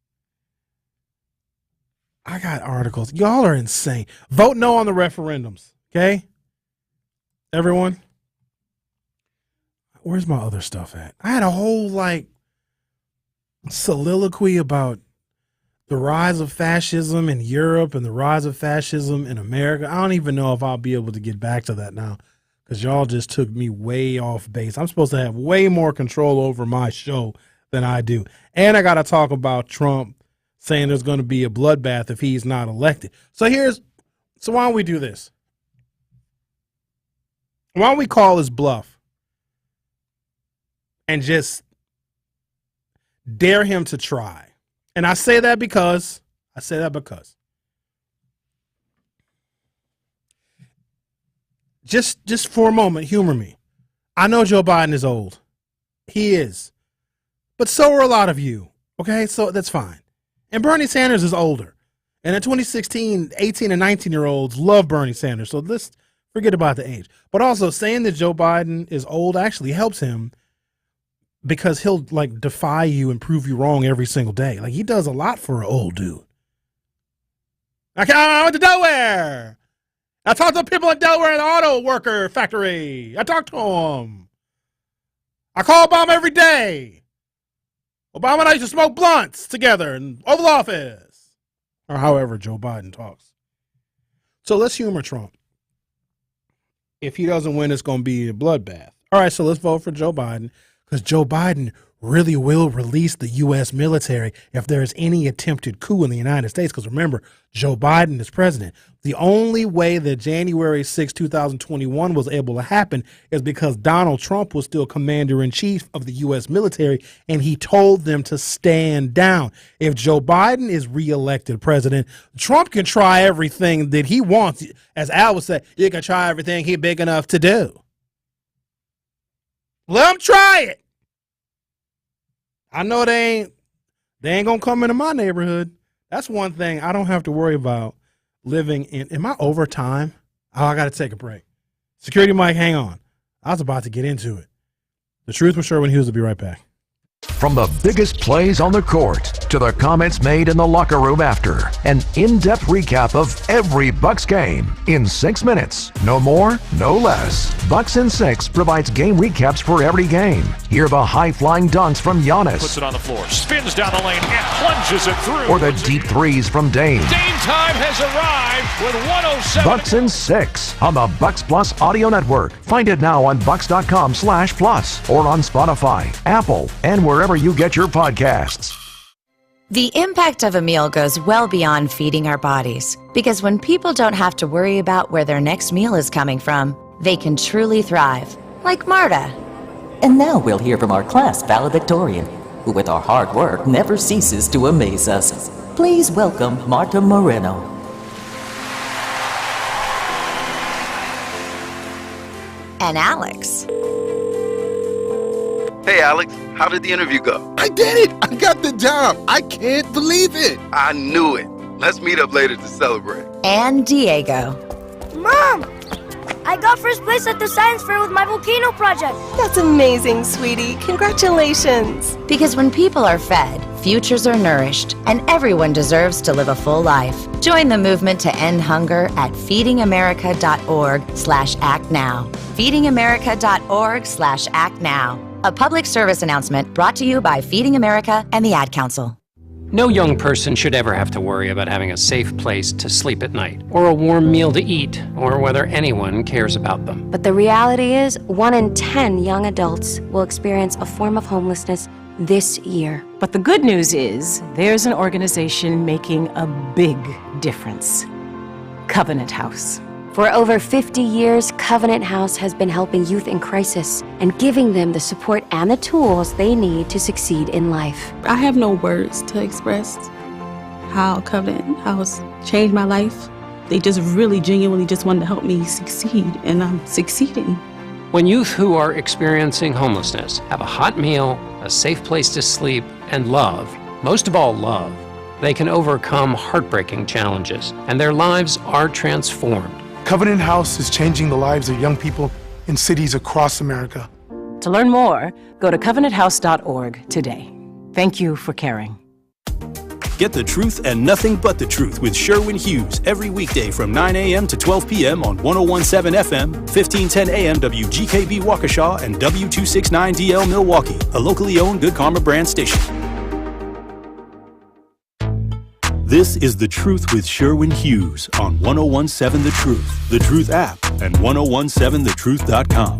I got articles. Y'all are insane. Vote no on the referendums, okay? Everyone? Where's my other stuff at? I had a whole, soliloquy about the rise of fascism in Europe and the rise of fascism in America. I don't even know if I'll be able to get back to that now because y'all just took me way off base. I'm supposed to have way more control over my show than I do. And I got to talk about Trump saying there's going to be a bloodbath if he's not elected. So why don't we do this? Why don't we call his bluff and just dare him to try? And I say that because just for a moment, humor me. I know Joe Biden is old. He is. But so are a lot of you. Okay? So that's fine. And Bernie Sanders is older. And in 2016, 18 and 19-year-olds love Bernie Sanders. So let's forget about the age. But also saying that Joe Biden is old actually helps him because he'll defy you and prove you wrong every single day. He does a lot for an old dude. I went to Delaware. I talked to people in Delaware in the auto worker factory. I talked to them. I call Obama every day. Obama and I used to smoke blunts together in Oval Office. Or however Joe Biden talks. So let's humor Trump. If he doesn't win, it's going to be a bloodbath. All right, so let's vote for Joe Biden. Because Joe Biden really will release the U.S. military if there is any attempted coup in the United States. Because remember, Joe Biden is president. The only way that January 6, 2021 was able to happen is because Donald Trump was still commander-in-chief of the U.S. military, and he told them to stand down. If Joe Biden is reelected president, Trump can try everything that he wants. As Al would say, you can try everything he's big enough to do. Let him try it. I know they ain't gonna come into my neighborhood. That's one thing I don't have to worry about living in. Am I over time? Oh, I got to take a break. Security Mike, hang on. I was about to get into it. The Truth with Sherwin Hughes will be right back. From the biggest plays on the court to the comments made in the locker room after, an in-depth recap of every Bucks game in 6 minutes. No more, no less. Bucks in 6 provides game recaps for every game. Hear the high-flying dunks from Giannis. Puts it on the floor, spins down the lane, and plunges it through. Or the deep threes from Dame. Dame time has arrived with 107. Bucks in 6 on the Bucks Plus Audio Network. Find it now on bucks.com/plus or on Spotify, Apple, and wherever you get your podcasts. The impact of a meal goes well beyond feeding our bodies, because when people don't have to worry about where their next meal is coming from, they can truly thrive, like Marta. And now we'll hear from our class valedictorian, who with our hard work never ceases to amaze us. Please welcome Marta Moreno. And Alex. Hey, Alex, how did the interview go? I did it! I got the job! I can't believe it! I knew it. Let's meet up later to celebrate. And Diego. Mom! I got first place at the science fair with my volcano project. That's amazing, sweetie. Congratulations. Because when people are fed, futures are nourished, and everyone deserves to live a full life. Join the movement to end hunger at feedingamerica.org/actnow. feedingamerica.org/actnow. A public service announcement brought to you by Feeding America and the Ad Council. No young person should ever have to worry about having a safe place to sleep at night, or a warm meal to eat, or whether anyone cares about them. But the reality is, 1 in 10 young adults will experience a form of homelessness this year. But the good news is, there's an organization making a big difference. Covenant House. For over 50 years, Covenant House has been helping youth in crisis and giving them the support and the tools they need to succeed in life. I have no words to express how Covenant House changed my life. They just really genuinely just wanted to help me succeed, and I'm succeeding. When youth who are experiencing homelessness have a hot meal, a safe place to sleep, and love, most of all love, they can overcome heartbreaking challenges, and their lives are transformed. Covenant House is changing the lives of young people in cities across America. To learn more, go to covenanthouse.org today. Thank you for caring. Get the truth and nothing but the truth with Sherwin Hughes every weekday from 9 a.m. to 12 p.m. on 101.7 FM, 1510 a.m. WGKB Waukesha, and W269DL Milwaukee, a locally owned Good Karma brand station. This is The Truth with Sherwin Hughes on 101.7 The Truth, The Truth app, and 1017thetruth.com.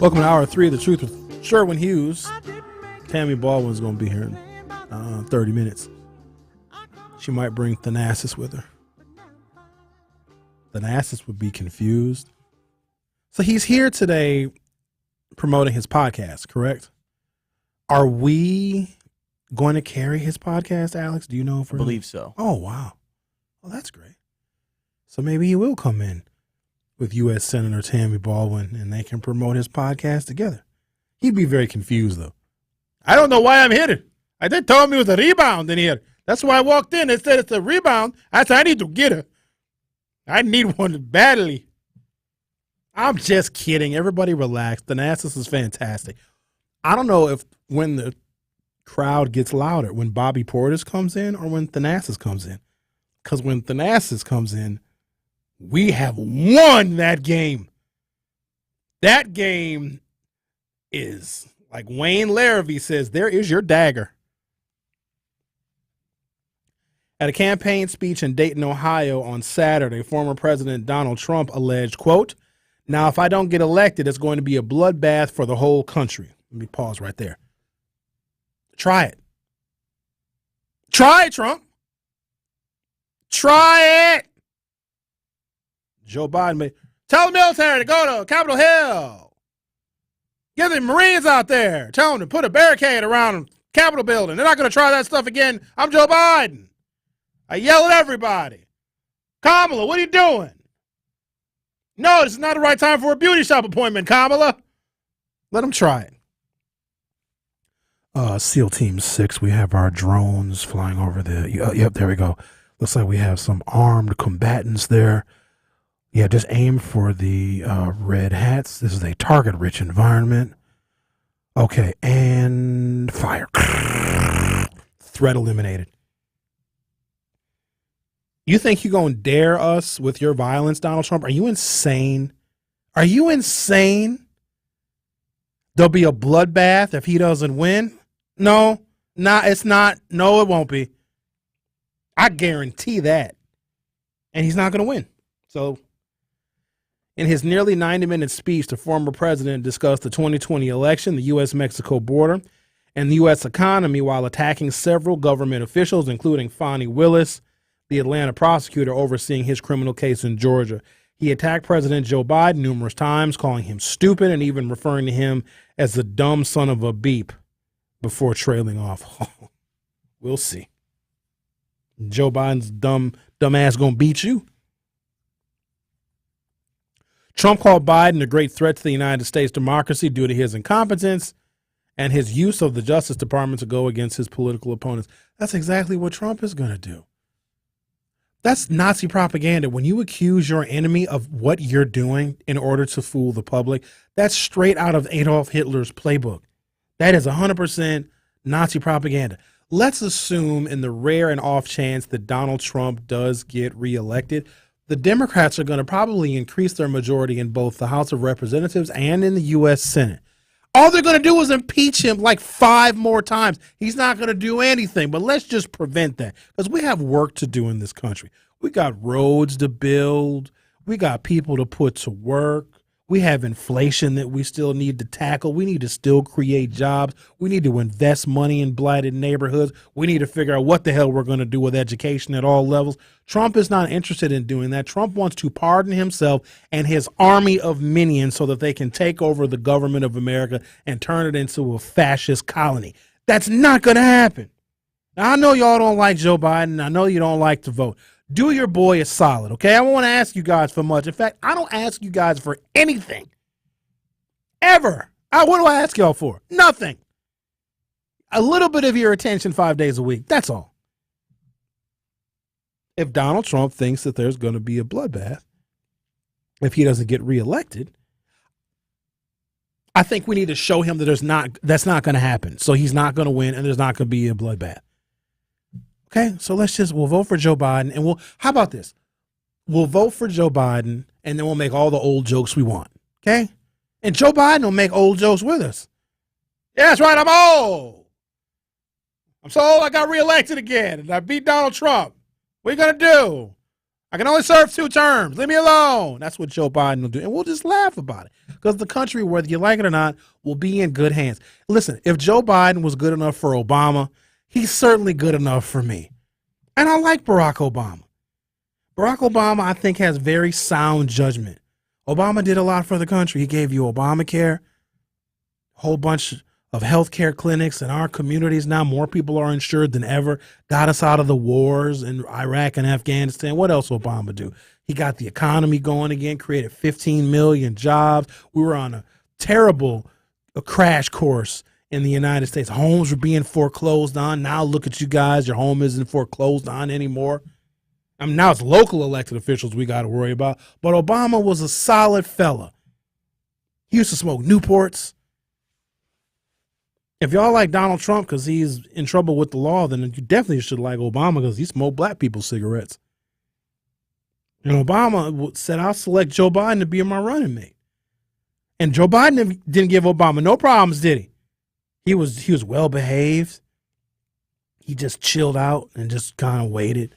Welcome to Hour 3 of The Truth with Sherwin Hughes. Tammy Baldwin is going to be here in 30 minutes. She might bring Thanasis with her. Thanasis would be confused. So he's here today promoting his podcast, correct? Are we going to carry his podcast, Alex? Do you know if I believe so. Oh, wow. Well, that's great. So maybe he will come in with U.S. Senator Tammy Baldwin and they can promote his podcast together. He'd be very confused, though. I don't know why I'm here. They told me it was a rebound in here. That's why I walked in. They said it's a rebound. I said, I need to get her. I need one badly. I'm just kidding. Everybody relax. Thanasis is fantastic. I don't know if when the crowd gets louder, when Bobby Portis comes in or when Thanasis comes in. Because when Thanasis comes in, we have won that game. That game is, like Wayne Larrivee says, there is your dagger. At a campaign speech in Dayton, Ohio on Saturday, former President Donald Trump alleged, quote, "Now, if I don't get elected, it's going to be a bloodbath for the whole country." Let me pause right there. Try it. Try it, Trump. Try it. Joe Biden may tell the military to go to Capitol Hill. Get the Marines out there. Tell them to put a barricade around the Capitol building. They're not going to try that stuff again. I'm Joe Biden. I yell at everybody. Kamala, what are you doing? No, this is not the right time for a beauty shop appointment, Kamala. Let them try it. SEAL Team 6, we have our drones flying over the... yep, there we go. Looks like we have some armed combatants there. Yeah, just aim for the red hats. This is a target-rich environment. Okay, and fire. Threat eliminated. You think you're going to dare us with your violence, Donald Trump? Are you insane? Are you insane? There'll be a bloodbath if he doesn't win? No, it's not. No, it won't be. I guarantee that. And he's not going to win. So... in his nearly 90-minute speech, the former president discussed the 2020 election, the U.S.-Mexico border, and the U.S. economy while attacking several government officials, including Fani Willis, the Atlanta prosecutor overseeing his criminal case in Georgia. He attacked President Joe Biden numerous times, calling him stupid and even referring to him as the dumb son of a beep before trailing off. We'll see. Joe Biden's dumb ass gonna beat you. Trump called Biden a great threat to the United States democracy due to his incompetence and his use of the Justice Department to go against his political opponents. That's exactly what Trump is going to do. That's Nazi propaganda. When you accuse your enemy of what you're doing in order to fool the public, that's straight out of Adolf Hitler's playbook. That is 100% Nazi propaganda. Let's assume in the rare and off chance that Donald Trump does get reelected, the Democrats are going to probably increase their majority in both the House of Representatives and in the U.S. Senate. All they're going to do is impeach him like 5 more times. He's not going to do anything, but let's just prevent that because we have work to do in this country. We got roads to build. We got people to put to work. We have inflation that we still need to tackle. We need to still create jobs. We need to invest money in blighted neighborhoods. We need to figure out what the hell we're going to do with education at all levels. Trump is not interested in doing that. Trump wants to pardon himself and his army of minions so that they can take over the government of America and turn it into a fascist colony. That's not going to happen. Now, I know y'all don't like Joe Biden. I know you don't like to vote. Do your boy a solid, okay? I don't want to ask you guys for much. In fact, I don't ask you guys for anything. Ever. What do I ask y'all for? Nothing. A little bit of your attention 5 days a week. That's all. If Donald Trump thinks that there's going to be a bloodbath, if he doesn't get reelected, I think we need to show him that that's not going to happen. So he's not going to win and there's not going to be a bloodbath. Okay, so we'll vote for Joe Biden and how about this? We'll vote for Joe Biden and then we'll make all the old jokes we want. Okay? And Joe Biden will make old jokes with us. Yeah, that's right, I'm old. I'm so old I got reelected again and I beat Donald Trump. What are you going to do? I can only serve 2 terms. Leave me alone. That's what Joe Biden will do. And we'll just laugh about it because the country, whether you like it or not, will be in good hands. Listen, if Joe Biden was good enough for Obama, he's certainly good enough for me. And I like Barack Obama. Barack Obama, I think, has very sound judgment. Obama did a lot for the country. He gave you Obamacare, a whole bunch of healthcare clinics in our communities now. More people are insured than ever. Got us out of the wars in Iraq and Afghanistan. What else Obama do? He got the economy going again, created 15 million jobs. We were on a terrible crash course in the United States. Homes were being foreclosed on. Now look at you guys. Your home isn't foreclosed on anymore. I mean, now it's local elected officials we got to worry about. But Obama was a solid fella. He used to smoke Newports. If y'all like Donald Trump because he's in trouble with the law, then you definitely should like Obama because he smoked black people's cigarettes. And Obama said, I'll select Joe Biden to be my running mate. And Joe Biden didn't give Obama no problems, did he? He was well behaved. He just chilled out and just kind of waited.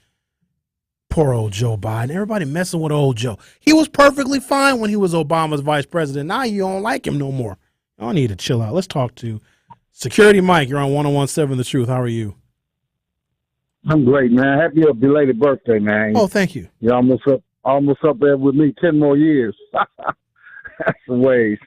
Poor old Joe Biden. Everybody messing with old Joe. He was perfectly fine when he was Obama's vice president. Now you don't like him no more. Y'all need to chill out. Let's talk to Security Mike. You're on 101.7 The Truth. How are you? I'm great, man. Happy belated birthday, man. Oh, thank you. You're almost up there with me. 10 more years. That's the ways.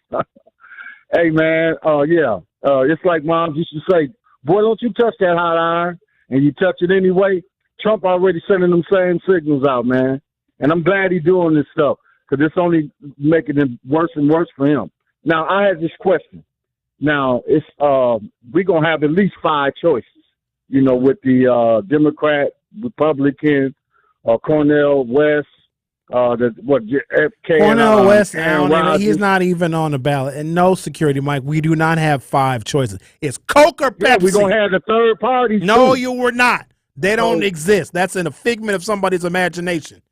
Hey, man. Yeah. It's like Mom used to say, boy, don't you touch that hot iron. And you touch it anyway. Trump already sending them same signals out, man. And I'm glad he's doing this stuff because it's only making it worse and worse for him. Now, I have this question. Now, it's we're going to have at least 5 choices, you know, with the Democrat, Republican, Cornel West, FK. Cornel West, he's not even on the ballot. And no, Security Mike, we do not have 5 choices. It's Coke or Pepsi. Yeah, we're going to have the third party. No, you were not. They don't exist. That's in a figment of somebody's imagination.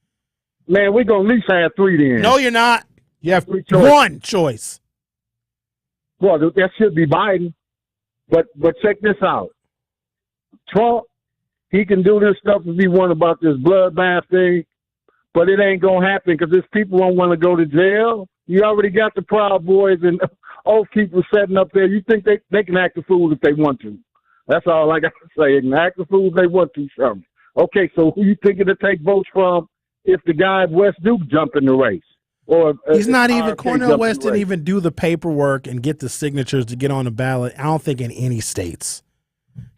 Man, we're going to at least have 3 then. No, you're not. You have 1 choice. Well, that should be Biden. But check this out. Trump, he can do this stuff if he want about this bloodbath thing, but it ain't going to happen because his people don't want to go to jail. You already got the Proud Boys and old people setting up there. You think they can act a fool if they want to. That's all I got to say. They can act a fool if they want to, Sherwin. Okay, so who you thinking to take votes from if the guy West Duke jump in the race? Or he's not even, Cornel West didn't even do the paperwork and get the signatures to get on the ballot. I don't think in any states.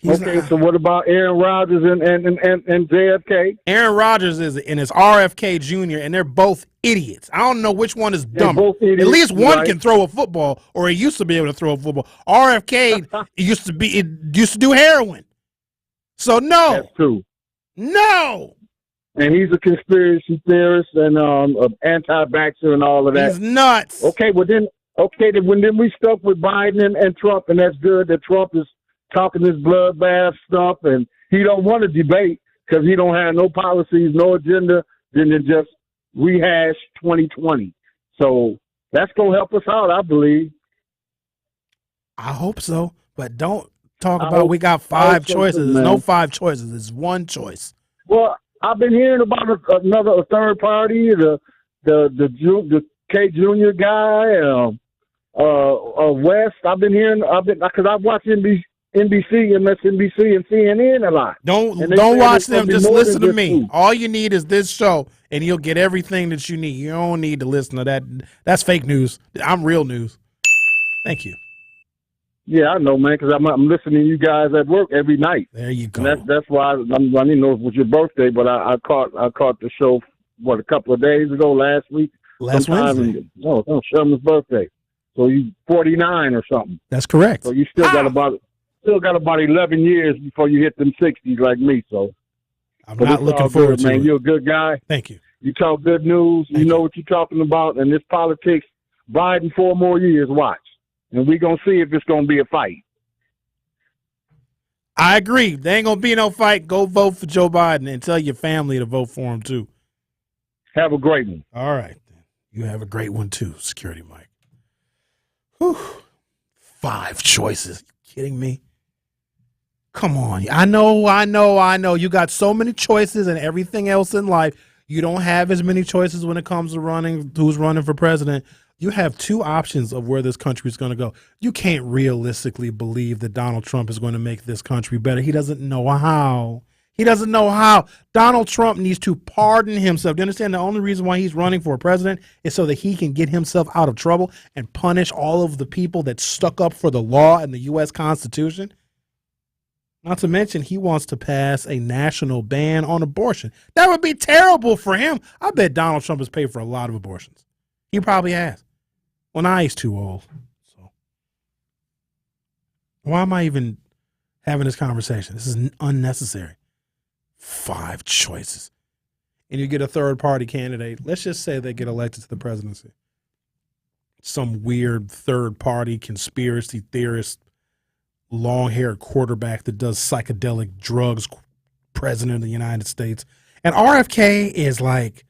So what about Aaron Rodgers and JFK? Aaron Rodgers is RFK Jr., and they're both idiots. I don't know which one is dumber. At least one can throw a football, or he used to be able to throw a football. RFK used to do heroin. So no. That's true. No. and he's a conspiracy theorist and anti-vaxxer and all of that. He's nuts. Okay, well then we stuck with Biden and Trump, and that's good that Trump is talking this bloodbath stuff, and he don't want to debate because he don't have no policies, no agenda, then to just rehash 2020. So that's going to help us out, I believe. I hope so, but don't talk about we got 5 choices. There's no 5 choices. There's one choice. Well, I've been hearing about a third party, the K Junior guy, West. I've been hearing, because I've watched NBC, MSNBC, and CNN a lot. Don't watch them. Just listen to me. All you need is this show, and you'll get everything that you need. You don't need to listen to that. That's fake news. I'm real news. Thank you. Yeah, I know, man, because I'm listening to you guys at work every night. There you go. And that's why I didn't know it was your birthday, but I caught the show a couple of days ago, last week. Last Wednesday. Sherman's birthday. So you 49 or something. That's correct. So you still got about 11 years before you hit them 60s like me. So I'm not looking forward to it. Man, you're a good guy. Thank you. You talk good news. You know what you're talking about. And this politics, Biden 4 more years, watch. And we're going to see if it's going to be a fight. I agree. There ain't going to be no fight. Go vote for Joe Biden and tell your family to vote for him, too. Have a great one. All right. You have a great one, too, Security Mike. Whew. 5 choices. You kidding me? Come on. I know. You got so many choices and everything else in life. You don't have as many choices when it comes to who's running for president. You have 2 options of where this country is going to go. You can't realistically believe that Donald Trump is going to make this country better. He doesn't know how. Donald Trump needs to pardon himself. Do you understand? The only reason why he's running for president is so that he can get himself out of trouble and punish all of the people that stuck up for the law and the U.S. Constitution. Not to mention, he wants to pass a national ban on abortion. That would be terrible for him. I bet Donald Trump has paid for a lot of abortions. He probably has. Well, now he's too old. So why am I even having this conversation? This is unnecessary. 5 choices. And you get a third party candidate. Let's just say they get elected to the presidency. Some weird third party conspiracy theorist, long-haired quarterback that does psychedelic drugs, president of the United States. And RFK is like,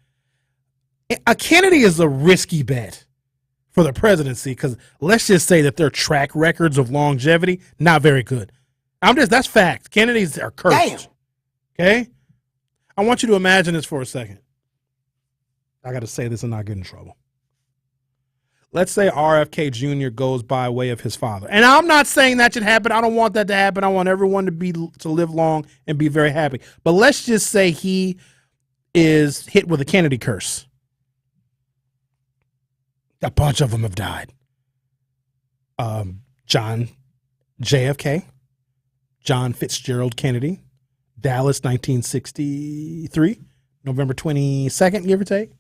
a Kennedy is a risky bet for the presidency because let's just say that their track records of longevity, not very good. That's fact. Kennedys are cursed. Damn. Okay? I want you to imagine this for a second. I got to say this and not get in trouble. Let's say RFK Jr. goes by way of his father. And I'm not saying that should happen. I don't want that to happen. I want everyone to live long and be very happy. But let's just say he is hit with a Kennedy curse. A bunch of them have died. John JFK, John Fitzgerald Kennedy, Dallas, 1963, November 22nd, give or take.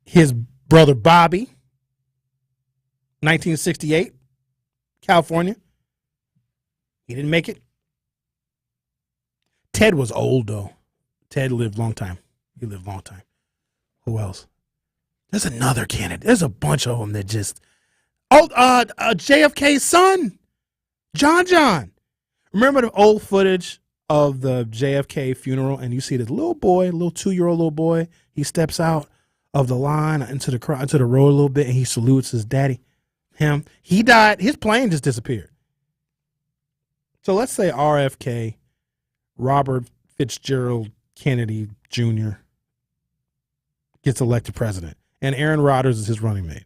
His brother Bobby, 1968, California. He didn't make it. Ted was old, though. Ted lived a long time. He lived a long time. Who else? There's another candidate. There's a bunch of them that just... JFK's son, John. Remember the old footage of the JFK funeral, and you see this little 2-year-old little boy. He steps out of the line into the road a little bit, and he salutes his daddy. He died. His plane just disappeared. So let's say RFK, Robert Fitzgerald Kennedy Jr., gets elected president, and Aaron Rodgers is his running mate.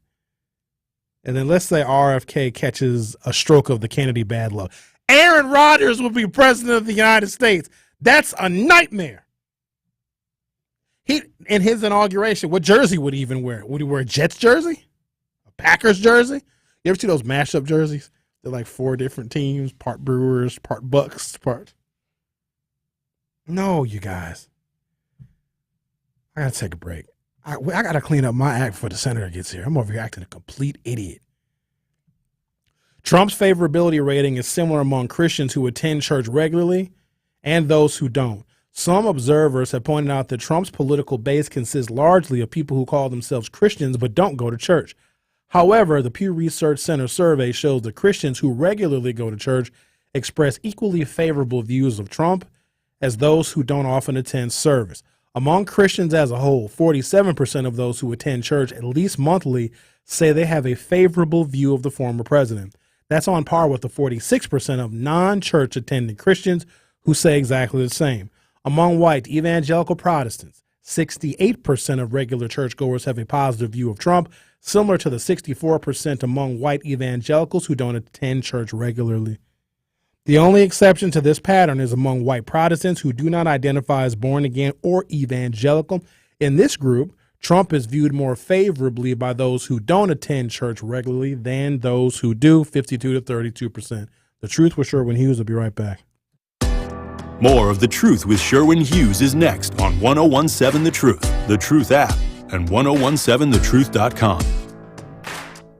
And then let's say RFK catches a stroke of the Kennedy bad luck. Aaron Rodgers will be president of the United States. That's a nightmare. In his inauguration, what jersey would he even wear? Would he wear a Jets jersey? A Packers jersey? You ever see those mashup jerseys? They're like 4 different teams, part Brewers, part Bucks, part... No, you guys. I got to take a break. I got to clean up my act before the senator gets here. I'm over here acting a complete idiot. Trump's favorability rating is similar among Christians who attend church regularly and those who don't. Some observers have pointed out that Trump's political base consists largely of people who call themselves Christians but don't go to church. However, the Pew Research Center survey shows that Christians who regularly go to church express equally favorable views of Trump as those who don't often attend service. Among Christians as a whole, 47% of those who attend church at least monthly say they have a favorable view of the former president. That's on par with the 46% of non-church attending Christians who say exactly the same. Among white evangelical Protestants, 68% of regular churchgoers have a positive view of Trump, similar to the 64% among white evangelicals who don't attend church regularly. The only exception to this pattern is among white Protestants who do not identify as born again or evangelical. In this group, Trump is viewed more favorably by those who don't attend church regularly than those who do, 52 to 32%. The Truth with Sherwin Hughes will be right back. More of The Truth with Sherwin Hughes is next on 1017 The Truth, The Truth app, and 1017thetruth.com.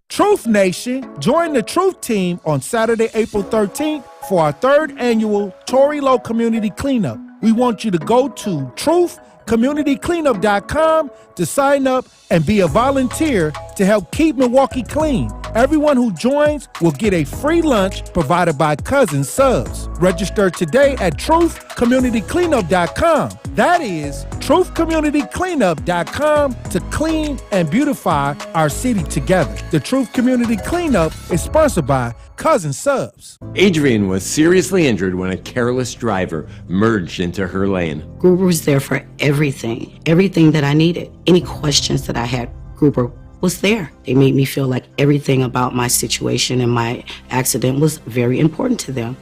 Truth Nation, join the Truth Team on Saturday, April 13th for our third annual Tory Low Community Cleanup. We want you to go to truthcommunitycleanup.com to sign up and be a volunteer to help keep Milwaukee clean. Everyone who joins will get a free lunch provided by Cousin Subs. Register today at truthcommunitycleanup.com. That is truthcommunitycleanup.com to clean and beautify our city together. The Truth Community Cleanup is sponsored by Cousin Subs. Adrian was seriously injured when a careless driver merged into her lane. Gruber was there for everything that I needed. Any questions that I had, Gruber was there. They made me feel like everything about my situation and my accident was very important to them.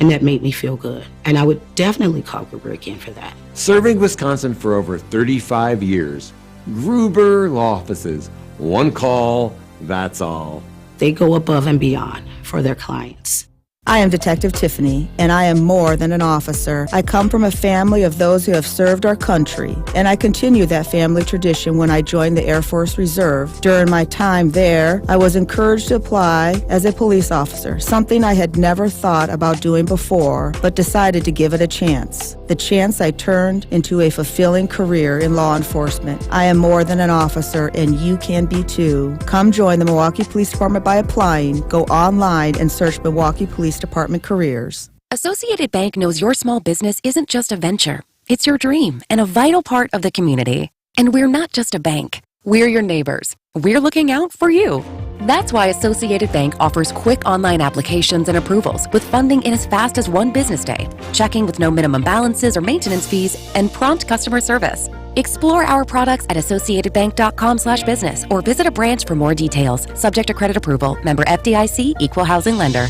And that made me feel good. And I would definitely call Gruber again for that. Serving Wisconsin for over 35 years. Gruber Law Offices. One call, that's all. They go above and beyond for their clients. I am Detective Tiffany, and I am more than an officer. I come from a family of those who have served our country, and I continue that family tradition when I joined the Air Force Reserve. During my time there, I was encouraged to apply as a police officer, something I had never thought about doing before, but decided to give it a chance. The chance I turned into a fulfilling career in law enforcement. I am more than an officer, and you can be too. Come join the Milwaukee Police Department by applying. Go online and search Milwaukee Police Department careers. Associated Bank knows your small business isn't just a venture. It's your dream and a vital part of the community. And we're not just a bank. We're your neighbors. We're looking out for you. That's why Associated Bank offers quick online applications and approvals with funding in as fast as one business day, checking with no minimum balances or maintenance fees, and prompt customer service. Explore our products at associatedbank.com/business or visit a branch for more details. Subject to credit approval. Member FDIC, Equal Housing Lender.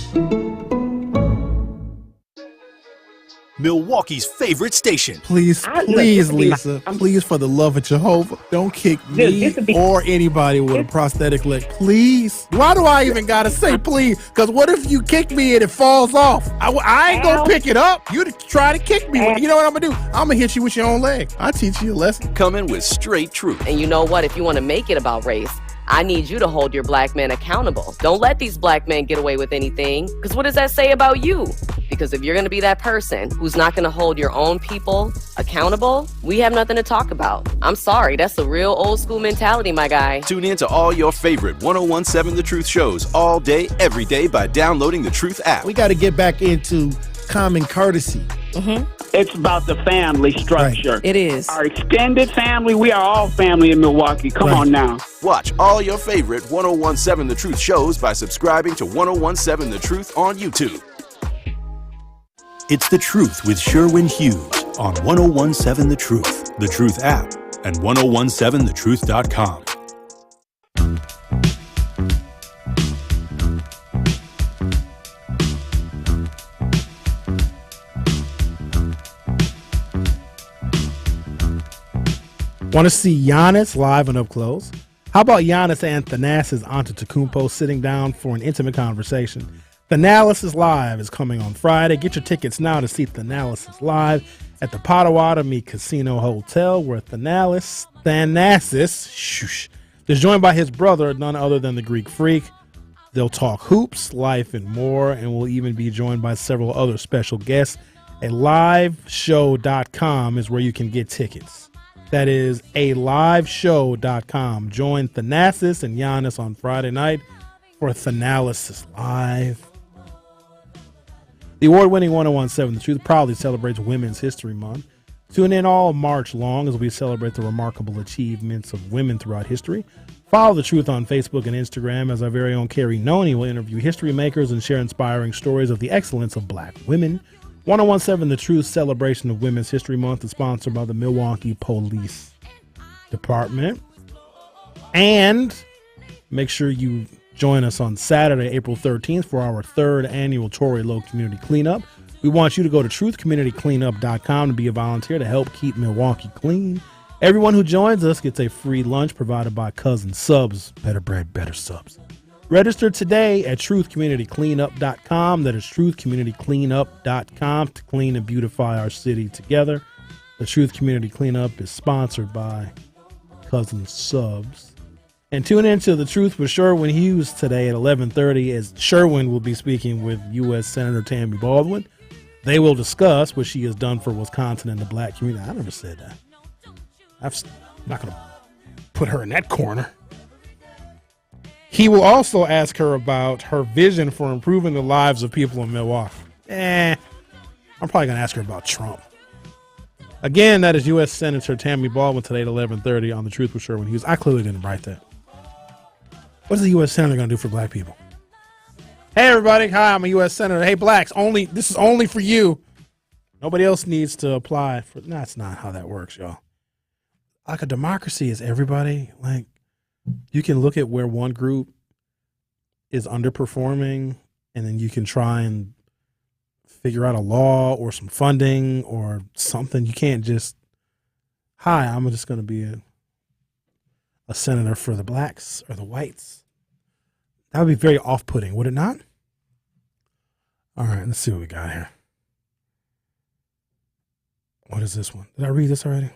Milwaukee's favorite station. Please, Lisa, please, for the love of Jehovah, don't kick me or anybody with a prosthetic leg. Please. Why do I even gotta say please? Because what if you kick me and it falls off? I ain't gonna pick it up. You try to kick me. You know what I'm gonna do? I'm gonna hit you with your own leg. I'll teach you a lesson. Coming with straight truth. And you know what? If you want to make it about race, I need you to hold your black men accountable. Don't let these black men get away with anything. Because what does that say about you? Because if you're going to be that person who's not going to hold your own people accountable, we have nothing to talk about. I'm sorry, that's a real old school mentality, my guy. Tune in to all your favorite 1017 The Truth shows all day, every day by downloading the Truth app. We got to get back into common courtesy. It's about the family structure. Right. It is. Our extended family, we are all family in Milwaukee. Come on now. Watch all your favorite 1017 The Truth shows by subscribing to 1017 The Truth on YouTube. It's The Truth with Sherwin Hughes on 1017 The Truth app, and 1017thetruth.com. Want to see Giannis live and up close? How about Giannis and Thanasis Antetokounmpo sitting down for an intimate conversation? Thanasis Live is coming on Friday. Get your tickets now to see Thanasis Live at the Potawatomi Casino Hotel, where Thanasis is joined by his brother, none other than the Greek Freak. They'll talk hoops, life, and more, and will even be joined by several other special guests aliveshow.com is where you can get tickets. That is aliveshow.com. Join Thanasis and Giannis on Friday night for Thanalysis Live. The award-winning 1017 The Truth proudly celebrates Women's History Month. Tune in all March long as we celebrate the remarkable achievements of women throughout history. Follow The Truth on Facebook and Instagram as our very own Carrie Noni will interview history makers and share inspiring stories of the excellence of black women. 1017 The Truth celebration of Women's History Month is sponsored by the Milwaukee Police Department. And make sure you join us on Saturday, April 13th for our third annual Torrey Low Community Cleanup. We want you to go to truthcommunitycleanup.com to be a volunteer to help keep Milwaukee clean. Everyone who joins us gets a free lunch provided by Cousin Subs. Better bread, better subs. Register today at truthcommunitycleanup.com. That is truthcommunitycleanup.com to clean and beautify our city together. The Truth Community Cleanup is sponsored by Cousin Subs. And tune in to The Truth with Sherwin Hughes today at 11:30 as Sherwin will be speaking with U.S. Senator Tammy Baldwin. They will discuss what she has done for Wisconsin and the black community. I never said that. I'm not going to put her in that corner. He will also ask her about her vision for improving the lives of people in Milwaukee. I'm probably going to ask her about Trump. Again, that is U.S. Senator Tammy Baldwin today at 11:30 on The Truth with Sherwin Hughes. I clearly didn't write that. What is the U.S. Senator going to do for black people? Hey, everybody. Hi, I'm a U.S. Senator. Hey, blacks, this is only for you. Nobody else needs to apply for. That's not how that works, y'all. Like a democracy is everybody. Like, you can look at where one group is underperforming, and then you can try and figure out a law or some funding or something. You can't just, hi, I'm just going to be a senator for the blacks or the whites. That would be very off-putting, would it not? All right, let's see what we got here. What is this one? Did I read this already?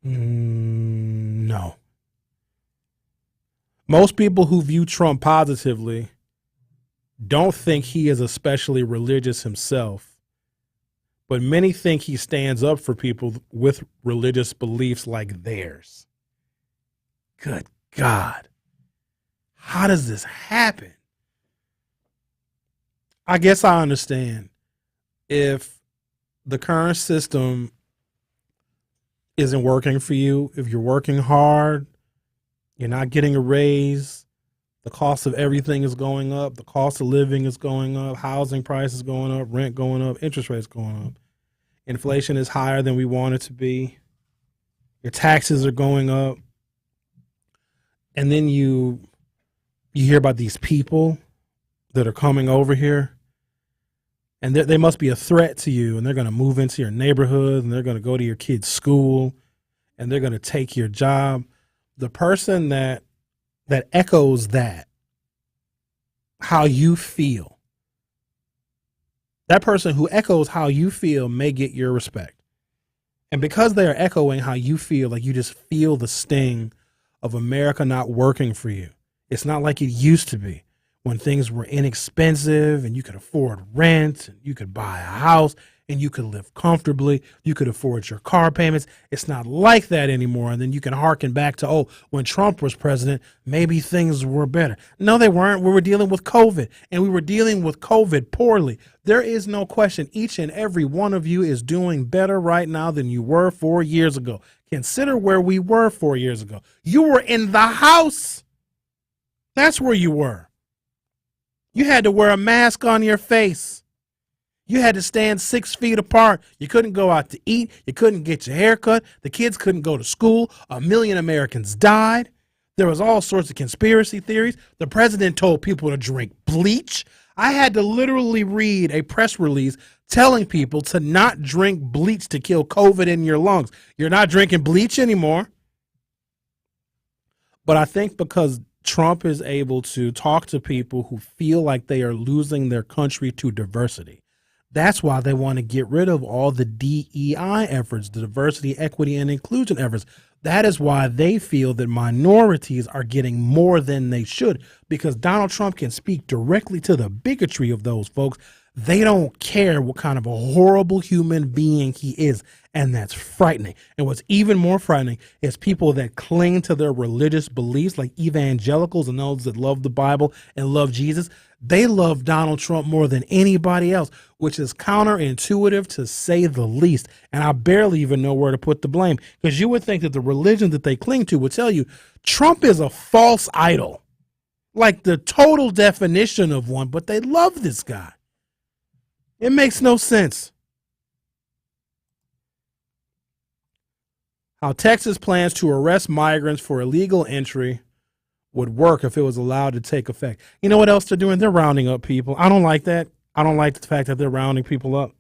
No. Most people who view Trump positively don't think he is especially religious himself, but many think he stands up for people with religious beliefs like theirs. Good God. How does this happen? I guess I understand if the current system isn't working for you, if you're working hard, you're not getting a raise, the cost of everything is going up, the cost of living is going up, housing prices going up, rent going up, interest rates going up. Inflation is higher than we want it to be. Your taxes are going up. And then you hear about these people that are coming over here, and they must be a threat to you, and they're going to move into your neighborhood, and they're going to go to your kid's school, and they're going to take your job. The person that echoes that, how you feel, that person who echoes how you feel may get your respect. And because they are echoing how you feel, like you just feel the sting of America not working for you. It's not like it used to be when things were inexpensive and you could afford rent and you could buy a house and you could live comfortably. You could afford your car payments. It's not like that anymore. And then you can harken back to, when Trump was president, maybe things were better. No, they weren't. We were dealing with COVID, and we were dealing with COVID poorly. There is no question. Each and every one of you is doing better right now than you were 4 years ago. Consider where we were 4 years ago. You were in the house. That's where you were. You had to wear a mask on your face. You had to stand 6 feet apart. You couldn't go out to eat. You couldn't get your hair cut. The kids couldn't go to school. 1 million Americans died. There was all sorts of conspiracy theories. The president told people to drink bleach. I had to literally read a press release telling people to not drink bleach to kill COVID in your lungs. You're not drinking bleach anymore. But I think because Trump is able to talk to people who feel like they are losing their country to diversity. That's why they want to get rid of all the DEI efforts, the diversity, equity, and inclusion efforts. That is why they feel that minorities are getting more than they should, because Donald Trump can speak directly to the bigotry of those folks. They don't care what kind of a horrible human being he is, and that's frightening. And what's even more frightening is people that cling to their religious beliefs, like evangelicals and those that love the Bible and love Jesus. They love Donald Trump more than anybody else, which is counterintuitive to say the least. And I barely even know where to put the blame, because you would think that the religion that they cling to would tell you Trump is a false idol, like the total definition of one, but they love this guy. It makes no sense. How Texas plans to arrest migrants for illegal entry would work if it was allowed to take effect. You know what else they're doing? They're rounding up people. I don't like that. I don't like the fact that they're rounding people up.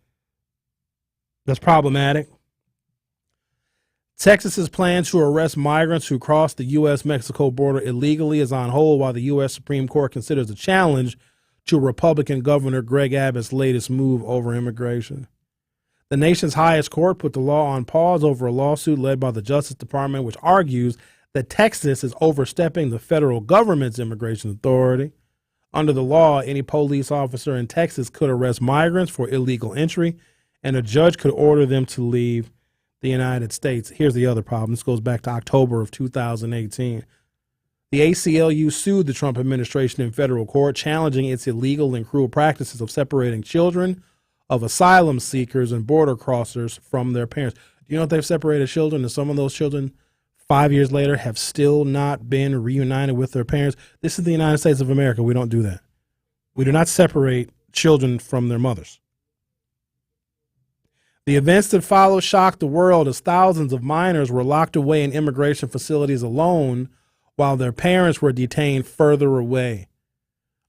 That's problematic. Texas's plan to arrest migrants who cross the U.S.-Mexico border illegally is on hold while the U.S. Supreme Court considers a challenge to Republican Governor Greg Abbott's latest move over immigration. The nation's highest court put the law on pause over a lawsuit led by the Justice Department, which argues that Texas is overstepping the federal government's immigration authority. Under the law, any police officer in Texas could arrest migrants for illegal entry, and a judge could order them to leave the United States. Here's the other problem. This goes back to October of 2018. The ACLU sued the Trump administration in federal court, challenging its illegal and cruel practices of separating children of asylum seekers and border crossers from their parents. Do you know if they've separated children, and some of those children 5 years later have still not been reunited with their parents? This is the United States of America. We don't do that. We do not separate children from their mothers. The events that followed shocked the world as thousands of minors were locked away in immigration facilities alone while their parents were detained further away.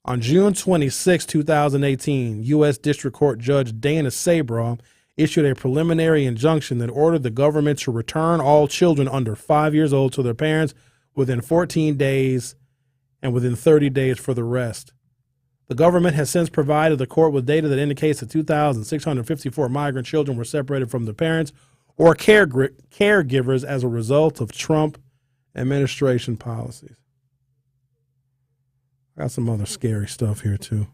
On June 26, 2018, U.S. District Court Judge Dana Sabraw issued a preliminary injunction that ordered the government to return all children under 5 years old to their parents within 14 days and within 30 days for the rest. The government has since provided the court with data that indicates that 2,654 migrant children were separated from their parents or caregivers as a result of Trump administration policies. Got some other scary stuff here, too.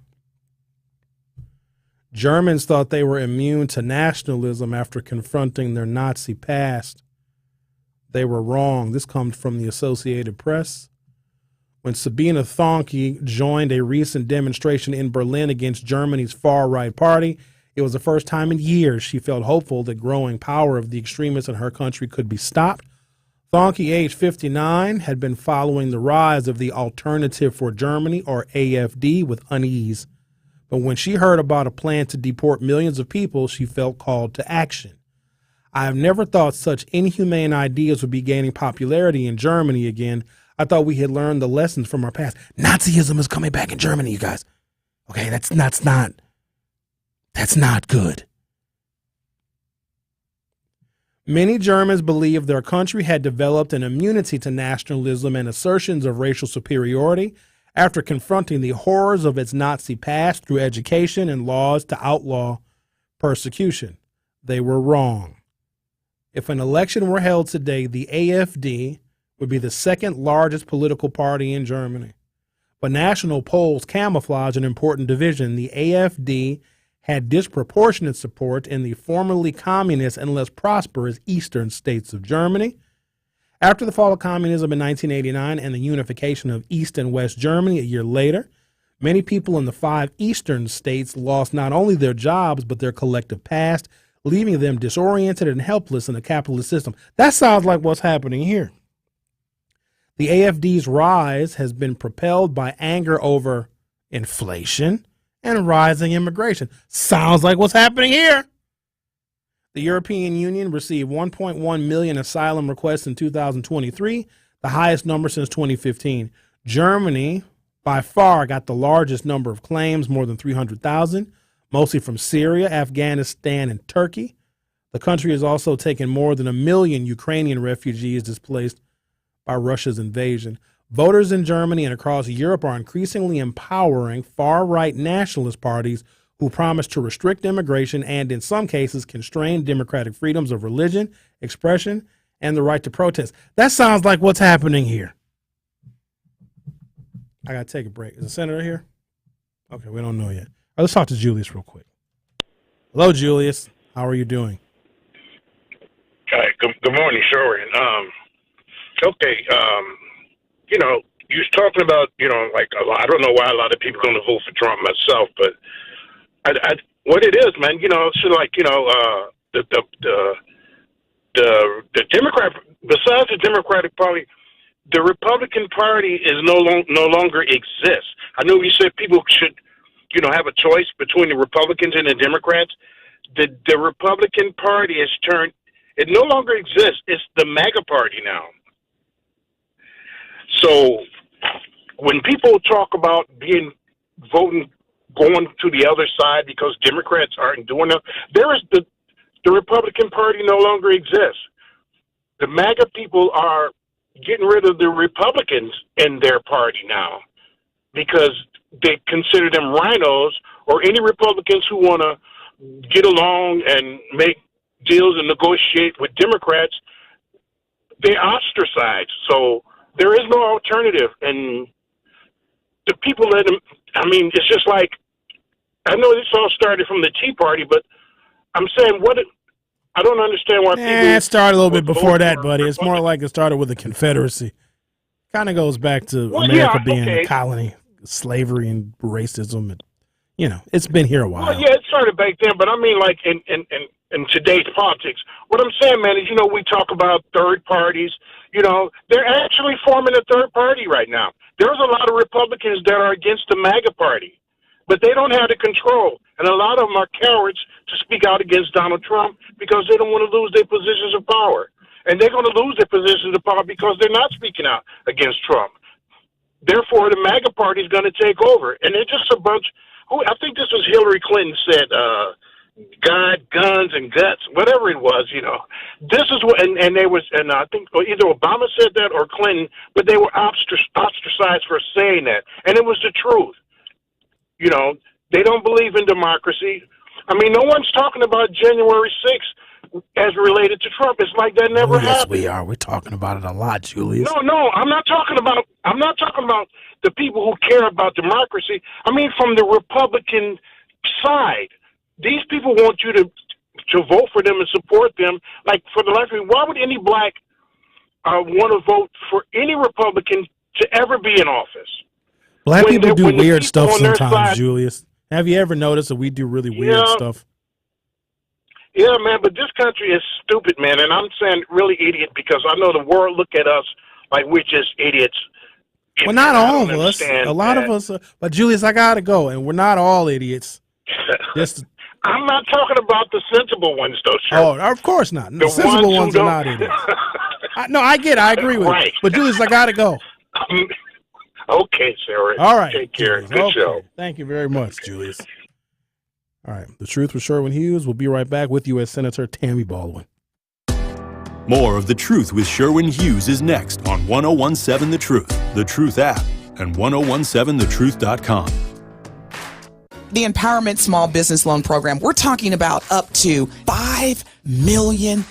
Germans thought they were immune to nationalism after confronting their Nazi past. They were wrong. This comes from the Associated Press. When Sabine Thonke joined a recent demonstration in Berlin against Germany's far-right party, it was the first time in years she felt hopeful that growing power of the extremists in her country could be stopped. Thonke, age 59, had been following the rise of the Alternative for Germany, or AfD, with unease. But when she heard about a plan to deport millions of people, she felt called to action. I have never thought such inhumane ideas would be gaining popularity in Germany again. I thought we had learned the lessons from our past. Nazism is coming back in Germany, you guys. Okay, that's not good. Many Germans believed their country had developed an immunity to nationalism and assertions of racial superiority after confronting the horrors of its Nazi past through education and laws to outlaw persecution. They were wrong. If an election were held today, the AfD would be the second largest political party in Germany. But national polls camouflage an important division. The AfD had disproportionate support in the formerly communist and less prosperous eastern states of Germany. After the fall of communism in 1989 and the unification of East and West Germany a year later, many people in the 5 eastern states lost not only their jobs but their collective past, leaving them disoriented and helpless in the capitalist system. That sounds like what's happening here. The AfD's rise has been propelled by anger over inflation and rising immigration. Sounds like what's happening here. The European Union received 1.1 million asylum requests in 2023, the highest number since 2015. Germany, by far, got the largest number of claims, more than 300,000, mostly from Syria, Afghanistan, and Turkey. The country has also taken more than 1 million Ukrainian refugees displaced by Russia's invasion. Voters in Germany and across Europe are increasingly empowering far-right nationalist parties who promise to restrict immigration and, in some cases, constrain democratic freedoms of religion, expression, and the right to protest. That sounds like what's happening here. I got to take a break. Is the senator here? Okay, we don't know yet. let's talk to Julius real quick. Hello, Julius. How are you doing? Hi. Good morning, Sherwin. Okay. You was talking about, like I don't know why a lot of people are going to vote for Trump myself, but what it is, man, it's like, the Democrat, besides the Democratic Party, the Republican Party is no longer exists. I know you said people should, have a choice between the Republicans and the Democrats. The Republican Party has turned, it no longer exists. It's the MAGA Party now. So when people talk about voting, going to the other side because Democrats aren't doing it, the Republican Party no longer exists. The MAGA people are getting rid of the Republicans in their party now because they consider them rhinos, or any Republicans who want to get along and make deals and negotiate with Democrats, they ostracize. So there is no alternative. And the people it's just like, I know this all started from the Tea Party, but I'm saying I don't understand why people... It started a little bit before that, buddy. It's more like it started with the Confederacy. Kind of goes back to America being a colony, slavery and racism. And, it's been here a while. Well, yeah, it started back then, but I mean, like, in today's politics, what I'm saying, man, is, we talk about third parties. They're actually forming a third party right now. There's a lot of Republicans that are against the MAGA party, but they don't have the control. And a lot of them are cowards to speak out against Donald Trump because they don't want to lose their positions of power. And they're going to lose their positions of power because they're not speaking out against Trump. Therefore, the MAGA party is going to take over. And they're just a bunch. I think this was Hillary Clinton said, God, guns, and guts, whatever it was, This is what, and I think either Obama said that or Clinton, but they were ostracized for saying that. And it was the truth. They don't believe in democracy. I mean, no one's talking about January 6th as related to Trump. It's like that never happened. Yes, we are. We're talking about it a lot, Julius. No, I'm not talking about the people who care about democracy. I mean, from the Republican side, these people want you to vote for them and support them. Like, for the life of me, why would any black want to vote for any Republican to ever be in office? Black people do weird stuff sometimes, Julius. Have you ever noticed that we do really weird stuff? Yeah, man, but this country is stupid, man, and I'm saying really idiot because I know the world look at us like we're just idiots. Well, not all of us. A lot of us. But, Julius, I got to go, and we're not all idiots. I'm not talking about the sensible ones, though, sir. Oh, of course not. The sensible ones are not idiots. I get it. I agree with you. But, Julius, I got to go. Okay, Sarah. All right. Take care. Good show. Thank you very much, Julius. All right. The Truth with Sherwin Hughes. We'll be right back with U.S. Senator Tammy Baldwin. More of The Truth with Sherwin Hughes is next on 1017 The Truth, The Truth app, and 1017thetruth.com. The Empowerment Small Business Loan Program, we're talking about up to $5 million,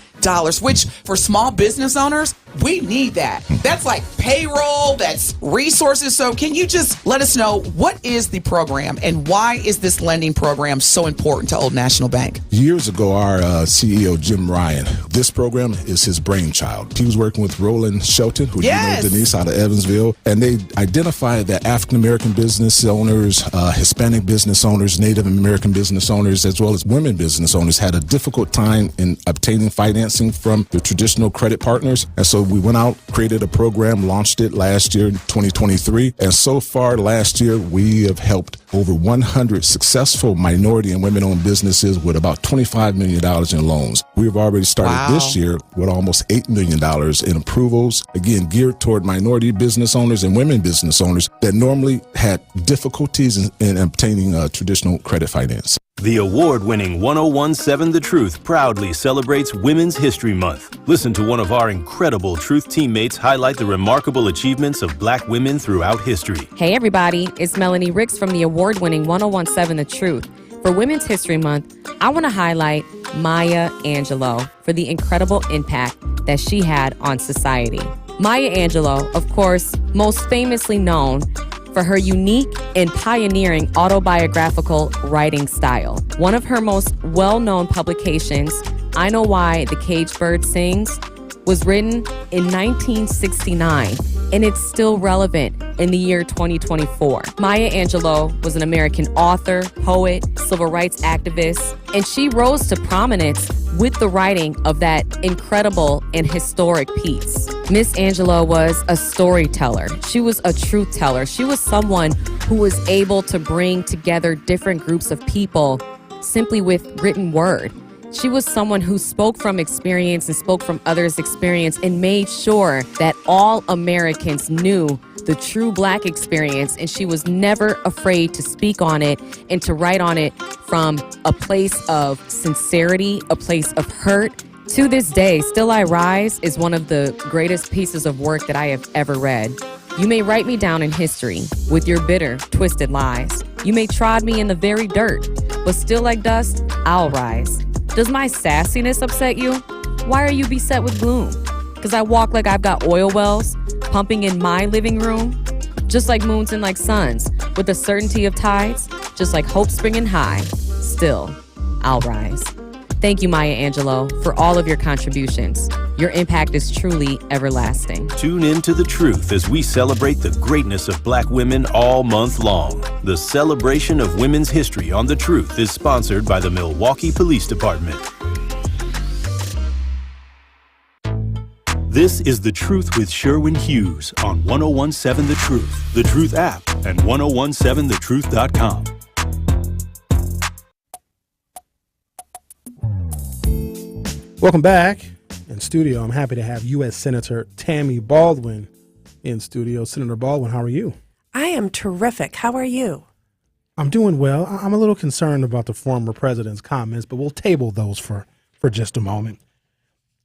which for small business owners, we need that. That's like payroll, that's resources. So can you just let us know what is the program and why is this lending program so important to Old National Bank? Years ago, our CEO, Jim Ryan, this program is his brainchild. He was working with Roland Shelton, who you know, Denise, out of Evansville, and they identified that African-American business owners, Hispanic business owners, Native American business owners, as well as women business owners had a difficult time in obtaining financing from the traditional credit partners. And so we went out, created a program, launched it last year, 2023. And so far last year, we have helped over 100 successful minority and women-owned businesses with about $25 million in loans. We've already started this year with almost $8 million in approvals, again, geared toward minority business owners and women business owners that normally had difficulties in obtaining traditional credit finance. The award-winning 1017 The Truth proudly celebrates Women's History Month. Listen to one of our incredible Truth teammates highlight the remarkable achievements of Black women throughout history. Hey everybody, it's Melanie Ricks from the award-winning 1017 The Truth. For Women's History Month, I want to highlight Maya Angelou for the incredible impact that she had on society. Maya Angelou, of course, most famously known for her unique and pioneering autobiographical writing style. One of her most well-known publications, I Know Why the Caged Bird Sings, was written in 1969, and it's still relevant in the year 2024. Maya Angelou was an American author, poet, civil rights activist, and she rose to prominence with the writing of that incredible and historic piece. Miss Angelou was a storyteller. She was a truth teller. She was someone who was able to bring together different groups of people simply with written word. She was someone who spoke from experience and spoke from others' experience and made sure that all Americans knew the true Black experience, and she was never afraid to speak on it and to write on it from a place of sincerity, a place of hurt. To this day, Still I Rise is one of the greatest pieces of work that I have ever read. You may write me down in history with your bitter, twisted lies. You may trod me in the very dirt, but still like dust, I'll rise. Does my sassiness upset you? Why are you beset with gloom? Because I walk like I've got oil wells pumping in my living room? Just like moons and like suns, with the certainty of tides, just like hope springing high, still, I'll rise. Thank you, Maya Angelou, for all of your contributions. Your impact is truly everlasting. Tune in to The Truth as we celebrate the greatness of Black women all month long. The celebration of women's history on The Truth is sponsored by the Milwaukee Police Department. This is The Truth with Sherwin Hughes on 1017 The Truth, The Truth app, and 1017thetruth.com. Welcome back. In studio, I'm happy to have U.S. Senator Tammy Baldwin in studio. Senator Baldwin, how are you? I am terrific. How are you? I'm doing well. I'm a little concerned about the former president's comments, but we'll table those for just a moment.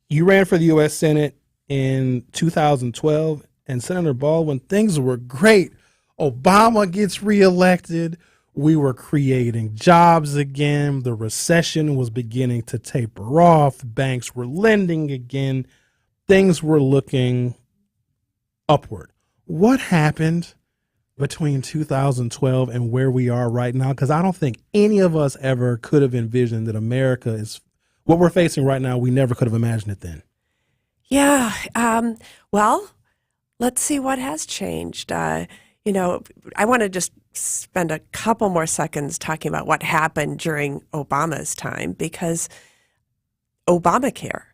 You ran for the U.S. Senate in 2012, and Senator Baldwin, things were great. Obama gets reelected. We were creating jobs again. The recession was beginning to taper off. Banks were lending again. Things were looking upward. What happened between 2012 and where we are right now? Because I don't think any of us ever could have envisioned that America is what we're facing right now. We never could have imagined it then. Yeah. Well, let's see what has changed. I want to just spend a couple more seconds talking about what happened during Obama's time, because Obamacare,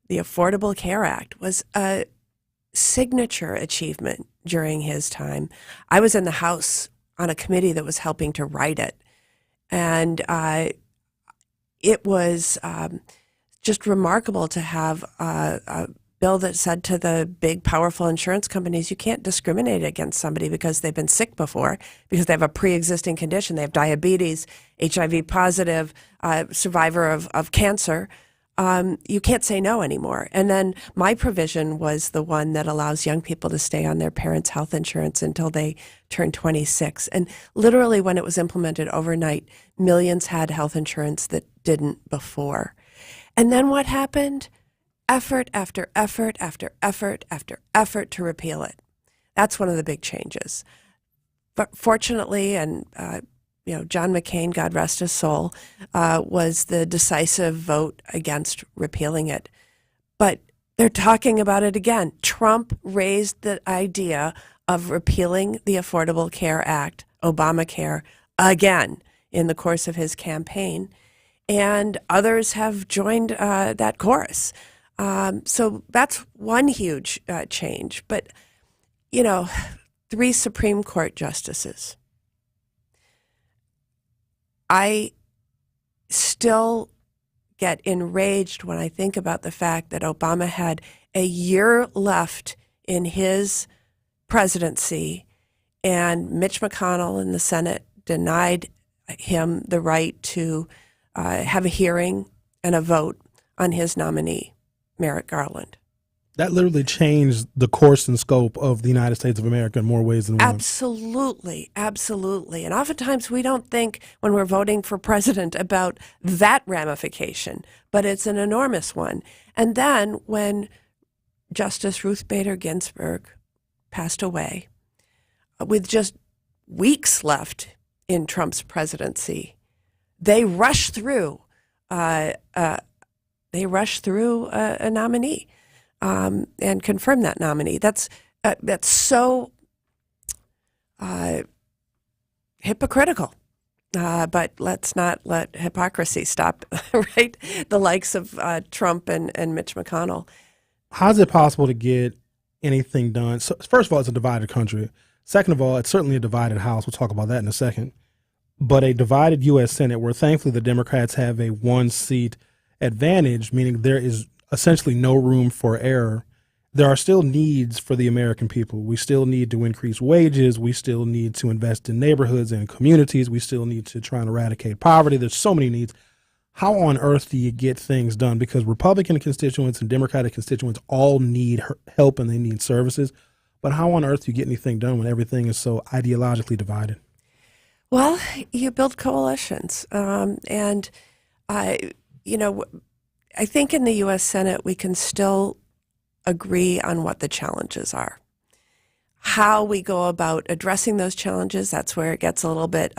the Affordable Care Act, was a signature achievement during his time. I was in the House on a committee that was helping to write it, and it was just remarkable to have a bill that said to the big, powerful insurance companies, you can't discriminate against somebody because they've been sick before, because they have a pre-existing condition. They have diabetes, HIV positive, survivor of cancer. You can't say no anymore. And then my provision was the one that allows young people to stay on their parents' health insurance until they turn 26. And literally when it was implemented overnight, millions had health insurance that didn't before. And then what happened? Effort after effort after effort after effort to repeal it. That's one of the big changes. But fortunately, and John McCain, God rest his soul, was the decisive vote against repealing it. But they're talking about it again. Trump raised the idea of repealing the Affordable Care Act, Obamacare, again in the course of his campaign. And others have joined that chorus. So that's one huge change. But, 3 Supreme Court justices. I still get enraged when I think about the fact that Obama had a year left in his presidency, and Mitch McConnell in the Senate denied him the right to have a hearing and a vote on his nominee, Merrick Garland. That literally changed the course and scope of the United States of America in more ways than one. Absolutely, absolutely. And oftentimes we don't think when we're voting for president about that ramification, but it's an enormous one. And then when Justice Ruth Bader Ginsburg passed away, with just weeks left in Trump's presidency, they rush through a nominee and confirm that nominee. That's so hypocritical. But let's not let hypocrisy stop, right? The likes of Trump and Mitch McConnell. How is it possible to get anything done? So, first of all, it's a divided country. Second of all, it's certainly a divided House. We'll talk about that in a second. But a divided U.S. Senate where thankfully the Democrats have a one-seat advantage, meaning there is essentially no room for error. There are still needs for the American people. We still need to increase wages. We still need to invest in neighborhoods and communities. We still need to try and eradicate poverty. There's so many needs. How on earth do you get things done? Because Republican constituents and Democratic constituents all need help and they need services. But how on earth do you get anything done when everything is so ideologically divided? Well, you build coalitions. And I think in the U.S. Senate, we can still agree on what the challenges are. How we go about addressing those challenges, that's where it gets a little bit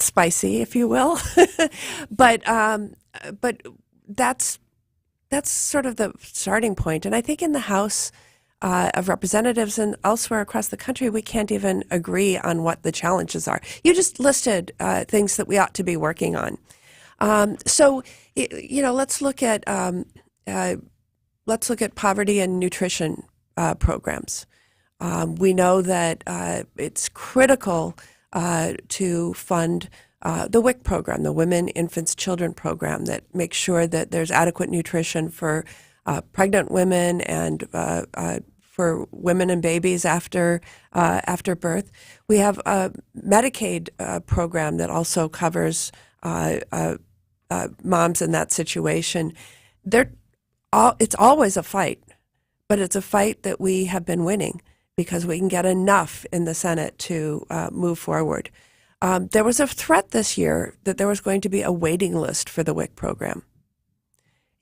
spicy, if you will. but that's sort of the starting point. And I think in the House of Representatives and elsewhere across the country, we can't even agree on what the challenges are. You just listed things that we ought to be working on. So let's look at poverty and nutrition programs. We know that it's critical to fund the WIC program, the Women, Infants, Children program, that makes sure that there's adequate nutrition for pregnant women and for women and babies after birth. We have a Medicaid program that also covers moms in that situation. It's always a fight, but it's a fight that we have been winning because we can get enough in the Senate to move forward. There was a threat this year that there was going to be a waiting list for the WIC program.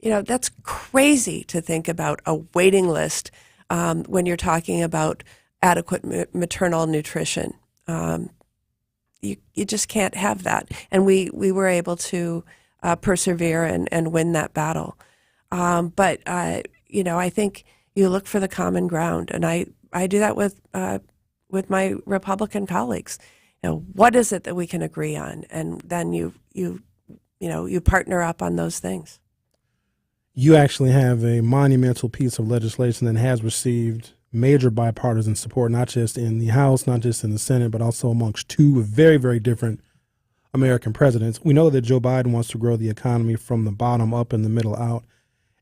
That's crazy to think about a waiting list when you're talking about adequate maternal nutrition. You just can't have that. And we were able to persevere and win that battle. But I think you look for the common ground, and I do that with my Republican colleagues. What is it that we can agree on, and then you partner up on those things. You actually have a monumental piece of legislation that has received major bipartisan support, not just in the House, not just in the Senate, but also amongst two very, very different American presidents. We know that Joe Biden wants to grow the economy from the bottom up and the middle out.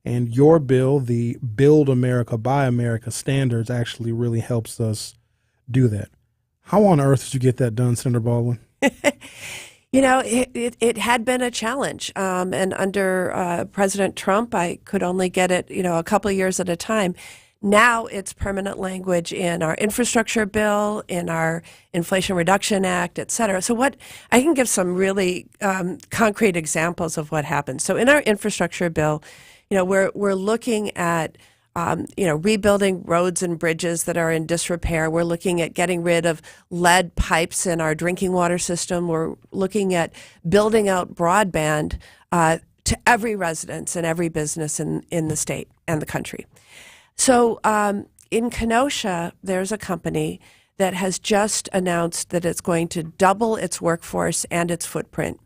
And your bill, the Build America, Buy America standards, actually really helps us do that. How on earth did you get that done, Senator Baldwin? It had been a challenge. And under President Trump, I could only get it, a couple of years at a time. Now it's permanent language in our infrastructure bill, in our Inflation Reduction Act, et cetera. So I can give some really concrete examples of what happened. So in our infrastructure bill, we're looking at rebuilding roads and bridges that are in disrepair. We're looking at getting rid of lead pipes in our drinking water system. We're looking at building out broadband to every residence and every business in the state and the country. So in Kenosha, there's a company that has just announced that it's going to double its workforce and its footprint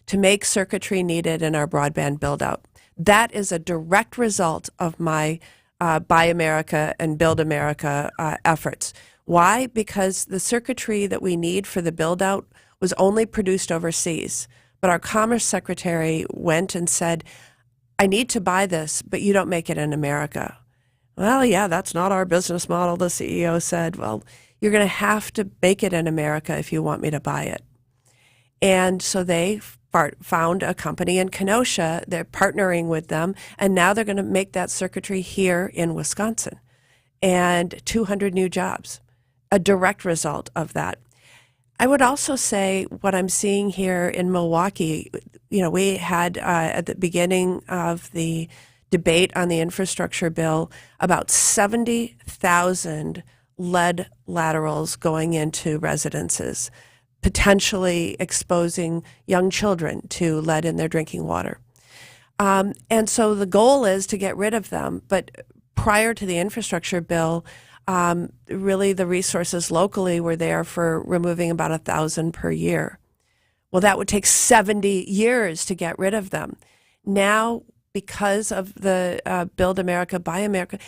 to make circuitry needed in our broadband build-out. That is a direct result of my Buy America and Build America efforts. Why? Because the circuitry that we need for the build-out was only produced overseas. But our Commerce Secretary went and said, I need to buy this, but you don't make it in America. Well, yeah, that's not our business model, the CEO said. Well, you're going to have to make it in America if you want me to buy it. And so they found a company in Kenosha. They're partnering with them, and now they're going to make that circuitry here in Wisconsin. And 200 new jobs, a direct result of that. I would also say what I'm seeing here in Milwaukee, we had at the beginning of the debate on the infrastructure bill, about 70,000 lead laterals going into residences, potentially exposing young children to lead in their drinking water. And so the goal is to get rid of them. But prior to the infrastructure bill, really the resources locally were there for removing about 1,000 per year. Well, that would take 70 years to get rid of them. Now, because of the Build America, Buy America,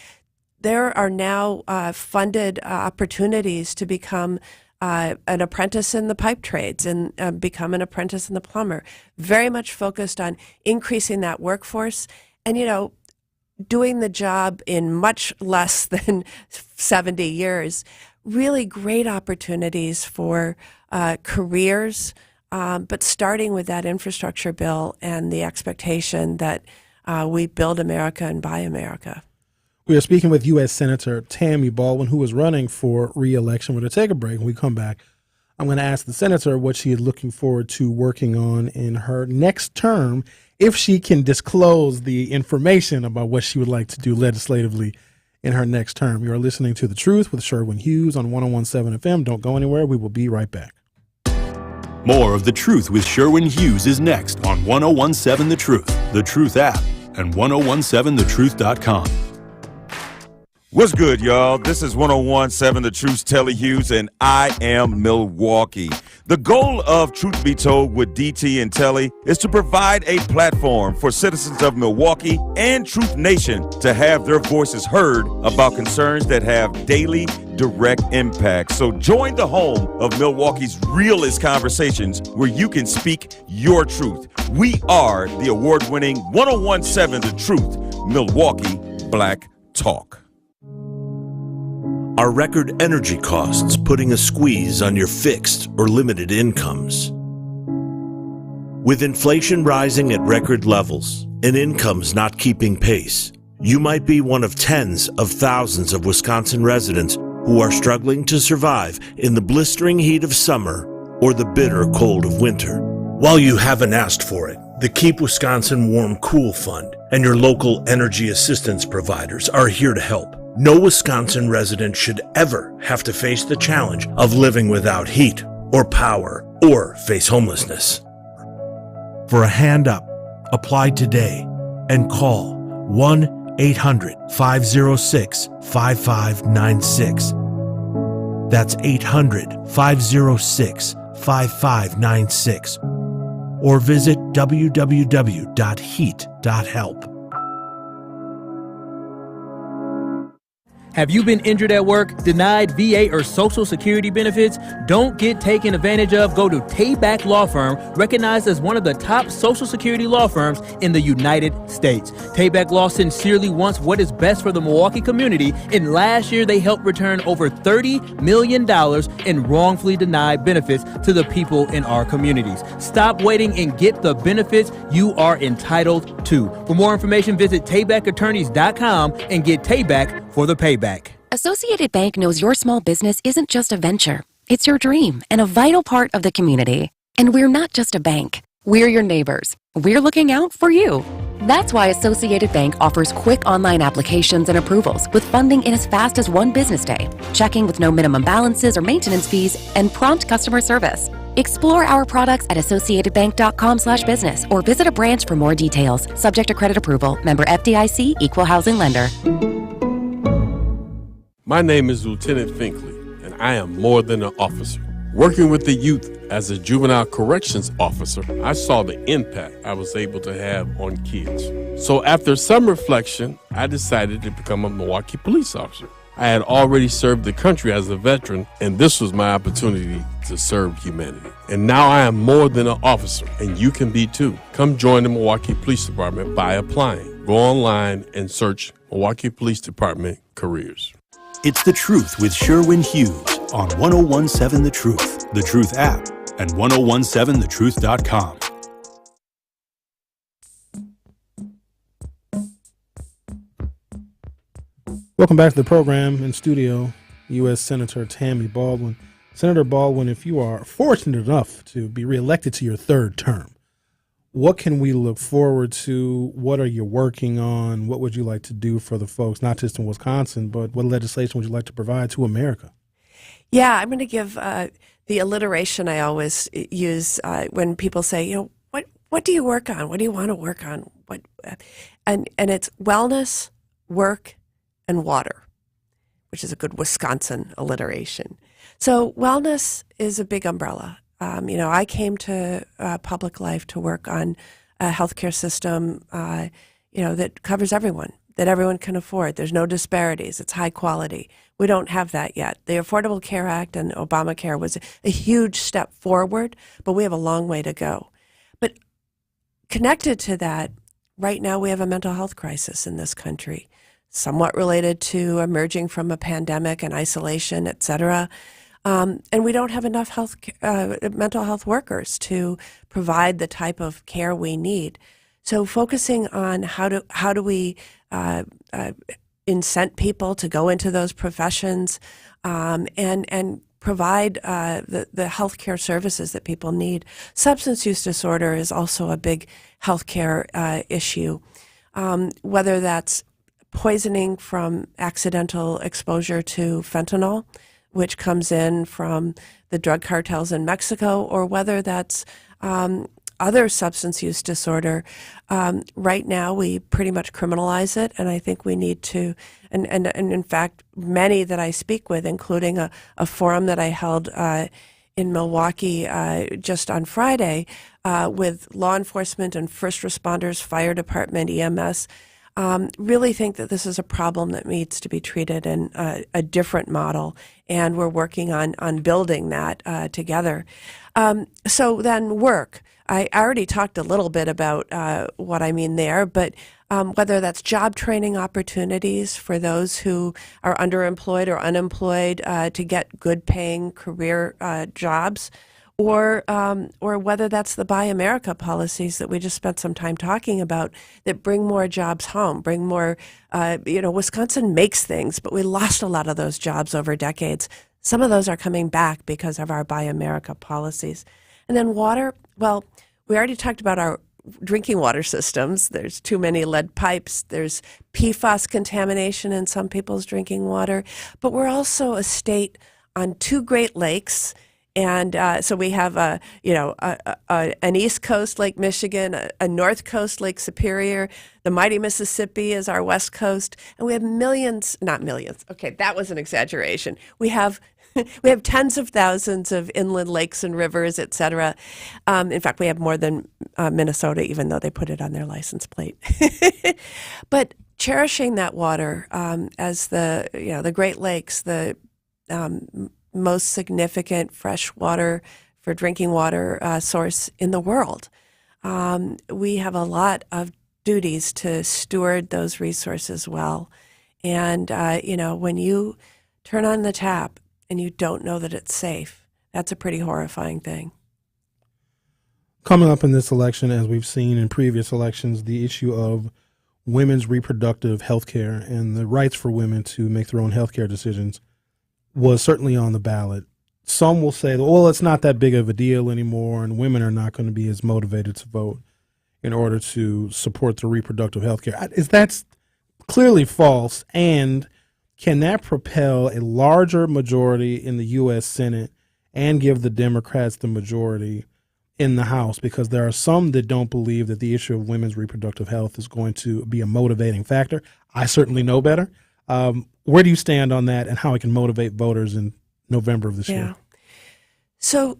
there are now funded opportunities to become an apprentice in the pipe trades and become an apprentice in the plumber. Very much focused on increasing that workforce and, doing the job in much less than 70 years. Really great opportunities for careers, but starting with that infrastructure bill and the expectation that we build America and buy America. We are speaking with U.S. Senator Tammy Baldwin, who is running for re-election. We're going to take a break. When we come back, I'm going to ask the senator what she is looking forward to working on in her next term, if she can disclose the information about what she would like to do legislatively in her next term. You are listening to The Truth with Sherwin Hughes on 101.7 FM. Don't go anywhere. We will be right back. More of The Truth with Sherwin Hughes is next on 101.7 The Truth, The Truth app, and 1017thetruth.com. What's good, y'all? This is 101.7 The Truth's Telly Hughes, and I am Milwaukee. The goal of Truth Be Told with DT and Telly is to provide a platform for citizens of Milwaukee and Truth Nation to have their voices heard about concerns that have daily, direct impact. So join the home of Milwaukee's realest conversations where you can speak your truth. We are the award-winning 101.7 The Truth, Milwaukee Black Talk. Are record energy costs putting a squeeze on your fixed or limited incomes? With inflation rising at record levels and incomes not keeping pace, you might be one of tens of thousands of Wisconsin residents who are struggling to survive in the blistering heat of summer or the bitter cold of winter. While you haven't asked for it, the Keep Wisconsin Warm Cool Fund and your local energy assistance providers are here to help. No Wisconsin resident should ever have to face the challenge of living without heat or power or face homelessness. For a hand up, apply today and call 1-800-506-5596. That's 800-506-5596. Or visit www.heat.help. Have you been injured at work, denied VA or Social Security benefits? Don't get taken advantage of. Go to Tayback Law Firm, recognized as one of the top Social Security law firms in the United States. Tayback Law sincerely wants what is best for the Milwaukee community, and last year they helped return over $30 million in wrongfully denied benefits to the people in our communities. Stop waiting and get the benefits you are entitled to. For more information, visit TaybackAttorneys.com and get Tayback for the payback. Associated Bank knows your small business isn't just a venture. It's your dream and a vital part of the community. And we're not just a bank. We're your neighbors. We're looking out for you. That's why Associated Bank offers quick online applications and approvals with funding in as fast as one business day, checking with no minimum balances or maintenance fees, and prompt customer service. Explore our products at associatedbank.com/business or visit a branch for more details. Subject to credit approval. Member FDIC, Equal Housing Lender. My name is Lieutenant Finkley, and I am more than an officer. Working with the youth as a juvenile corrections officer, I saw the impact I was able to have on kids. So after some reflection, I decided to become a Milwaukee police officer. I had already served the country as a veteran, and this was my opportunity to serve humanity. And now I am more than an officer, and you can be too. Come join the Milwaukee Police Department by applying. Go online and search Milwaukee Police Department careers. It's The Truth with Sherwin Hughes on 101.7 The Truth app, and 1017thetruth.com. Welcome back to the program. In studio, U.S. Senator Tammy Baldwin. Senator Baldwin, if you are fortunate enough to be reelected to your third term, What can we look forward to? What are you working on? What would you like to do for the folks, not just in Wisconsin, but what legislation would you like to provide to America? Yeah, I'm going to give the alliteration I always use when people say, what do you work on? What do you want to work on? And it's wellness, work, and water, which is a good Wisconsin alliteration. So wellness is a big umbrella. I came to public life to work on a healthcare system, that covers everyone, that everyone can afford. There's no disparities. It's high quality. We don't have that yet. The Affordable Care Act and Obamacare was a huge step forward, but we have a long way to go. But connected to that, right now we have a mental health crisis in this country, somewhat related to emerging from a pandemic and isolation, et cetera. And we don't have enough mental health workers to provide the type of care we need. So focusing on how do we incent people to go into those professions and provide the healthcare services that people need. Substance use disorder is also a big healthcare issue, whether that's poisoning from accidental exposure to fentanyl, which comes in from the drug cartels in Mexico, or whether that's other substance use disorder. Right now, we pretty much criminalize it, and I think we need to, and in fact, many that I speak with, including a forum that I held in Milwaukee just on Friday with law enforcement and first responders, fire department, EMS, really think that this is a problem that needs to be treated in a different model, and we're working on building that together. So then work. I already talked a little bit about what I mean there, but whether that's job training opportunities for those who are underemployed or unemployed to get good paying career jobs, or whether that's the Buy America policies that we just spent some time talking about that bring more jobs home, bring more, Wisconsin makes things, but we lost a lot of those jobs over decades. Some of those are coming back because of our Buy America policies. And then water, well, we already talked about our drinking water systems. There's too many lead pipes. There's PFAS contamination in some people's drinking water. But we're also a state on two Great Lakes. And so we have an East Coast Lake Michigan, a North Coast Lake Superior. The mighty Mississippi is our West Coast, and we have not millions. Okay, that was an exaggeration. We have tens of thousands of inland lakes and rivers, et cetera. In fact, we have more than Minnesota, even though they put it on their license plate. But cherishing that water as the Great Lakes, the most significant fresh water for drinking water source in the world. We have a lot of duties to steward those resources well. And, when you turn on the tap and you don't know that it's safe, that's a pretty horrifying thing. Coming up in this election, as we've seen in previous elections, the issue of women's reproductive health care and the rights for women to make their own health care decisions was certainly on the ballot. Some will say, well, it's not that big of a deal anymore, and women are not going to be as motivated to vote in order to support the reproductive health care. That's clearly false, and can that propel a larger majority in the U.S. Senate and give the Democrats the majority in the House? Because there are some that don't believe that the issue of women's reproductive health is going to be a motivating factor. I certainly know better. Where do you stand on that, and how it can motivate voters in November of this year? So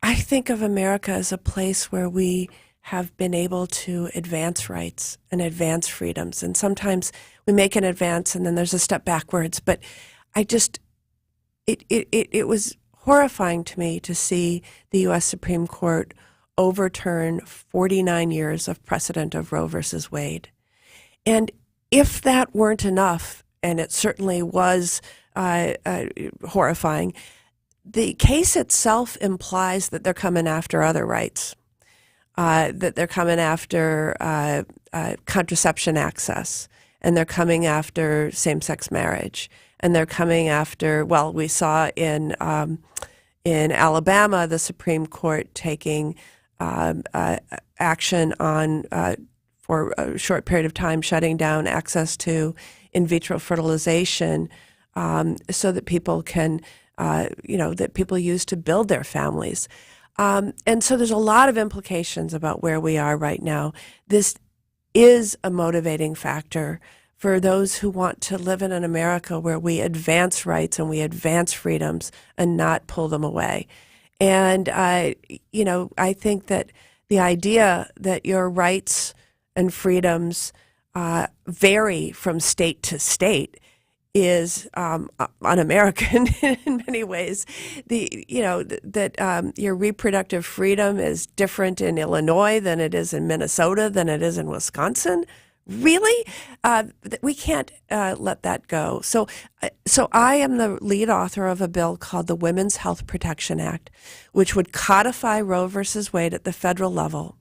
I think of America as a place where we have been able to advance rights and advance freedoms. And sometimes we make an advance and then there's a step backwards. But it was horrifying to me to see the U.S. Supreme Court overturn 49 years of precedent of Roe versus Wade. And if that weren't enough, and it certainly was horrifying, the case itself implies that they're coming after other rights, that they're coming after contraception access, and they're coming after same-sex marriage, and they're coming after, well, we saw in Alabama the Supreme Court taking action on, for a short period of time, shutting down access to in vitro fertilization so that people can, that people use to build their families. And so there's a lot of implications about where we are right now. This is a motivating factor for those who want to live in an America where we advance rights and we advance freedoms and not pull them away. And, I think that the idea that your rights and freedoms vary from state to state is un-American in many ways. That your reproductive freedom is different in Illinois than it is in Minnesota than it is in Wisconsin. Really? We can't let that go. So I am the lead author of a bill called the Women's Health Protection Act, which would codify Roe versus Wade at the federal level,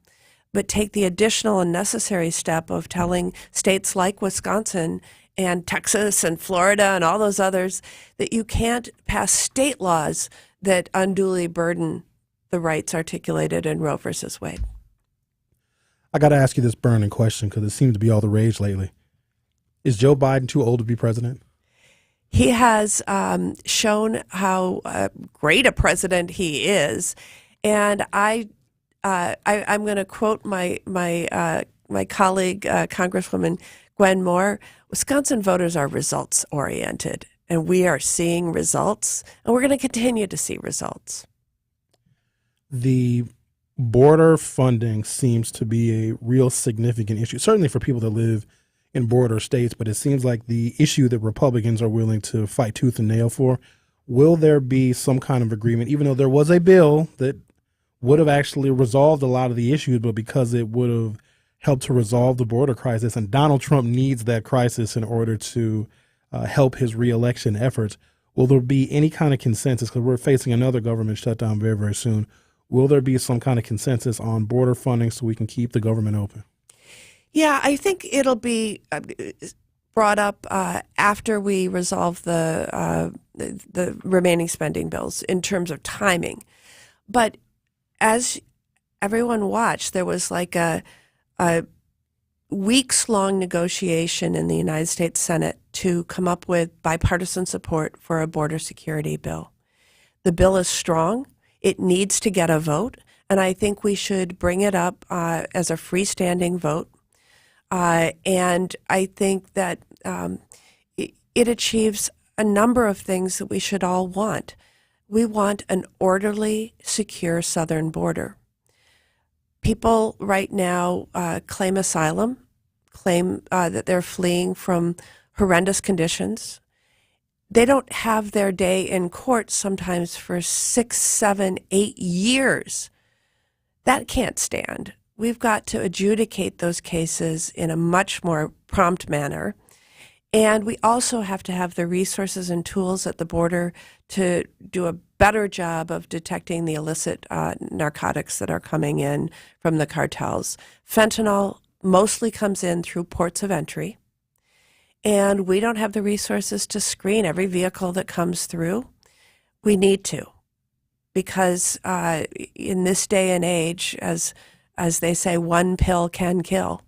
but take the additional and necessary step of telling states like Wisconsin and Texas and Florida and all those others that you can't pass state laws that unduly burden the rights articulated in Roe versus Wade. I got to ask you this burning question because it seems to be all the rage lately. Is Joe Biden too old to be president? He has shown how great a president he is, and I'm going to quote my colleague, Congresswoman Gwen Moore. Wisconsin voters are results oriented, and we are seeing results, and we're going to continue to see results. The border funding seems to be a real significant issue, certainly for people that live in border states, but it seems like the issue that Republicans are willing to fight tooth and nail for. Will there be some kind of agreement, even though there was a bill that would have actually resolved a lot of the issues, but because it would have helped to resolve the border crisis, and Donald Trump needs that crisis in order to help his reelection efforts, will there be any kind of consensus, because we're facing another government shutdown very, very soon? Will there be some kind of consensus on border funding so we can keep the government open? Yeah, I think it'll be brought up after we resolve the remaining spending bills in terms of timing. But as everyone watched, there was like a weeks-long negotiation in the United States Senate to come up with bipartisan support for a border security bill. The bill is strong. It needs to get a vote, and I think we should bring it up as a freestanding vote. And I think that it achieves a number of things that we should all want. We want an orderly, secure southern border. People right now claim asylum, claim that they're fleeing from horrendous conditions. They don't have their day in court sometimes for 6, 7, 8 years. That can't stand. We've got to adjudicate those cases in a much more prompt manner. And we also have to have the resources and tools at the border to do a better job of detecting the illicit narcotics that are coming in from the cartels. Fentanyl mostly comes in through ports of entry. And we don't have the resources to screen every vehicle that comes through. We need to, because in this day and age, as they say, one pill can kill,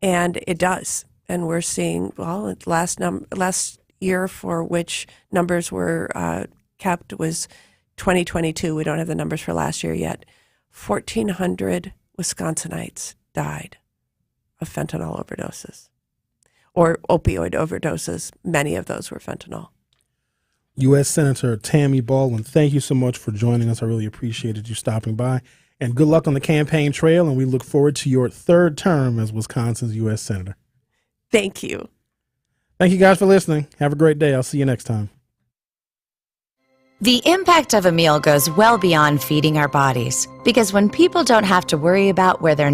and it does. And we're seeing, well, last year for which numbers were kept was 2022. We don't have the numbers for last year yet. 1,400 Wisconsinites died of fentanyl overdoses. Or opioid overdoses. Many of those were fentanyl. U.S. Senator Tammy Baldwin, thank you so much for joining us. I really appreciated you stopping by. And good luck on the campaign trail, and we look forward to your third term as Wisconsin's U.S. Senator. Thank you. Thank you guys for listening. Have a great day. I'll see you next time. The impact of a meal goes well beyond feeding our bodies, because when people don't have to worry about where their